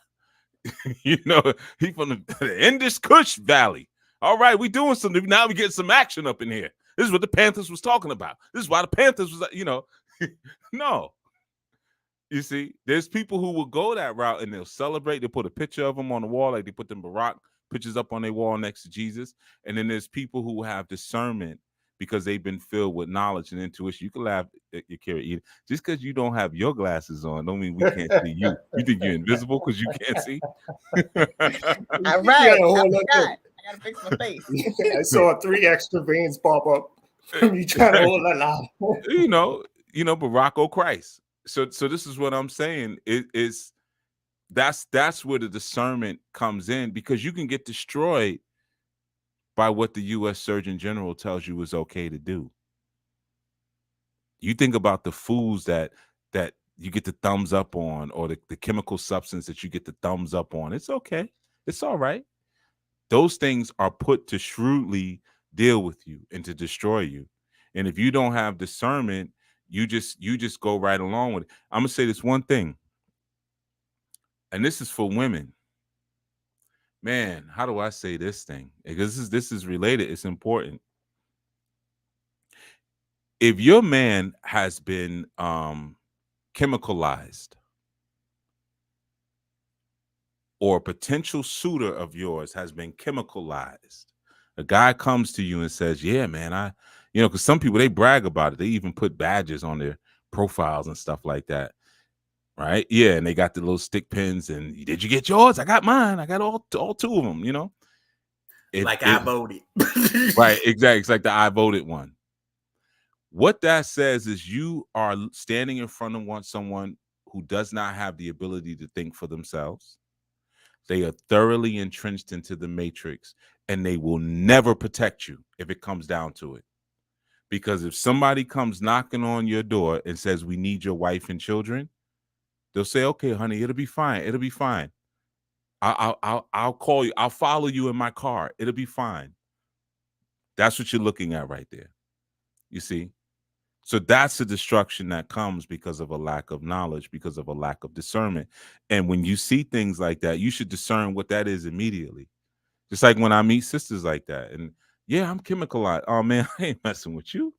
You know, he from the Indus Kush Valley. All right, we doing something. Now we getting some action up in here. This is what the Panthers was talking about. This is why the Panthers was, no. You see, there's people who will go that route and they'll celebrate. They put a picture of them on the wall, like they put them Barack pictures up on their wall next to Jesus. And then there's people who have discernment because they've been filled with knowledge and intuition. You can laugh at your Carrie. Just because you don't have your glasses on, don't mean we can't see you. You think you're invisible because you can't see? All right, I gotta fix my face. I saw 3 extra veins pop up from you trying to hold that out. you know, Barack O'Christ. So this is what I'm saying. That's where the discernment comes in, because you can get destroyed by what the U.S. Surgeon General tells you is okay to do. You think about the foods that you get the thumbs up on, or the chemical substance that you get the thumbs up on. It's okay. It's all right. Those things are put to shrewdly deal with you and to destroy you. And if you don't have discernment, you just go right along with it. I'm gonna say this one thing, and this is for women. Man, how do I say this thing? Because this is related. It's important. If your man has been chemicalized, or a potential suitor of yours has been chemicalized, a guy comes to you and says, yeah, man, because some people, they brag about it. They even put badges on their profiles and stuff like that. Right? Yeah. And they got the little stick pins and, did you get yours? I got mine. I got all 2 of them, I voted. Right. Exactly. It's like the I voted one. What that says is you are standing in front of someone who does not have the ability to think for themselves. They are thoroughly entrenched into the matrix, and they will never protect you if it comes down to it. Because if somebody comes knocking on your door and says, we need your wife and children, they'll say, okay, honey, it'll be fine. It'll be fine. I'll call you. I'll follow you in my car. It'll be fine. That's what you're looking at right there. You see? So that's the destruction that comes because of a lack of knowledge, because of a lack of discernment. And when you see things like that, you should discern what that is immediately. Just like when I meet sisters like that. And yeah, I'm chemicalized. Oh, man, I ain't messing with you.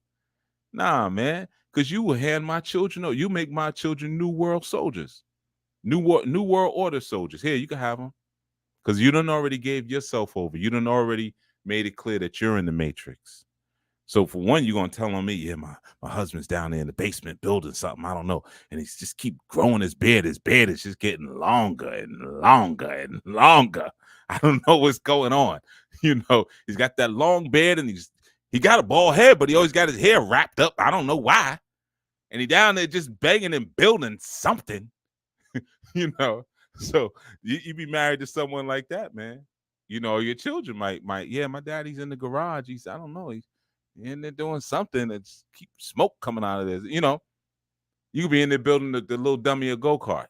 Nah, man, because you will hand my children, you make my children New World soldiers, New World Order soldiers. Here, you can have them. Because you done already gave yourself over. You done already made it clear that you're in the matrix. So for one, you're going to tell on me, yeah, my husband's down there in the basement building something. I don't know. And he's just keep growing his beard. His beard is just getting longer and longer and longer. I don't know what's going on. He's got that long beard and he got a bald head, but he always got his hair wrapped up. I don't know why. And he down there just banging and building something, So you be married to someone like that, man. Your children might, yeah, my daddy's in the garage. I don't know. He's in there doing something that's keep smoke coming out of this. You could be in there building the little dummy a go-kart.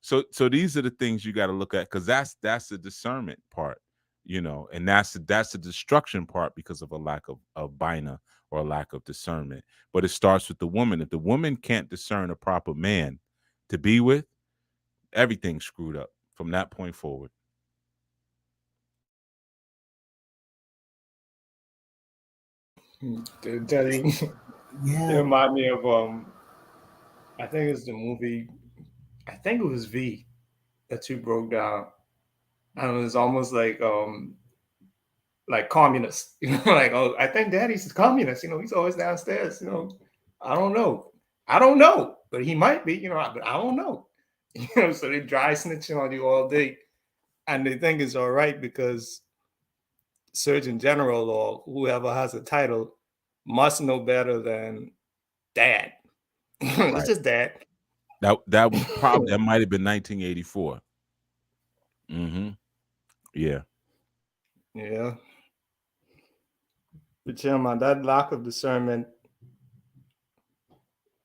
So these are the things you got to look at, because that's the discernment part, and that's the destruction part because of a lack of bina, or a lack of discernment. But it starts with the woman. If the woman can't discern a proper man to be with, everything's screwed up from that point forward. Daddy, Yeah. it reminded me of I think it's the movie. I think it was V that you broke down. And it was almost like communist. Like, oh, I think Daddy's a communist. He's always downstairs. I don't know, but he might be. But I don't know. So they dry snitching on you all day, and they think it's all right because Surgeon General or whoever has a title must know better than Dad. Right. It's just Dad. That was probably, that might have been 1984. Mm-hmm. Yeah. Yeah. But Chairman, that lack of discernment,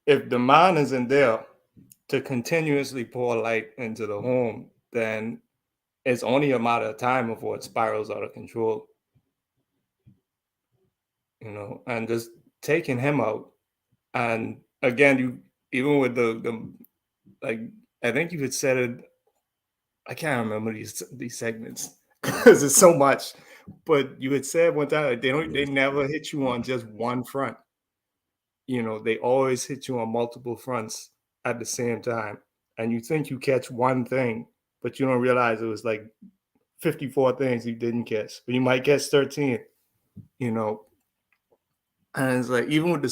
if the mind isn't there to continuously pour light into the home, then it's only a matter of time before it spirals out of control. And just taking him out. And again, you even with the like, I think you had said it. I can't remember these segments because it's so much. But you had said one time like, they never hit you on just one front. They always hit you on multiple fronts at the same time, and you think you catch one thing, but you don't realize it was like 54 things you didn't catch, but you might catch 13. You know, And it's like, even with the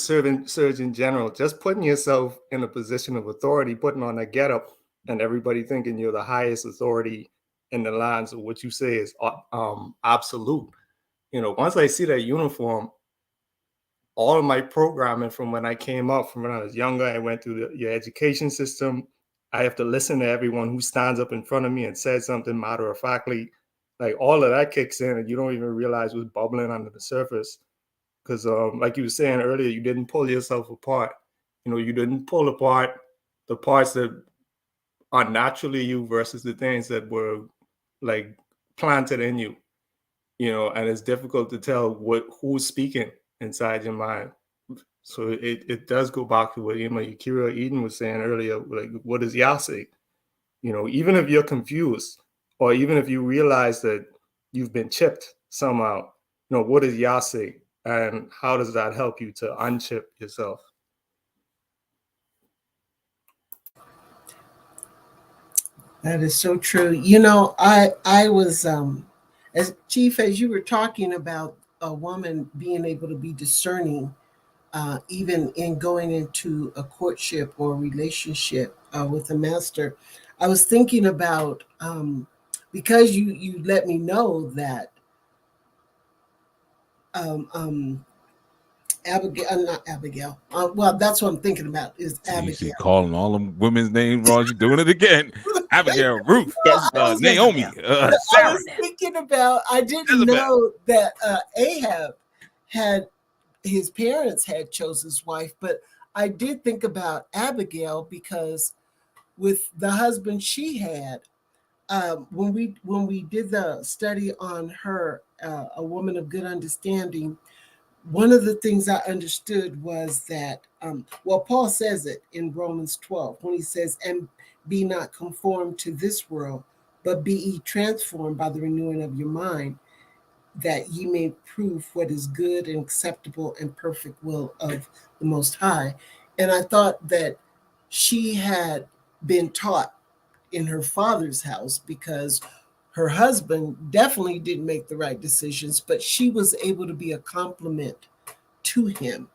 Surgeon General, just putting yourself in a position of authority, putting on a getup, and everybody thinking you're the highest authority in the lines of what you say is absolute. Once I see that uniform, all of my programming from when I came up, from when I was younger, I went through your education system. I have to listen to everyone who stands up in front of me and says something matter of factly. Like, all of that kicks in, and you don't even realize what's bubbling under the surface. Because like you were saying earlier, you didn't pull yourself apart. You didn't pull apart the parts that are naturally you versus the things that were like planted in you. And it's difficult to tell who's speaking inside your mind. So it does go back to what Yakira Eden was saying earlier. Like, what does Yah say? Even if you're confused, or even if you realize that you've been chipped somehow, what does Yah say? And how does that help you to unchip yourself? That is so true. I was as Chief, as you were talking about a woman being able to be discerning, even in going into a courtship or relationship with a master. I was thinking about because you let me know that Abigail, not Abigail. Well, that's what I'm thinking about is Abigail. You see, calling all them women's names wrong. You doing it again. Abigail, Ruth, Naomi, Sarah. I was thinking about, I didn't know that Ahab had, his parents had chosen his wife, but I did think about Abigail because with the husband she had, when we did the study on her, a woman of good understanding, one of the things I understood was that, Paul says it in Romans 12 when he says, and be not conformed to this world, but be ye transformed by the renewing of your mind, that ye may prove what is good and acceptable and perfect will of the Most High. And I thought that she had been taught in her father's house because her husband definitely didn't make the right decisions, but she was able to be a complement to him.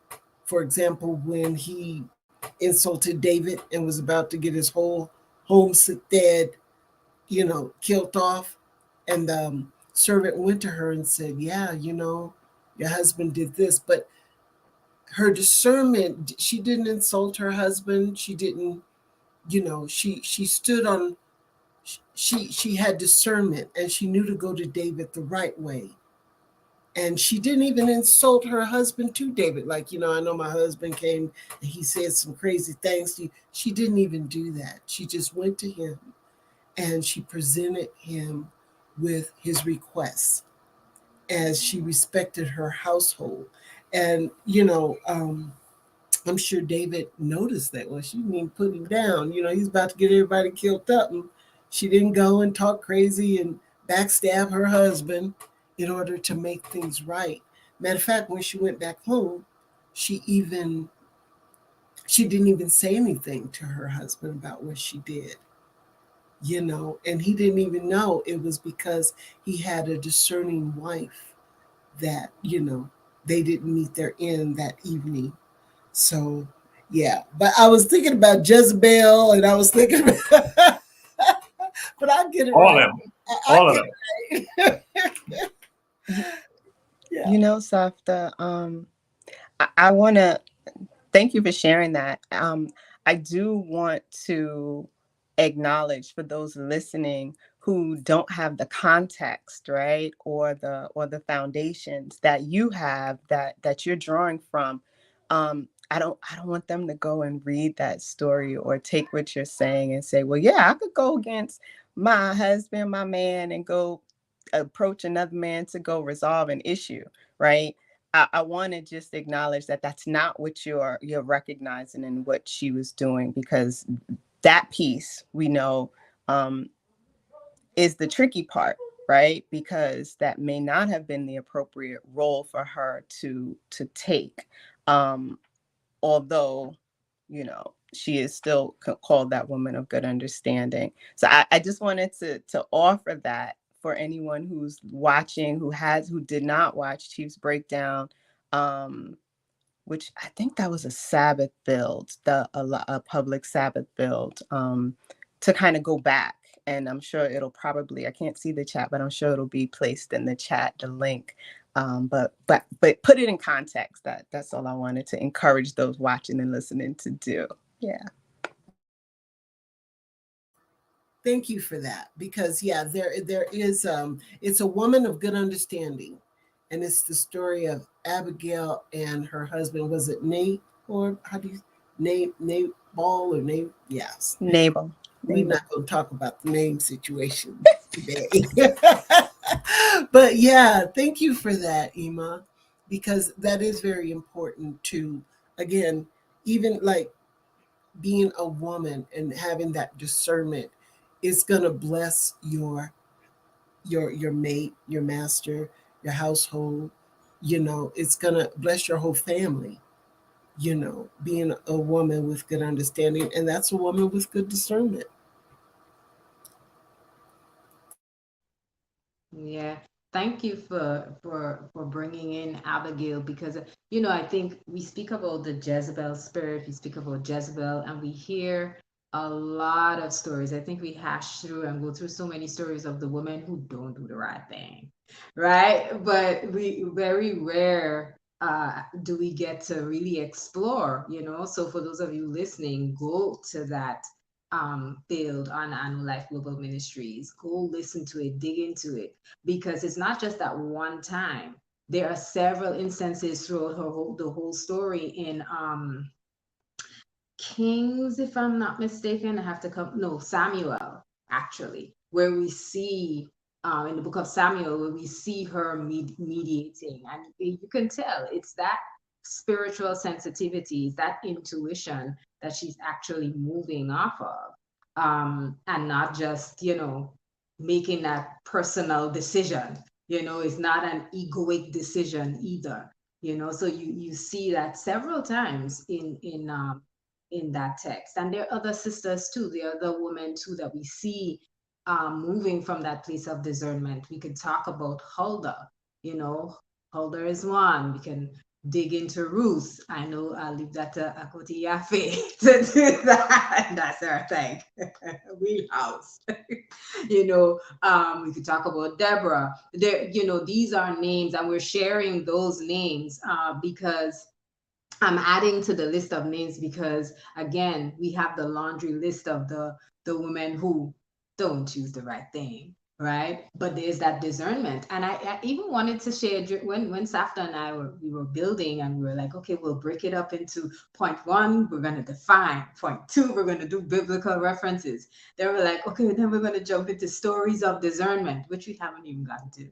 For example, when he insulted David and was about to get his whole homestead, killed off, and the servant went to her and said, yeah, your husband did this. But her discernment, she didn't insult her husband. She didn't, she stood on, she had discernment, and she knew to go to David the right way. And she didn't even insult her husband to David. Like, I know my husband came and he said some crazy things to you. She didn't even do that. She just went to him and she presented him with his requests as she respected her household. And, I'm sure David noticed that. Well, she didn't even put him down. He's about to get everybody killed up. And she didn't go and talk crazy and backstab her husband in order to make things right. Matter of fact, when she went back home, she didn't even say anything to her husband about what she did. And he didn't even know it was because he had a discerning wife that, they didn't meet their end that evening. So, yeah. But I was thinking about Jezebel, and I was thinking about, but I get it all right. All of them. Yeah. Savta, I want to thank you for sharing that. I do want to acknowledge for those listening who don't have the context, right, or the foundations that you have, that you're drawing from. I don't want them to go and read that story or take what you're saying and say, well, yeah, I could go against my husband, my man, and go approach another man to go resolve an issue, right? I want to just acknowledge that that's not what you're recognizing and what she was doing, because that piece we know is the tricky part, right? Because that may not have been the appropriate role for her to take, although, she is still called that woman of good understanding. So I just wanted to offer that for anyone who's watching, who did not watch Chief's breakdown, which I think that was a Sabbath build, a public Sabbath build, to kind of go back. And I'm sure it'll probably, I can't see the chat, but I'm sure it'll be placed in the chat, the link. But put it in context. That's all I wanted to encourage those watching and listening to do. Yeah. Thank you for that, because there is it's a woman of good understanding, and it's the story of Abigail and her husband. Was it Nate, or how do you Nabal or Nate? Yes, Nabal. We're not going to talk about the name situation today. But yeah, thank you for that, Ima, because that is very important to, again, even like being a woman and having that discernment is going to bless your mate, your master, your household. It's going to bless your whole family. Being a woman with good understanding, and that's a woman with good discernment. Yeah. Thank you for bringing in Abigail, because I think we speak about the Jezebel spirit, we speak about Jezebel, and we hear a lot of stories. I think we hash through and go through so many stories of the women who don't do the right thing, right? But we very rare do we get to really explore, So for those of you listening, go to that build on Annual Life Global Ministries. Go listen to it, dig into it, because it's not just that one time. There are several instances throughout the whole story in Kings, if I'm not mistaken. I have to come. No, Samuel, actually, where we see in the book of Samuel, where we see her mediating, and you can tell it's that spiritual sensitivity, that intuition that she's actually moving off of, and not just making that personal decision. It's not an egoic decision either. So you see that several times in that text. And there are other sisters too. There are other women too that we see moving from that place of discernment. We could talk about Huldah. Huldah is one. We can dig into Ruth. I know I'll leave that to Achoti Yafe to do that. That's our thing. Wheelhouse. We could talk about Deborah. These are names, and we're sharing those names because I'm adding to the list of names, because again, we have the laundry list of the women who don't choose the right thing, right? But there's that discernment. And I even wanted to share when Savta and I were building, and we were like, okay, we'll break it up into point one, we're going to define. Point two, we're going to do biblical references. Then we're like, okay, then we're going to jump into stories of discernment, which we haven't even gotten to.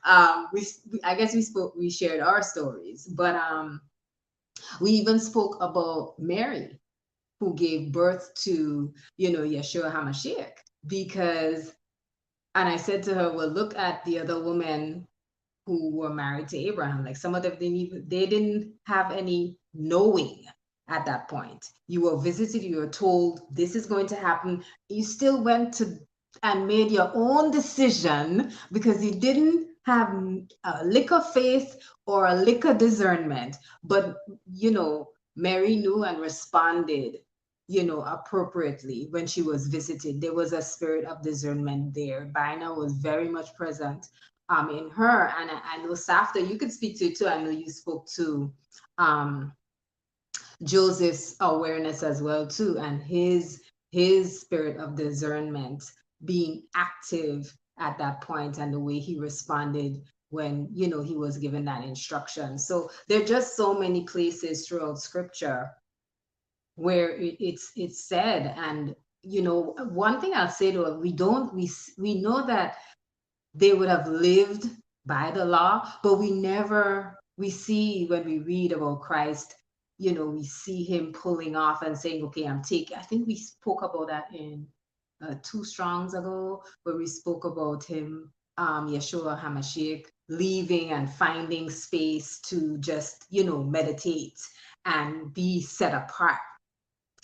I guess we shared our stories, but we even spoke about Mary, who gave birth to, Yeshua HaMashiach, because, and I said to her, well, look at the other women who were married to Abraham. Like, some of them they didn't have any knowing at that point. You were visited, you were told this is going to happen. You still went to and made your own decision, because you didn't have a lick of faith or a lick of discernment. But Mary knew and responded appropriately when she was visited. There was a spirit of discernment there. Bina was very much present in her. And I know, Savta, you could speak to it too. I know you spoke to Joseph's awareness as well too, and his spirit of discernment being active at that point, and the way he responded when, you know, he was given that instruction. So there are just so many places throughout scripture where it's said. And, you know, one thing I'll say though, we know that they would have lived by the law, but we see when we read about Christ, you know, we see him pulling off and saying, okay, I think we spoke about that in 2 Strongs ago, where we spoke about him, Yeshua HaMashiach, leaving and finding space to just, you know, meditate and be set apart,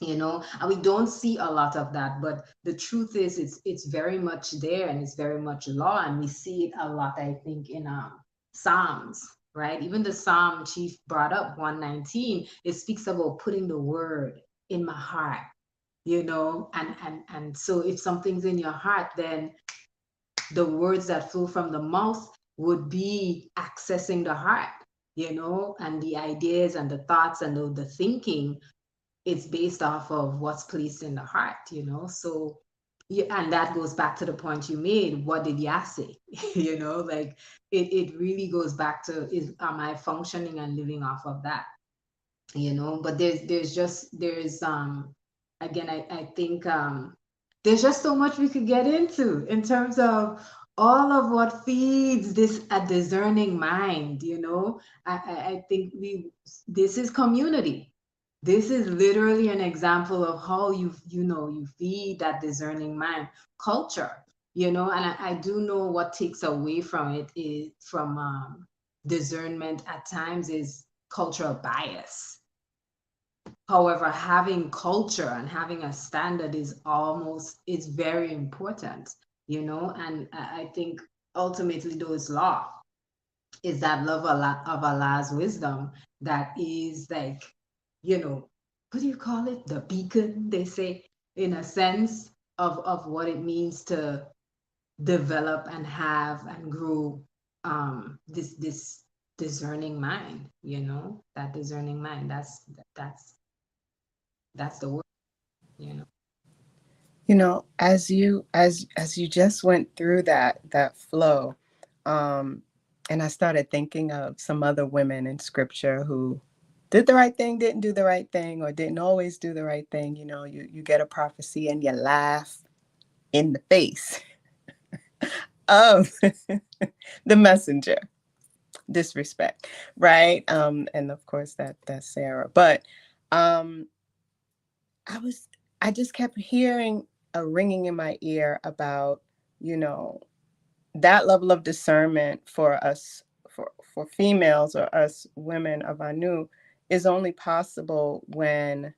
you know. And we don't see a lot of that, but the truth is it's very much there, and it's very much law, and we see it a lot, I think, in Psalms, right? Even the Psalm chief brought up 119, it speaks about putting the word in my heart, you know. And so if something's in your heart, then the words that flow from the mouth would be accessing the heart, you know. And the ideas and the thoughts and the thinking, it's based off of what's placed in the heart, you know. So yeah, and that goes back to the point you made, what did Yah say? You know, like it really goes back to, am I functioning and living off of that, you know. But there's again, I think there's just so much we could get into in terms of all of what feeds this a discerning mind, you know. I think this is community. This is literally an example of how you feed that discerning mind. Culture, you know. And I do know what takes away from it is from discernment at times is cultural bias. However, having culture and having a standard is very important, you know. And I think ultimately though it's law, is that love of Allah's wisdom that is like, you know, what do you call it? The beacon, they say, in a sense of what it means to develop and have and grow this discerning mind, you know. That discerning mind, that's the word, you know. You know, as you just went through that flow, and I started thinking of some other women in scripture who did the right thing, didn't do the right thing, or didn't always do the right thing. You know, you get a prophecy and you laugh in the face of the messenger. Disrespect, right? And of course that's Sarah. But I just kept hearing a ringing in my ear about, you know, that level of discernment for us, for females or us women of Anu, is only possible when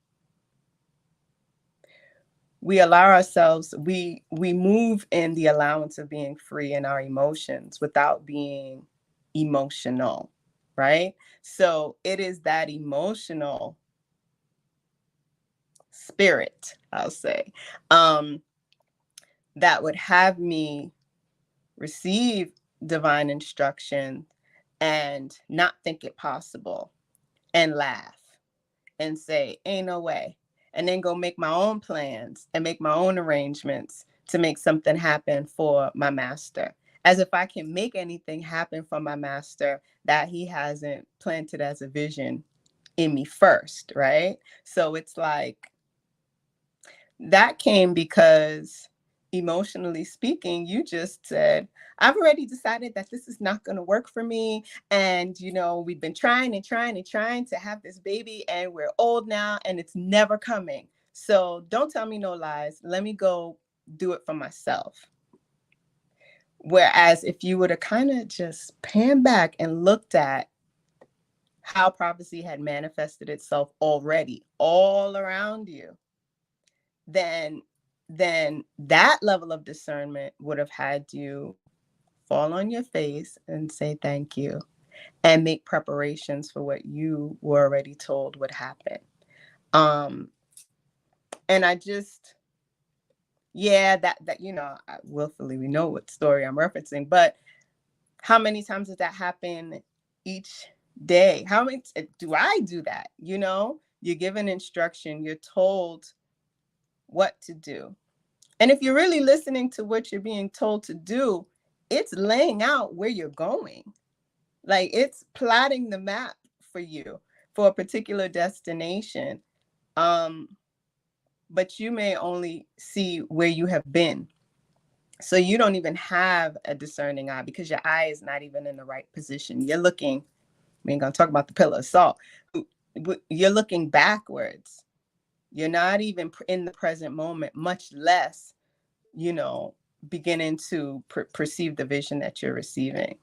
we allow ourselves, we move in the allowance of being free in our emotions without being emotional, right? So it is that emotional spirit, I'll say, that would have me receive divine instruction and not think it possible and laugh and say, ain't no way. And then go make my own plans and make my own arrangements to make something happen for my master. As if I can make anything happen for my master that he hasn't planted as a vision in me first, right? So it's like, that came because emotionally speaking, you just said, I've already decided that this is not going to work for me. And, you know, we've been trying and trying and trying to have this baby, and we're old now and it's never coming. So don't tell me no lies. Let me go do it for myself. Whereas if you would have kind of just panned back and looked at how prophecy had manifested itself already all around you, then that level of discernment would have had you fall on your face and say thank you and make preparations for what you were already told would happen. And I just, yeah, that you know, willfully, we know what story I'm referencing, but how many times does that happen each day? How many do I do that? You know, you're given instruction, you're told what to do, And if you're really listening to what you're being told to do, it's laying out where you're going. Like it's plotting the map for you for a particular destination. But you may only see where you have been. So you don't even have a discerning eye because your eye is not even in the right position. You're looking, we ain't gonna talk about the pillar of salt. You're looking backwards. You're not even in the present moment, much less, beginning to perceive the vision that you're receiving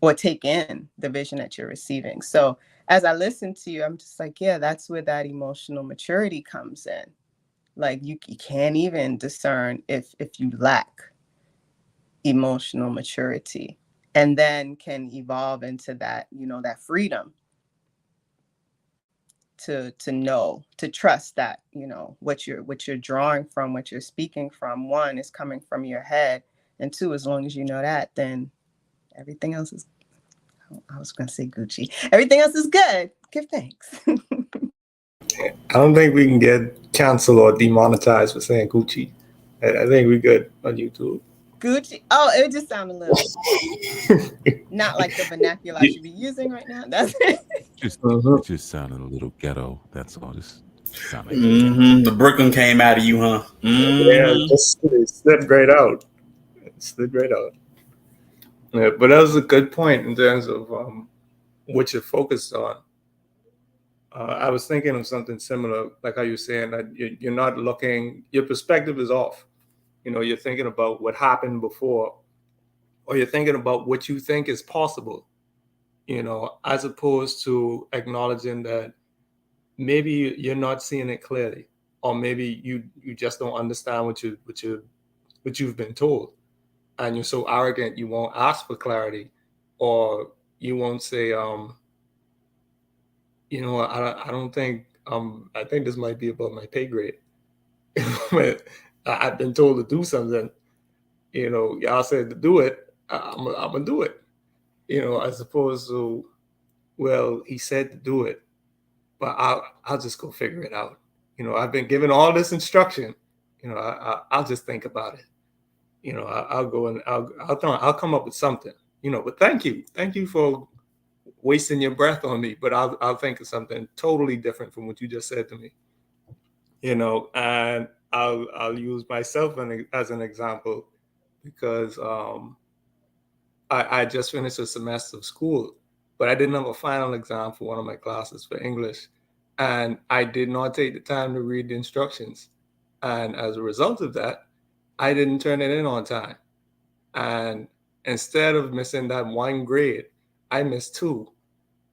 or take in the vision that you're receiving. So as I listen to you, I'm just like, yeah, that's where that emotional maturity comes in. Like you can't even discern if you lack emotional maturity, and then can evolve into that, that freedom to know, to trust that, what you're drawing from, what you're speaking from, one, is coming from your head, and two, as long as you know that, then everything else is, I was going to say Gucci, everything else is good. Give thanks. I don't think we can get canceled or demonetized for saying Gucci. I think we're good on YouTube. Gucci. Oh, it just sounded a little not like the vernacular I should be using right now. That's it. It just sounded a little ghetto. That's all. Just sounded The Brooklyn came out of you, huh? Yeah, just it slid right out. It slid right out. Yeah, but that was a good point in terms of what you're focused on. I was thinking of something similar, like how you're saying that you're not looking, your perspective is off. You're thinking about what happened before, or you're thinking about what you think is possible, as opposed to acknowledging that maybe you're not seeing it clearly, or maybe you just don't understand what you've been told, and you're so arrogant you won't ask for clarity, or you won't say, I don't think I think this might be above my pay grade. But I've been told to do something. Y'all said to do it. I'm gonna do it. As opposed to, well, he said to do it, but I'll just go figure it out. I've been given all this instruction. I'll just think about it. I'll go and I'll come up with something. But thank you for wasting your breath on me. But I'll think of something totally different from what you just said to me. And I'll use myself as an example, because I just finished a semester of school, but I didn't have a final exam for one of my classes for English. And I did not take the time to read the instructions. And as a result of that, I didn't turn it in on time. And instead of missing that one grade, I missed two,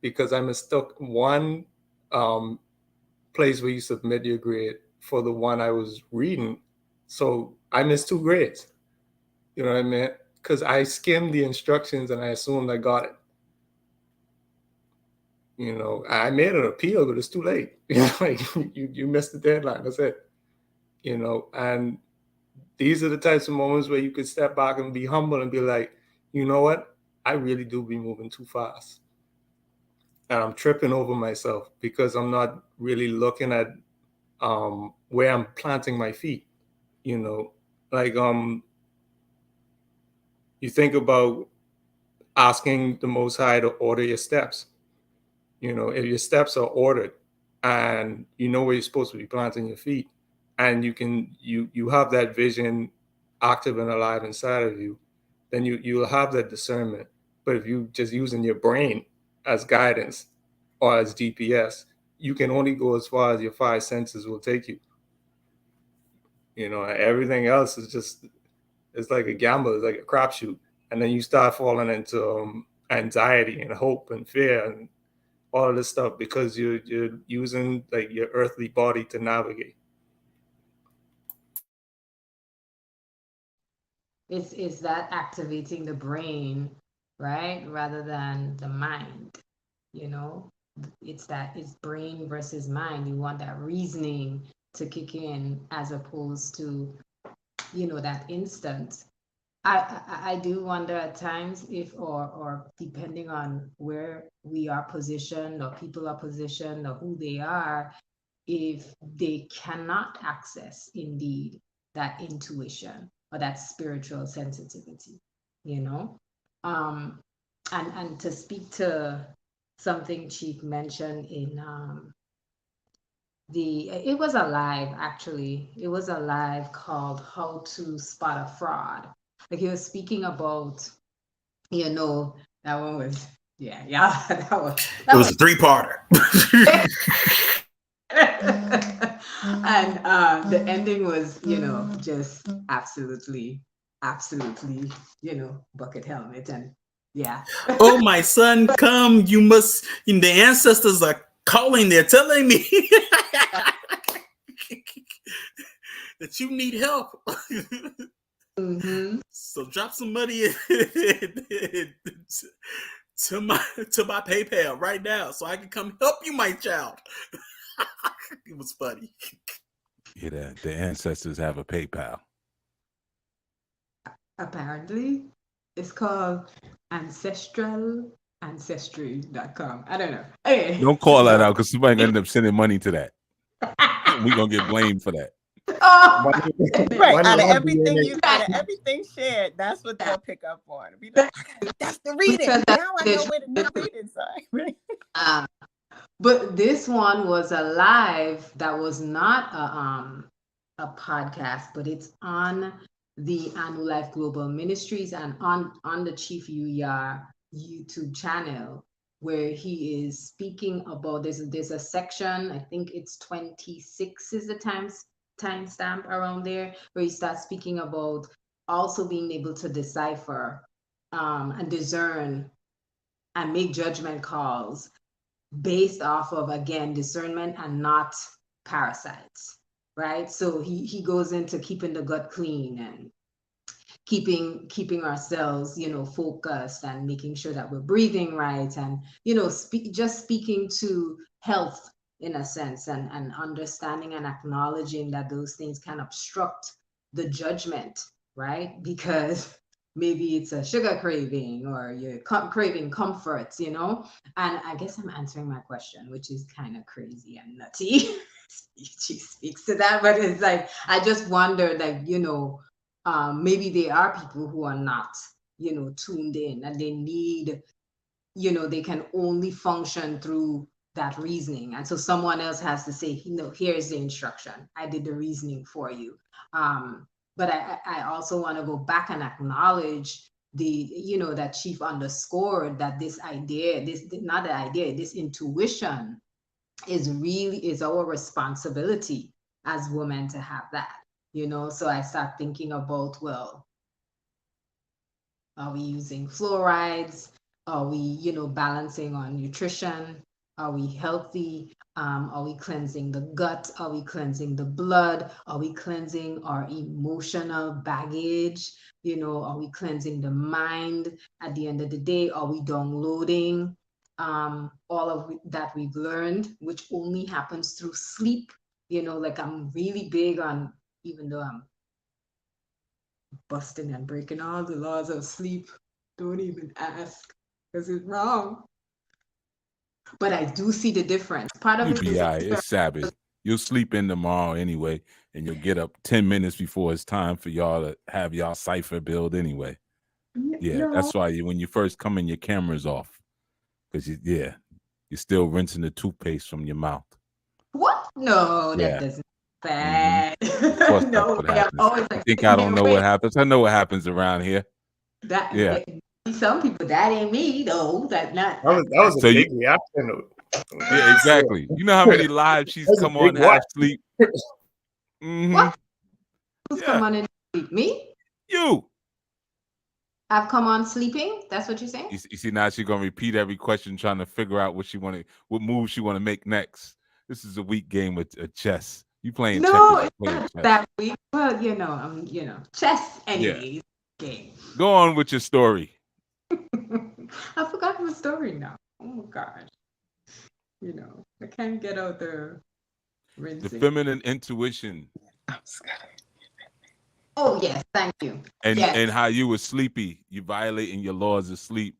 because I mistook one place where you submit your grade for the one I was reading. So I missed two grades. You know what I mean? Because I skimmed the instructions and I assumed I got it. I made an appeal, but it's too late. Like you missed the deadline. That's it. And these are the types of moments where you could step back and be humble and be like, you know what? I really do be moving too fast. And I'm tripping over myself because I'm not really looking at where I'm planting my feet. Like you think about asking the Most High to order your steps. If your steps are ordered and you know where you're supposed to be planting your feet, and you have that vision active and alive inside of you, then you'll have that discernment. But if you just using your brain as guidance or as GPS, you can only go as far as your five senses will take you. Everything else is just, it's like a gamble, it's like a crapshoot. And then you start falling into anxiety and hope and fear and all of this stuff because you're using like your earthly body to navigate. It's that activating the brain, right? Rather than the mind, you know? It's brain versus mind. You want that reasoning to kick in as opposed to, that instant. I do wonder at times if, or depending on where we are positioned or people are positioned or who they are, if they cannot access indeed that intuition or that spiritual sensitivity, you know? And to speak to something Chief mentioned in it was a live, actually. It was a live called How to Spot a Fraud. Like he was speaking about, that one was, yeah, that It was a 3-parter. And the ending was, just absolutely, bucket helmet, and yeah. Oh, my son, come! You must. The ancestors are calling. They're telling me that you need help. Mm-hmm. So drop some money to my PayPal right now, so I can come help you, my child. It was funny. Yeah, the ancestors have a PayPal. Apparently, it's called ancestry.com. I don't know. Anyway. Don't call that out because somebody gonna end up sending money to that. We're gonna get blamed for that. Oh, right. Out of everything shared, that's what they'll pick up on. Be like, that's the reading. Now I know where the new readings are. But this one was a live that was not a podcast, but it's on the Anu Life Global Ministries and on the Chief Yuya YouTube channel, where he is speaking about there's a section, I think it's 26 is the timestamp around there, where he starts speaking about also being able to decipher and discern and make judgment calls based off of, again, discernment and not parasites, right? So he goes into keeping the gut clean and keeping ourselves, focused, and making sure that we're breathing right, and just speaking to health in a sense, and understanding and acknowledging that those things can obstruct the judgment, right? Because maybe it's a sugar craving, or you're craving comforts, and I guess I'm answering my question, which is kind of crazy and nutty. She speaks to that, but it's like, I just wonder, like, maybe there are people who are not, tuned in, and they need, they can only function through that reasoning. And so someone else has to say, here's the instruction. I did the reasoning for you. But I also want to go back and acknowledge that Chief underscored that this intuition is our responsibility as women to have that. So I start thinking about, well, are we using fluorides? Are we, balancing on nutrition? Are we healthy? Are we cleansing the gut? Are we cleansing the blood? Are we cleansing our emotional baggage? Are we cleansing the mind? At the end of the day, are we downloading all of that we've learned, which only happens through sleep? Like, I'm really big on, even though I'm busting and breaking all the laws of sleep, don't even ask, because it's wrong. But I do see the difference. Part of it is it's Sabbath. You'll sleep in tomorrow anyway, and you'll get up 10 minutes before it's time for y'all to have y'all cipher build anyway. Yeah, that's why when you first come in, your camera's off, because you're still rinsing the toothpaste from your mouth. What? No, that doesn't. Bad. Mm-hmm. No, I'm always like, you think I don't know what happens? I know what happens around here. Some people, that ain't me though. That was a big reaction. Yeah, exactly. You know how many lives she's come on half sleep. Mm-hmm. What? Who's come on and sleep? Me? You. I've come on sleeping. That's what you're saying. You see, now she's gonna repeat every question, trying to figure out what move she want to make next. This is a weak game with chess. You playing checkers? No, it's not that weak. Well, I'm chess anyways. Yeah. Game. Go on with your story. I forgot my story now. Oh my gosh. I can't get out the rinsing. The feminine intuition. Oh yes, thank you. And how you were sleepy. You violating your laws of sleep.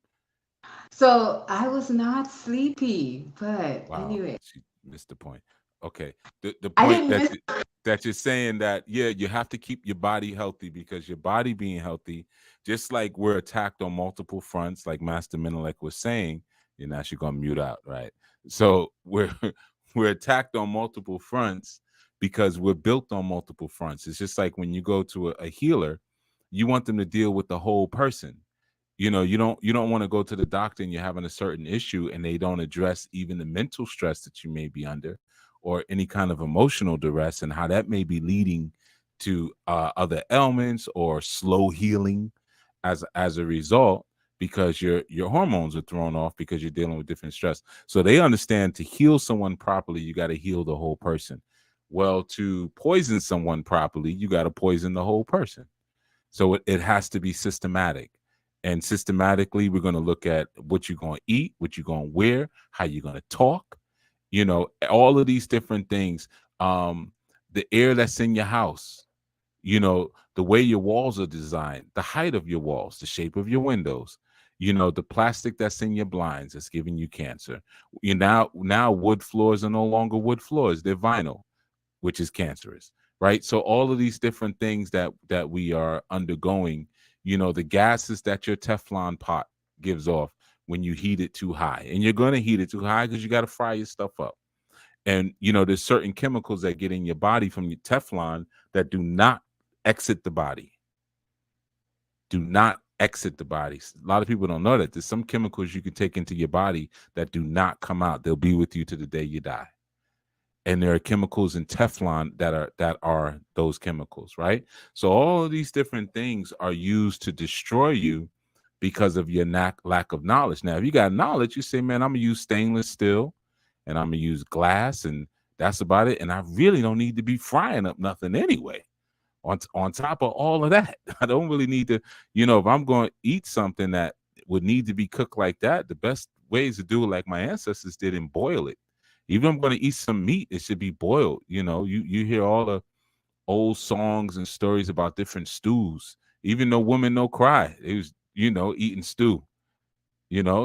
So I was not sleepy, but anyway. She missed the point. Okay. The I point didn't miss. that you're saying that, yeah, you have to keep your body healthy, because your body being healthy, just like we're attacked on multiple fronts, like Master Menelik was saying, you're not actually gonna mute out, right? So we're we're attacked on multiple fronts because we're built on multiple fronts. It's just like when you go to a healer, you want them to deal with the whole person. You don't want to go to the doctor and you're having a certain issue and they don't address even the mental stress that you may be under, or any kind of emotional duress, and how that may be leading to other ailments or slow healing as a result, because your hormones are thrown off because you're dealing with different stress. So they understand, to heal someone properly, you got to heal the whole person. Well, to poison someone properly, you got to poison the whole person. So it has to be systematic. And systematically, we're going to look at what you're going to eat, what you're going to wear, how you're going to talk, all of these different things. The air that's in your house, the way your walls are designed, the height of your walls, the shape of your windows, the plastic that's in your blinds that's giving you cancer. Now wood floors are no longer wood floors, they're vinyl, which is cancerous, right? So all of these different things that we are undergoing, the gases that your Teflon pot gives off when you heat it too high, and you're going to heat it too high because you got to fry your stuff up. And there's certain chemicals that get in your body from your Teflon that do not exit the body. Do not exit the body. A lot of people don't know that there's some chemicals you can take into your body that do not come out. They'll be with you to the day you die. And there are chemicals in Teflon that are those chemicals, right? So all of these different things are used to destroy you because of your lack of knowledge. Now, if you got knowledge, you say, man, I'm gonna use stainless steel and I'm gonna use glass, and that's about it. And I really don't need to be frying up nothing anyway. On top of all of that, I don't really need to, if I'm going to eat something that would need to be cooked like that, the best ways to do it like my ancestors did, and boil it. Even if I'm going to eat some meat, it should be boiled. You hear all the old songs and stories about different stews. Even though women no cry, it was eating stew.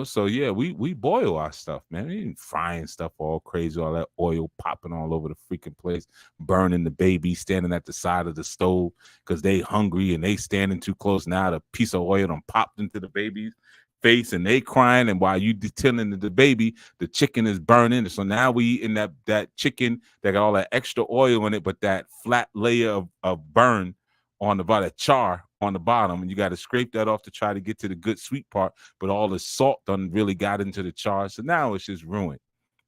So yeah, we boil our stuff, man. We ain't frying stuff all crazy, all that oil popping all over the freaking place, burning the baby standing at the side of the stove because they hungry and they standing too close. Now the piece of oil done popped into the baby's face and they crying, and while you tilling the baby, the chicken is burning. So now we eating that chicken that got all that extra oil in it, but that flat layer of burn on the bottom, char on the bottom, and you got to scrape that off to try to get to the good sweet part, but all the salt done really got into the char, so now it's just ruined.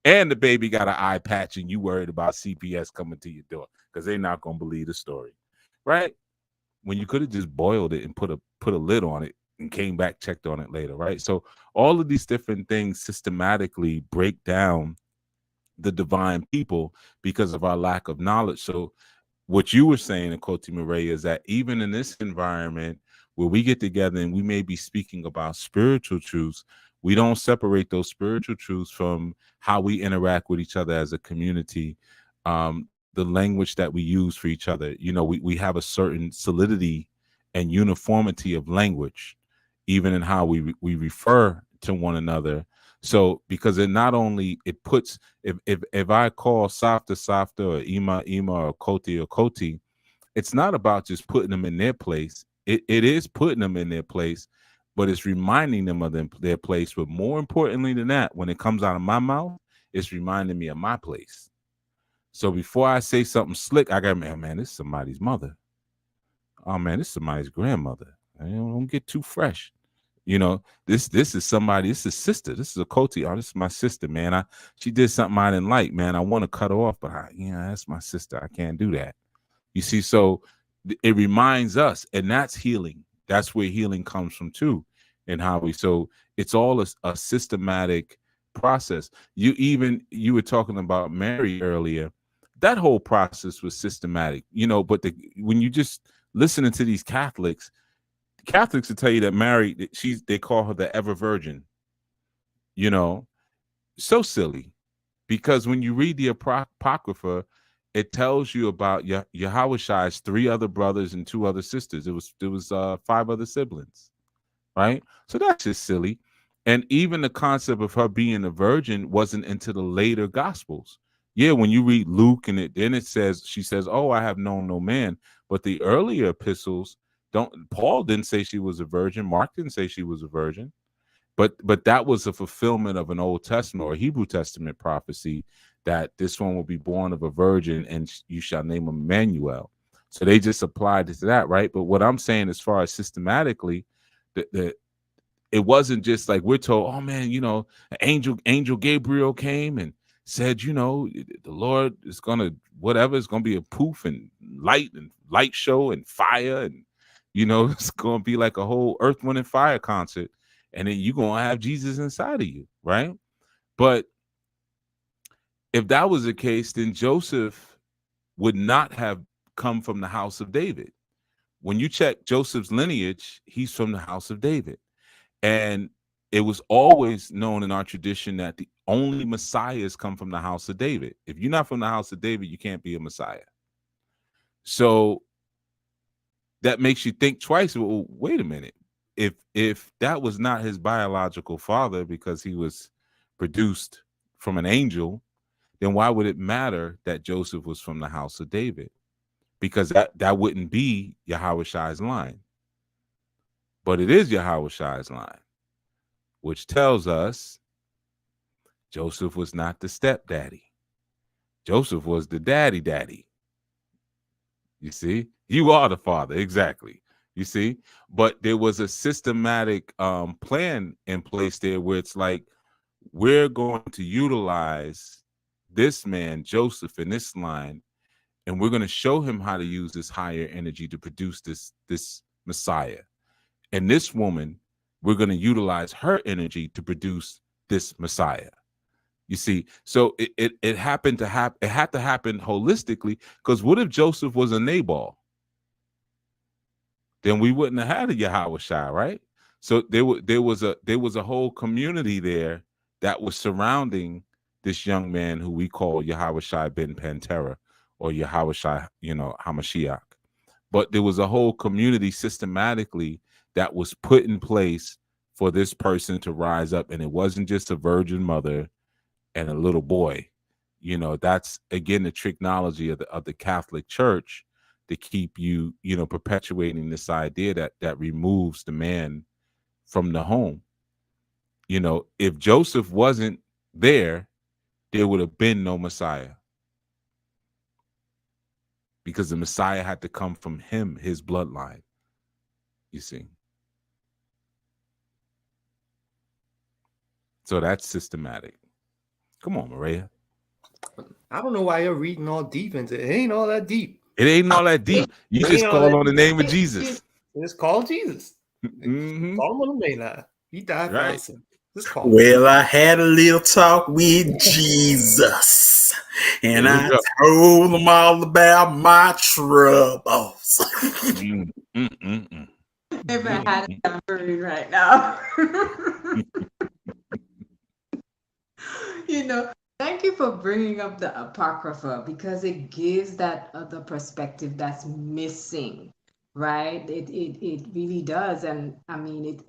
And the baby got an eye patch, and you worried about CPS coming to your door because they're not going to believe the story, right? When you could have just boiled it and put a lid on it and came back, checked on it later, right? So all of these different things systematically break down the divine people because of our lack of knowledge. So what you were saying, Achoti Moreyah, is that even in this environment where we get together and we may be speaking about spiritual truths, we don't separate those spiritual truths from how we interact with each other as a community, the language that we use for each other. We have a certain solidity and uniformity of language, even in how we refer to one another. So because it not only it puts, if I call Savta or Ima or Koti, it's not about just putting them in their place. It is putting them in their place, but it's reminding them of their place. But more importantly than that, when it comes out of my mouth, it's reminding me of my place. So before I say something slick, I got, man, this is somebody's mother. Oh man, this is somebody's grandmother. Don't get too fresh. This is somebody, this is sister. This is Achoti. Oh, this is my sister, man. She did something I didn't like, man. I want to cut her off, but that's my sister. I can't do that. You see, so it reminds us, and that's healing. That's where healing comes from too. And so it's all a systematic process. You were talking about Mary earlier. That whole process was systematic, but when you just listening to these Catholics will tell you that Mary, they call her the ever virgin. So silly, because when you read the Apocrypha, it tells you about Yahushai's 3 other brothers and 2 other sisters. There was 5 other siblings, right? So that's just silly. And even the concept of her being a virgin wasn't into the later Gospels. Yeah, when you read Luke and then it says, she says, "Oh, I have known no man." But the earlier epistles Paul didn't say she was a virgin. Mark didn't say she was a virgin. But that was a fulfillment of an Old Testament or Hebrew Testament prophecy that this one will be born of a virgin and you shall name him Emmanuel. So they just applied it to that, right? But what I'm saying, as far as systematically, it wasn't just like we're told, oh man, angel Gabriel came and said, the Lord is gonna whatever, it's gonna be a poof and light show and fire, and it's gonna be like a whole Earth, Wind, and Fire concert, and then you're gonna have Jesus inside of you, right? But if that was the case, then Joseph would not have come from the house of David. When you check Joseph's lineage, he's from the house of David. And it was always known in our tradition that the only messiahs come from the house of David. If you're not from the house of David, you can't be a messiah. So that makes you think twice. Well, wait a minute. If that was not his biological father because he was produced from an angel, then why would it matter that Joseph was from the house of David? Because that wouldn't be Yahushai's line. But it is Yahushai's line, which tells us Joseph was not the stepdaddy. Joseph was the daddy. You see? You are the father, exactly. You see? But there was a systematic plan in place there where it's like, we're going to utilize this man, Joseph, in this line, and we're going to show him how to use this higher energy to produce this Messiah. And this woman, we're going to utilize her energy to produce this Messiah. You see, so it happened to happen. It had to happen holistically, because what if Joseph was a Nabal? Then we wouldn't have had a Yahushua, right? So there was a whole community there that was surrounding this young man who we call Yahushua ben Pantera, or Yahushua, Hamashiach. But there was a whole community systematically that was put in place for this person to rise up, and it wasn't just a virgin mother and a little boy. That's again the tricknology of the Catholic Church to keep you, perpetuating this idea that removes the man from the home. If Joseph wasn't there would have been no Messiah, because the Messiah had to come from him, his bloodline. You see? So that's systematic. Come on, Moreyah. I don't know why you're reading all deep into it. It ain't all that deep. It ain't all that deep. You just call on the name of Jesus. Just call Jesus. Mm-hmm. Call him on the mainline. He died for us. Just call him. Well, I had a little talk with Jesus, and I told him all about my troubles. If I had a tambourine right now. Thank you for bringing up the Apocrypha, because it gives that other perspective that's missing, right? It really does. And I mean,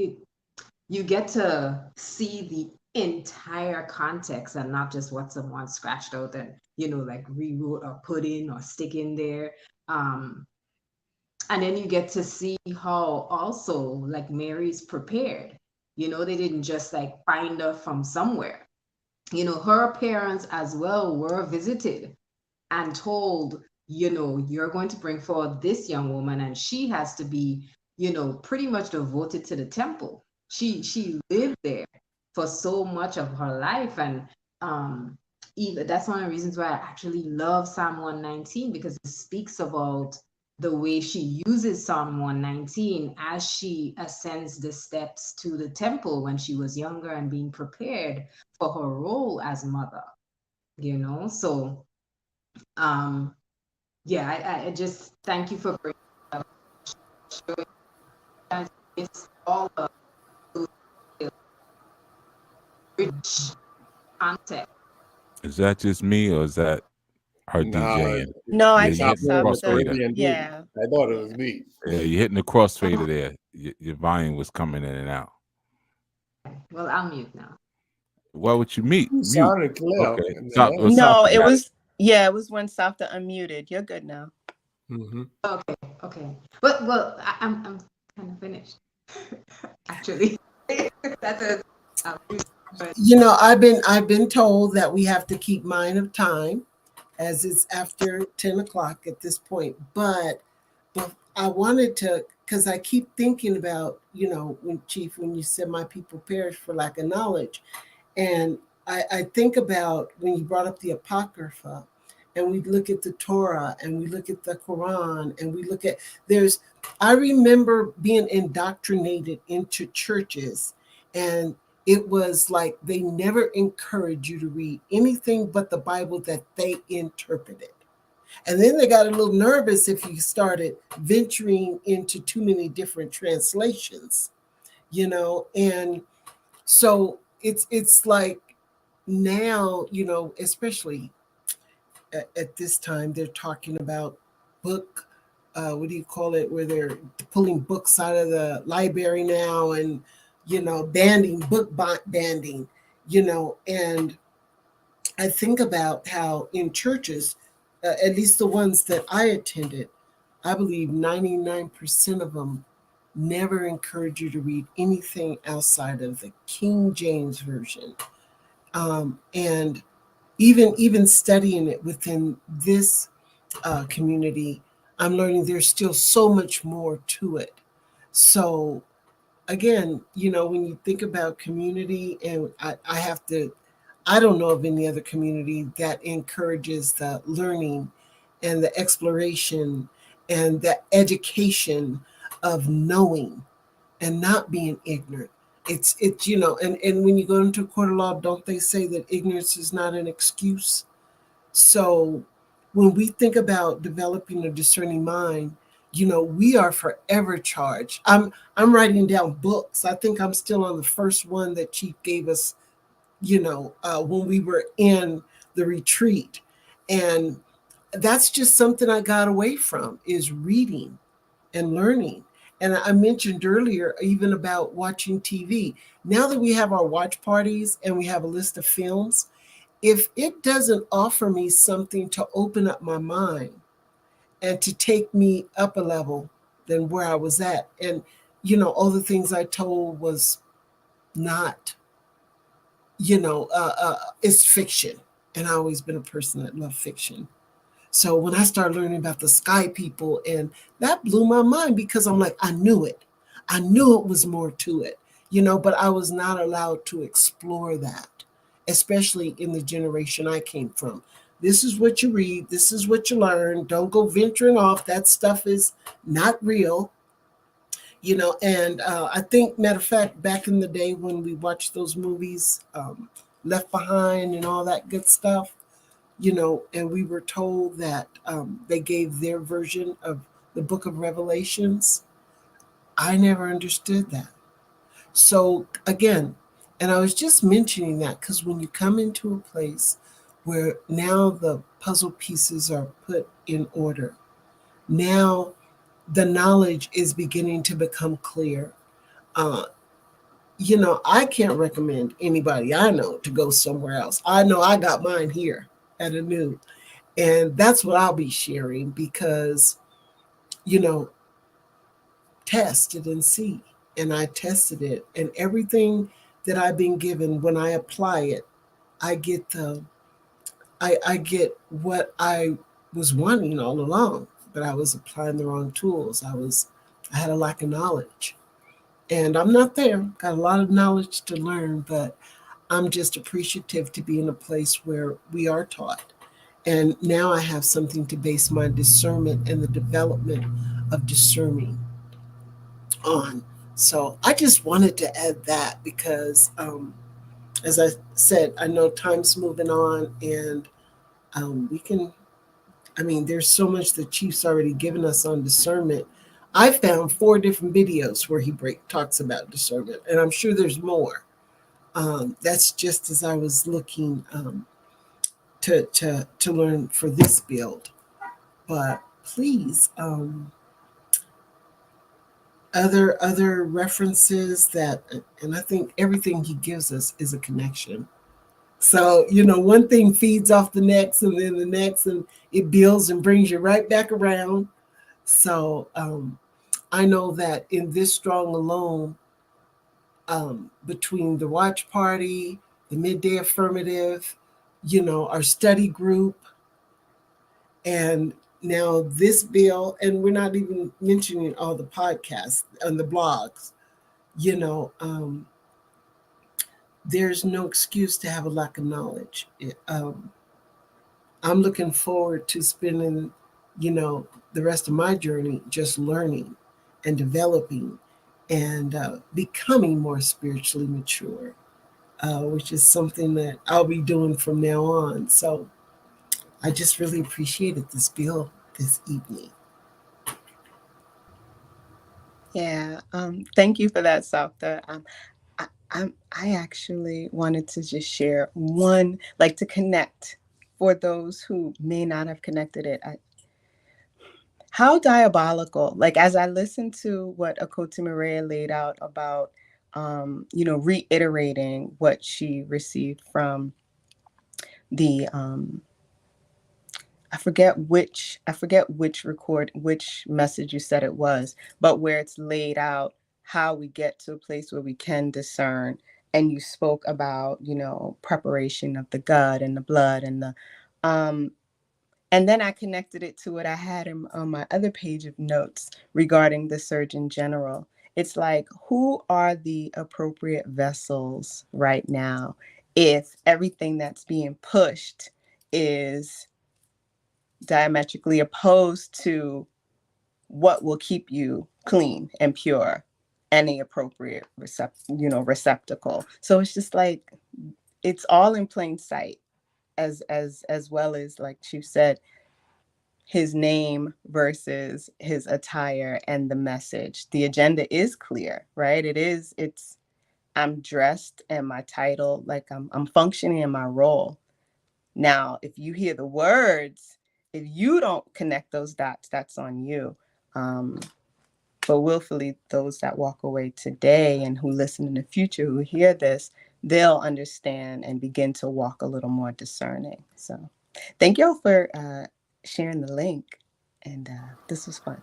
you get to see the entire context and not just what someone scratched out and, like rewrote or put in or stick in there. And then you get to see how also like Mary's prepared. They didn't just like find her from somewhere. Her parents as well were visited and told, you're going to bring forth this young woman, and she has to be, pretty much devoted to the temple. She lived there for so much of her life. And even that's one of the reasons why I actually love Psalm 119, because it speaks about the way she uses Psalm 119 as she ascends the steps to the temple when she was younger and being prepared for her role as mother, So, I just thank you for bringing up, showing that it's all of rich context. Is that just me, or is that her DJing? No, I think Savta. Yeah. I thought it was me. Yeah, you're hitting the crossfader there. Your volume was coming in and out. Well, I'll mute now. Why would you mute? You sounded clear. Okay. No, it was Yeah, it was when Savta unmuted. You're good now. Mm-hmm. Okay, okay. I'm kind of finished. Actually, that's a but I've been told that we have to keep mind of time, as it's after 10 o'clock at this point. But I wanted to, because I keep thinking about, when Chief, when you said my people perish for lack of knowledge, and I think about when you brought up the Apocrypha, and we look at the Torah, and we look at the Quran, and we look at I remember being indoctrinated into churches, and it was like they never encouraged you to read anything but the Bible that they interpreted. And then they got a little nervous if you started venturing into too many different translations, and so it's like now, especially at this time, they're talking about book, what do you call it, where they're pulling books out of the library now, and banning, banding, and I think about how in churches, at least the ones that I attended, I believe 99% of them never encourage you to read anything outside of the King James Version. And even studying it within this community, I'm learning there's still so much more to it. So again, when you think about community, and I have to, I don't know of any other community that encourages the learning and the exploration and the education of knowing and not being ignorant. It's and when you go into a court of law, don't they say that ignorance is not an excuse? So when we think about developing a discerning mind, we are forever charged. I'm writing down books. I think I'm still on the first one that Chief gave us, when we were in the retreat. And that's just something I got away from, is reading and learning. And I mentioned earlier even about watching TV. Now that we have our watch parties and we have a list of films, if it doesn't offer me something to open up my mind and to take me up a level than where I was at, and all the things I told was not, it's fiction. And I've always been a person that loved fiction. So when I started learning about the sky people, and that blew my mind, because I'm like, I knew it. I knew it was more to it, but I was not allowed to explore that, especially in the generation I came from. This is what you read. This is what you learn. Don't go venturing off. That stuff is not real. And I think, matter of fact, back in the day when we watched those movies, Left Behind and all that good stuff, and we were told that they gave their version of the book of Revelations. I never understood that. So again, and I was just mentioning that because when you come into a place where now the puzzle pieces are put in order, now the knowledge is beginning to become clear. Uh, I can't recommend anybody I know to go somewhere else. I know I got mine here at Anu. And that's what I'll be sharing, because, test it and see. And I tested it, and everything that I've been given, when I apply it, I get I get what I was wanting all along, but I was applying the wrong tools. I had a lack of knowledge. And I'm not there. Got a lot of knowledge to learn, but I'm just appreciative to be in a place where we are taught. And now I have something to base my discernment and the development of discerning on. So I just wanted to add that because, as I said, I know time's moving on, and we can, there's so much the Chief's already given us on discernment. I found 4 different videos where he talks about discernment, and I'm sure there's more. That's just as I was looking to learn for this build. But please, other references that, and I think everything he gives us is a connection. So, one thing feeds off the next and then the next, and it builds and brings you right back around. So, I know that in this strong alone, between the watch party, the midday affirmative, our study group, and now this bill, and we're not even mentioning all the podcasts and the blogs, there's no excuse to have a lack of knowledge. I'm looking forward to spending, the rest of my journey just learning and developing and becoming more spiritually mature, which is something that I'll be doing from now on. So I just really appreciated this bill this evening. Yeah. Thank you for that, Savta. I actually wanted to just share one, like to connect for those who may not have connected it. How diabolical, like as I listened to what Achoti Moreyah laid out about, reiterating what she received from the, I forget which which message you said it was, but where it's laid out how we get to a place where we can discern. And you spoke about, preparation of the gut and the blood and the, and then I connected it to what I had on my other page of notes regarding the Surgeon General. It's like, who are the appropriate vessels right now if everything that's being pushed is diametrically opposed to what will keep you clean and pure and the appropriate receptacle. So it's just like, it's all in plain sight, as well as, like you said, his name versus his attire and the message. The agenda is clear, right? It's I'm dressed and my title, like I'm functioning in my role. Now, if you hear the words, if you don't connect those dots, that's on you. But willfully, those that walk away today and who listen in the future, who hear this, they'll understand and begin to walk a little more discerning. So thank y'all for sharing the link. And this was fun.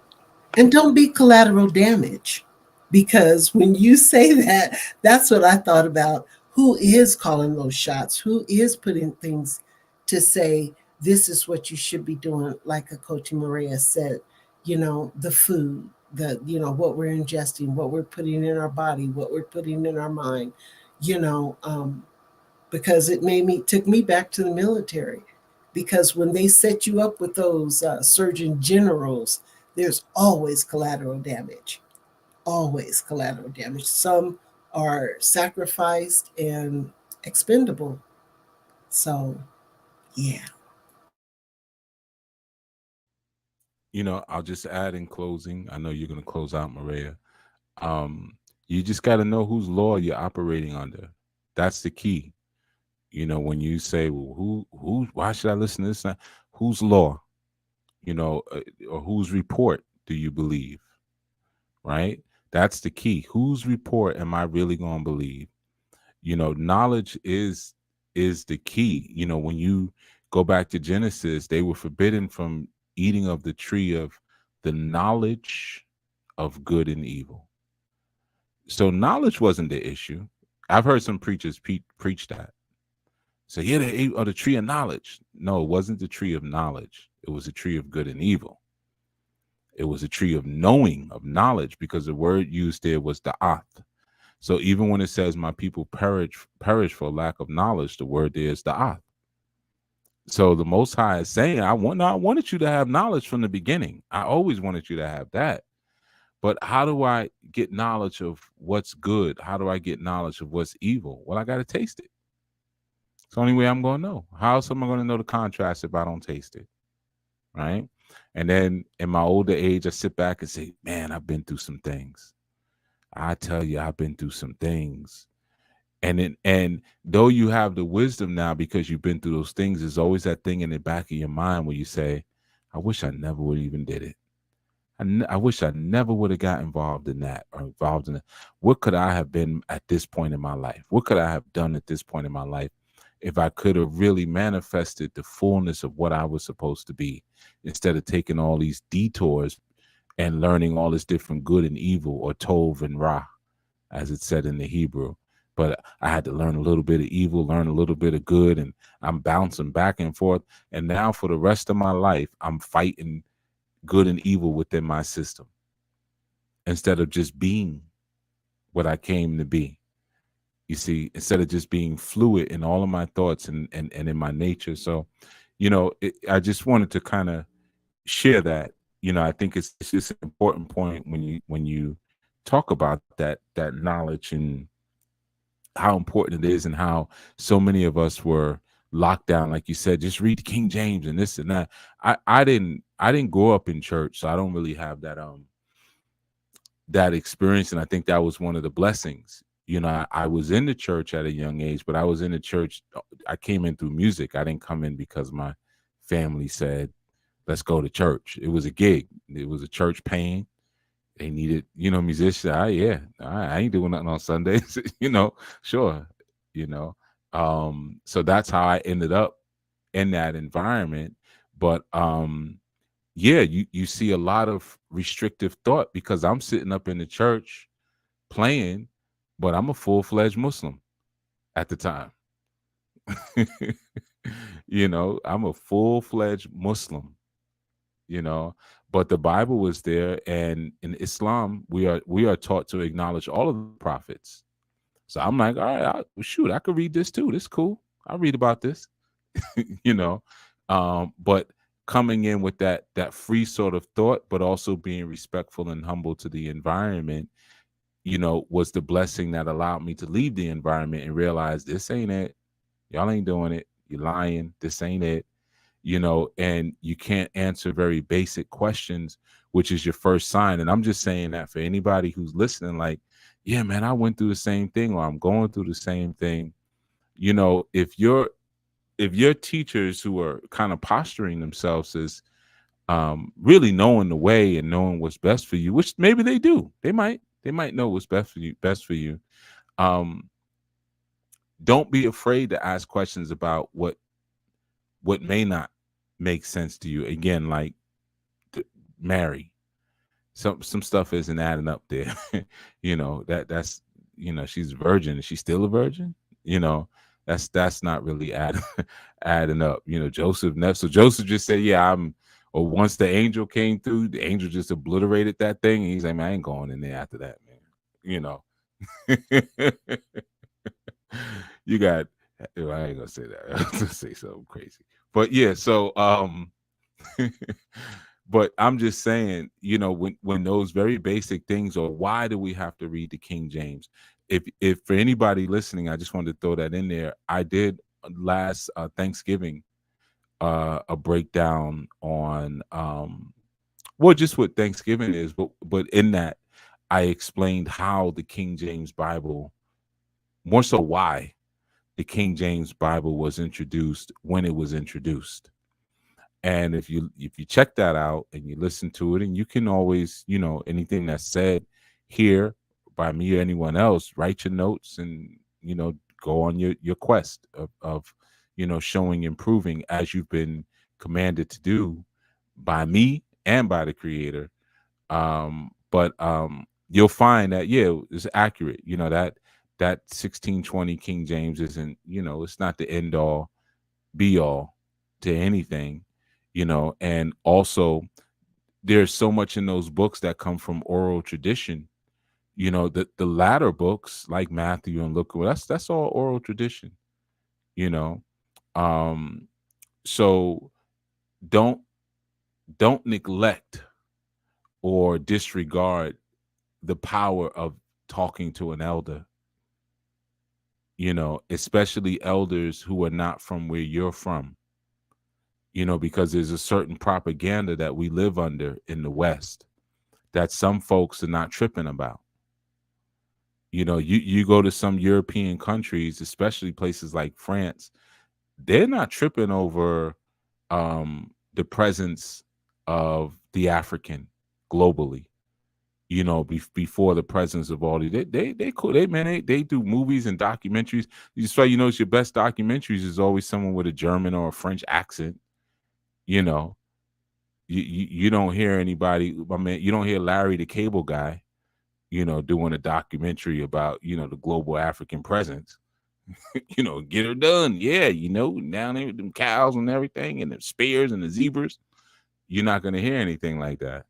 And don't be collateral damage, because when you say that, that's what I thought about. Who is calling those shots? Who is putting things to say, this is what you should be doing? Like Coach Moreyah said, the food, what we're ingesting, what we're putting in our body, what we're putting in our mind, because it took me back to the military. Because when they set you up with those surgeon generals, there's always collateral damage. Always collateral damage. Some are sacrificed and expendable. So, yeah. I'll just add in closing. I know you're going to close out, Moreyah. You just got to know whose law you're operating under. That's the key. When you say, well, why should I listen to this? Whose law, or whose report do you believe? Right? That's the key. Whose report am I really going to believe? Knowledge is the key. When you go back to Genesis, they were forbidden from eating of the tree of the knowledge of good and evil. So knowledge wasn't the issue. I've heard some preachers preach that. So yeah, they ate of the tree of knowledge. No, it wasn't the tree of knowledge. It was a tree of good and evil. It was a tree of knowing, of knowledge, because the word used there was da'at. So even when it says my people perish for lack of knowledge, the word there is da'at. So the Most High is saying, I wanted you to have knowledge from the beginning. I always wanted you to have that. But how do I get knowledge of what's good? How do I get knowledge of what's evil? Well, I got to taste it. It's the only way I'm going to know. How else am I going to know the contrast if I don't taste it? Right? And then in my older age, I sit back and say, man, I've been through some things. I tell you, I've been through some things. And though you have the wisdom now because you've been through those things, there's always that thing in the back of your mind where you say, I wish I never would even did it. I wish I never would have got involved in that or involved in it. What could I have been at this point in my life? What could I have done at this point in my life if I could have really manifested the fullness of what I was supposed to be, instead of taking all these detours and learning all this different good and evil, or tov and ra, as it's said in the Hebrew. But I had to learn a little bit of evil, learn a little bit of good, and I'm bouncing back and forth. And now for the rest of my life, I'm fighting good and evil within my system, instead of just being what I came to be. You see, instead of just being fluid in all of my thoughts and in my nature. So, I just wanted to kind of share that. I think it's just an important point when you talk about that knowledge, and how important it is, and how so many of us were locked down, like you said, just read the King James and this and that. I didn't grow up in church, so I don't really have that experience. And I think that was one of the blessings. I was in the church at a young age, but I was in the church. I came in through music. I didn't come in because my family said, let's go to church. It was a gig. It was a church paying. They needed, musicians. Yeah, I ain't doing nothing on Sundays, sure. So that's how I ended up in that environment. But yeah, you see a lot of restrictive thought, because I'm sitting up in the church playing, but I'm a full-fledged Muslim at the time. I'm a full-fledged Muslim, but the Bible was there, and in Islam we are taught to acknowledge all of the prophets. So I'm like, all right, shoot, I could read this too. This is cool. I'll read about this. But coming in with that free sort of thought, but also being respectful and humble to the environment, was the blessing that allowed me to leave the environment and realize, this ain't it. Y'all ain't doing it. You're lying. This ain't it. And you can't answer very basic questions, which is your first sign. And I'm just saying that for anybody who's listening, like, yeah, man, I went through the same thing, or I'm going through the same thing. If your teachers who are kind of posturing themselves as really knowing the way and knowing what's best for you, which maybe they do, they might know what's best for you. Don't be afraid to ask questions about what may not make sense to you. Again, like Mary, some stuff isn't adding up there. That's she's a virgin. Is she still a virgin? That's not really adding up. Joseph. So Joseph just said, yeah, or once the angel came through, the angel just obliterated that thing. And he's like, man, I ain't going in there after that, man. You got, I ain't gonna say that. I was gonna say something crazy. But yeah, so but I'm just saying, when those very basic things, or why do we have to read the King James? If for anybody listening, I just wanted to throw that in there. I did last Thanksgiving a breakdown on just what Thanksgiving is, but in that I explained how the King James Bible, more so why the King James Bible was introduced when it was introduced. And if you check that out and you listen to it, and you can always, anything that's said here by me or anyone else, write your notes and, go on your quest of showing, improving as you've been commanded to do by me and by the Creator. But you'll find that, yeah, it's accurate. That 1620 King James isn't, it's not the end all be all to anything, and also there's so much in those books that come from oral tradition. The latter books like Matthew and Luke, that's all oral tradition. So don't neglect or disregard the power of talking to an elder, especially elders who are not from where you're from, because there's a certain propaganda that we live under in the West that some folks are not tripping about. You go to some European countries, especially places like France, they're not tripping over the presence of the African globally. before the presence of all these. They cool. They do movies and documentaries. That's why your best documentaries is always someone with a German or a French accent. You know, you don't hear anybody. I mean, you don't hear Larry the Cable Guy, doing a documentary about the global African presence. Get her done. Yeah, down there with them cows and everything, and the spears and the zebras. You're not going to hear anything like that.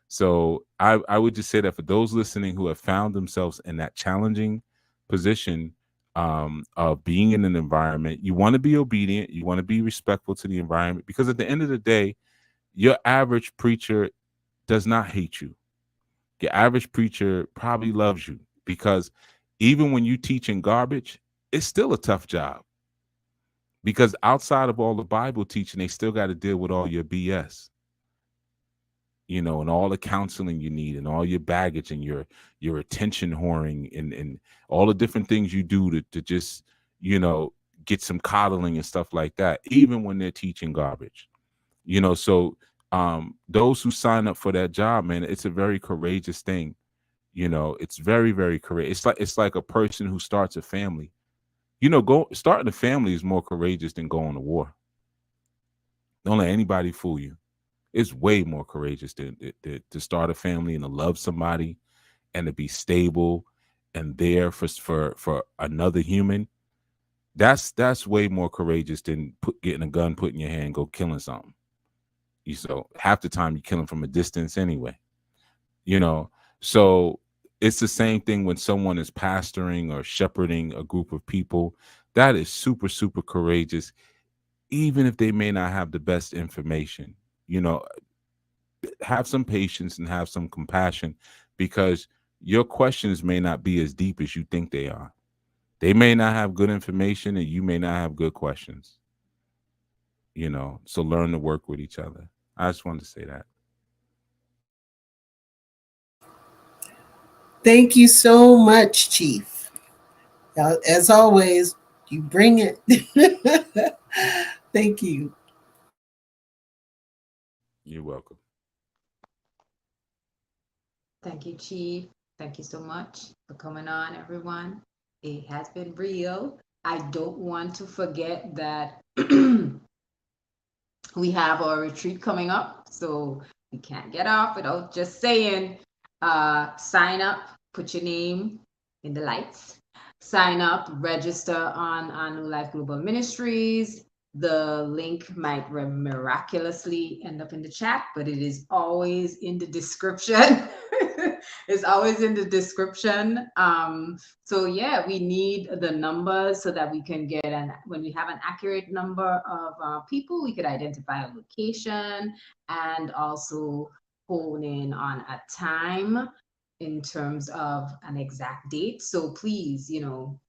So I would just say that for those listening who have found themselves in that challenging position of being in an environment, you want to be obedient, you want to be respectful to the environment, because at the end of the day, your average preacher does not hate you. Your average preacher probably loves you, because even when you teach in garbage, it's still a tough job, because outside of all the Bible teaching, they still got to deal with all your BS, and all the counseling you need, and all your baggage, and your attention whoring, and all the different things you do to just, get some coddling and stuff like that, even when they're teaching garbage. So those who sign up for that job, man, it's a very courageous thing. It's very, very courageous. It's like a person who starts a family. Starting a family is more courageous than going to war. Don't let anybody fool you. It's way more courageous to start a family and to love somebody and to be stable and there for another human. That's way more courageous than getting a gun put in your hand and go killing something. So half the time you kill them from a distance anyway. So it's the same thing when someone is pastoring or shepherding a group of people. That is super, super courageous, even if they may not have the best information. Have some patience and have some compassion, because your questions may not be as deep as you think they are. They may not have good information, and you may not have good questions. So learn to work with each other. I just wanted to say that. Thank you so much, Chief. As always, you bring it. Thank you. You're welcome. Thank you, Chief. Thank you so much for coming on, everyone. It has been real. I don't want to forget that we have our retreat coming up, so we can't get off without just saying, sign up, put your name in the lights, sign up, register on New Life Global Ministries. The link might miraculously end up in the chat, but it is always in the description. It's always in the description. So yeah, we need the numbers so that we can get when we have an accurate number of people, we could identify a location and also hone in on a time in terms of an exact date. So please,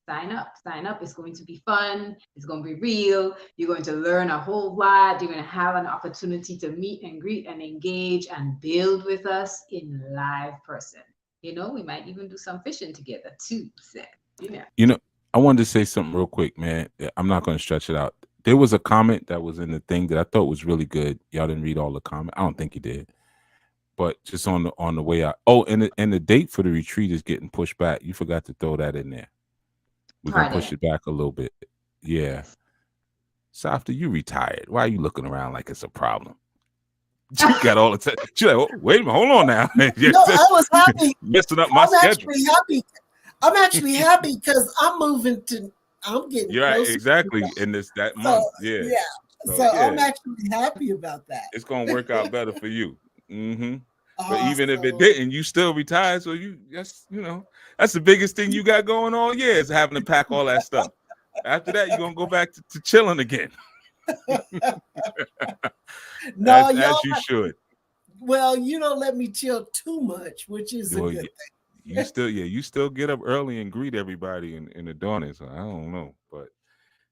sign up. It's going to be fun. It's going to be real. You're going to learn a whole lot. You're going to have an opportunity to meet and greet and engage and build with us in live person. We might even do some fishing together too. So, I wanted to say something real quick, man. I'm not going to stretch it out. There was a comment that was in the thing that I thought was really good. Y'all didn't read all the comment. I don't think you did. But just on the way out. Oh, and the date for the retreat is getting pushed back. You forgot to throw that in there. We're going to push it back a little bit. Yeah. Savta, you retired. Why are you looking around like it's a problem? You got all the time. She's like, oh, wait a minute, hold on now. No, I was happy. Messing up my schedule. I'm actually happy because I'm getting You're right, closer. exactly. In that month. Yeah. So I'm actually happy about that. It's going to work out better for you. Mm-hmm. Awesome. But even if it didn't, you still retired. So that's the biggest thing you got going on. Yeah, is having to pack all that stuff. After that, you're going to go back to chilling again. No, as you should. Well, you don't let me chill too much, which is a good thing. You still get up early and greet everybody in the dawn. So I don't know, but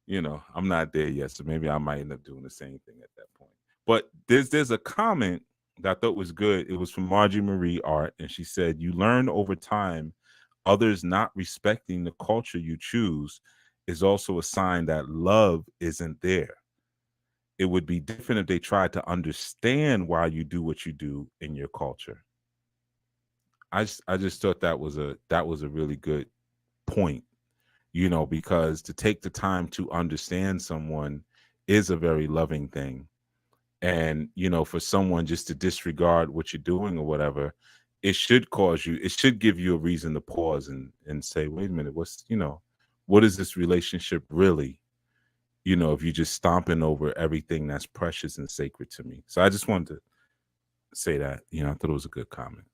I'm not there yet. So maybe I might end up doing the same thing at that point. But there's a comment that I thought was good. It was from Margie Marie Art, and she said, "You learn over time, others not respecting the culture you choose is also a sign that love isn't there. It would be different if they tried to understand why you do what you do in your culture." I just thought that was a really good point, you know, because to take the time to understand someone is a very loving thing. And, you know, for someone just to disregard what you're doing or whatever, it should give you a reason to pause and say, wait a minute, what is this relationship really? You know, if you're just stomping over everything that's precious and sacred to me. So I just wanted to say that, you know, I thought it was a good comment.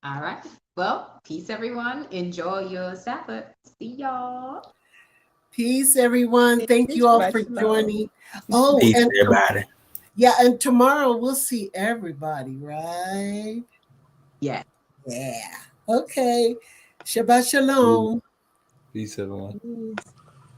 All right. Well, peace, everyone. Enjoy your Sabbath. See y'all. Peace, everyone. Thank you all for joining. Oh, Peace, and everybody. yeah, and tomorrow we'll see everybody, right? Yeah. Yeah. Okay. Shabbat shalom. Peace, everyone. Peace.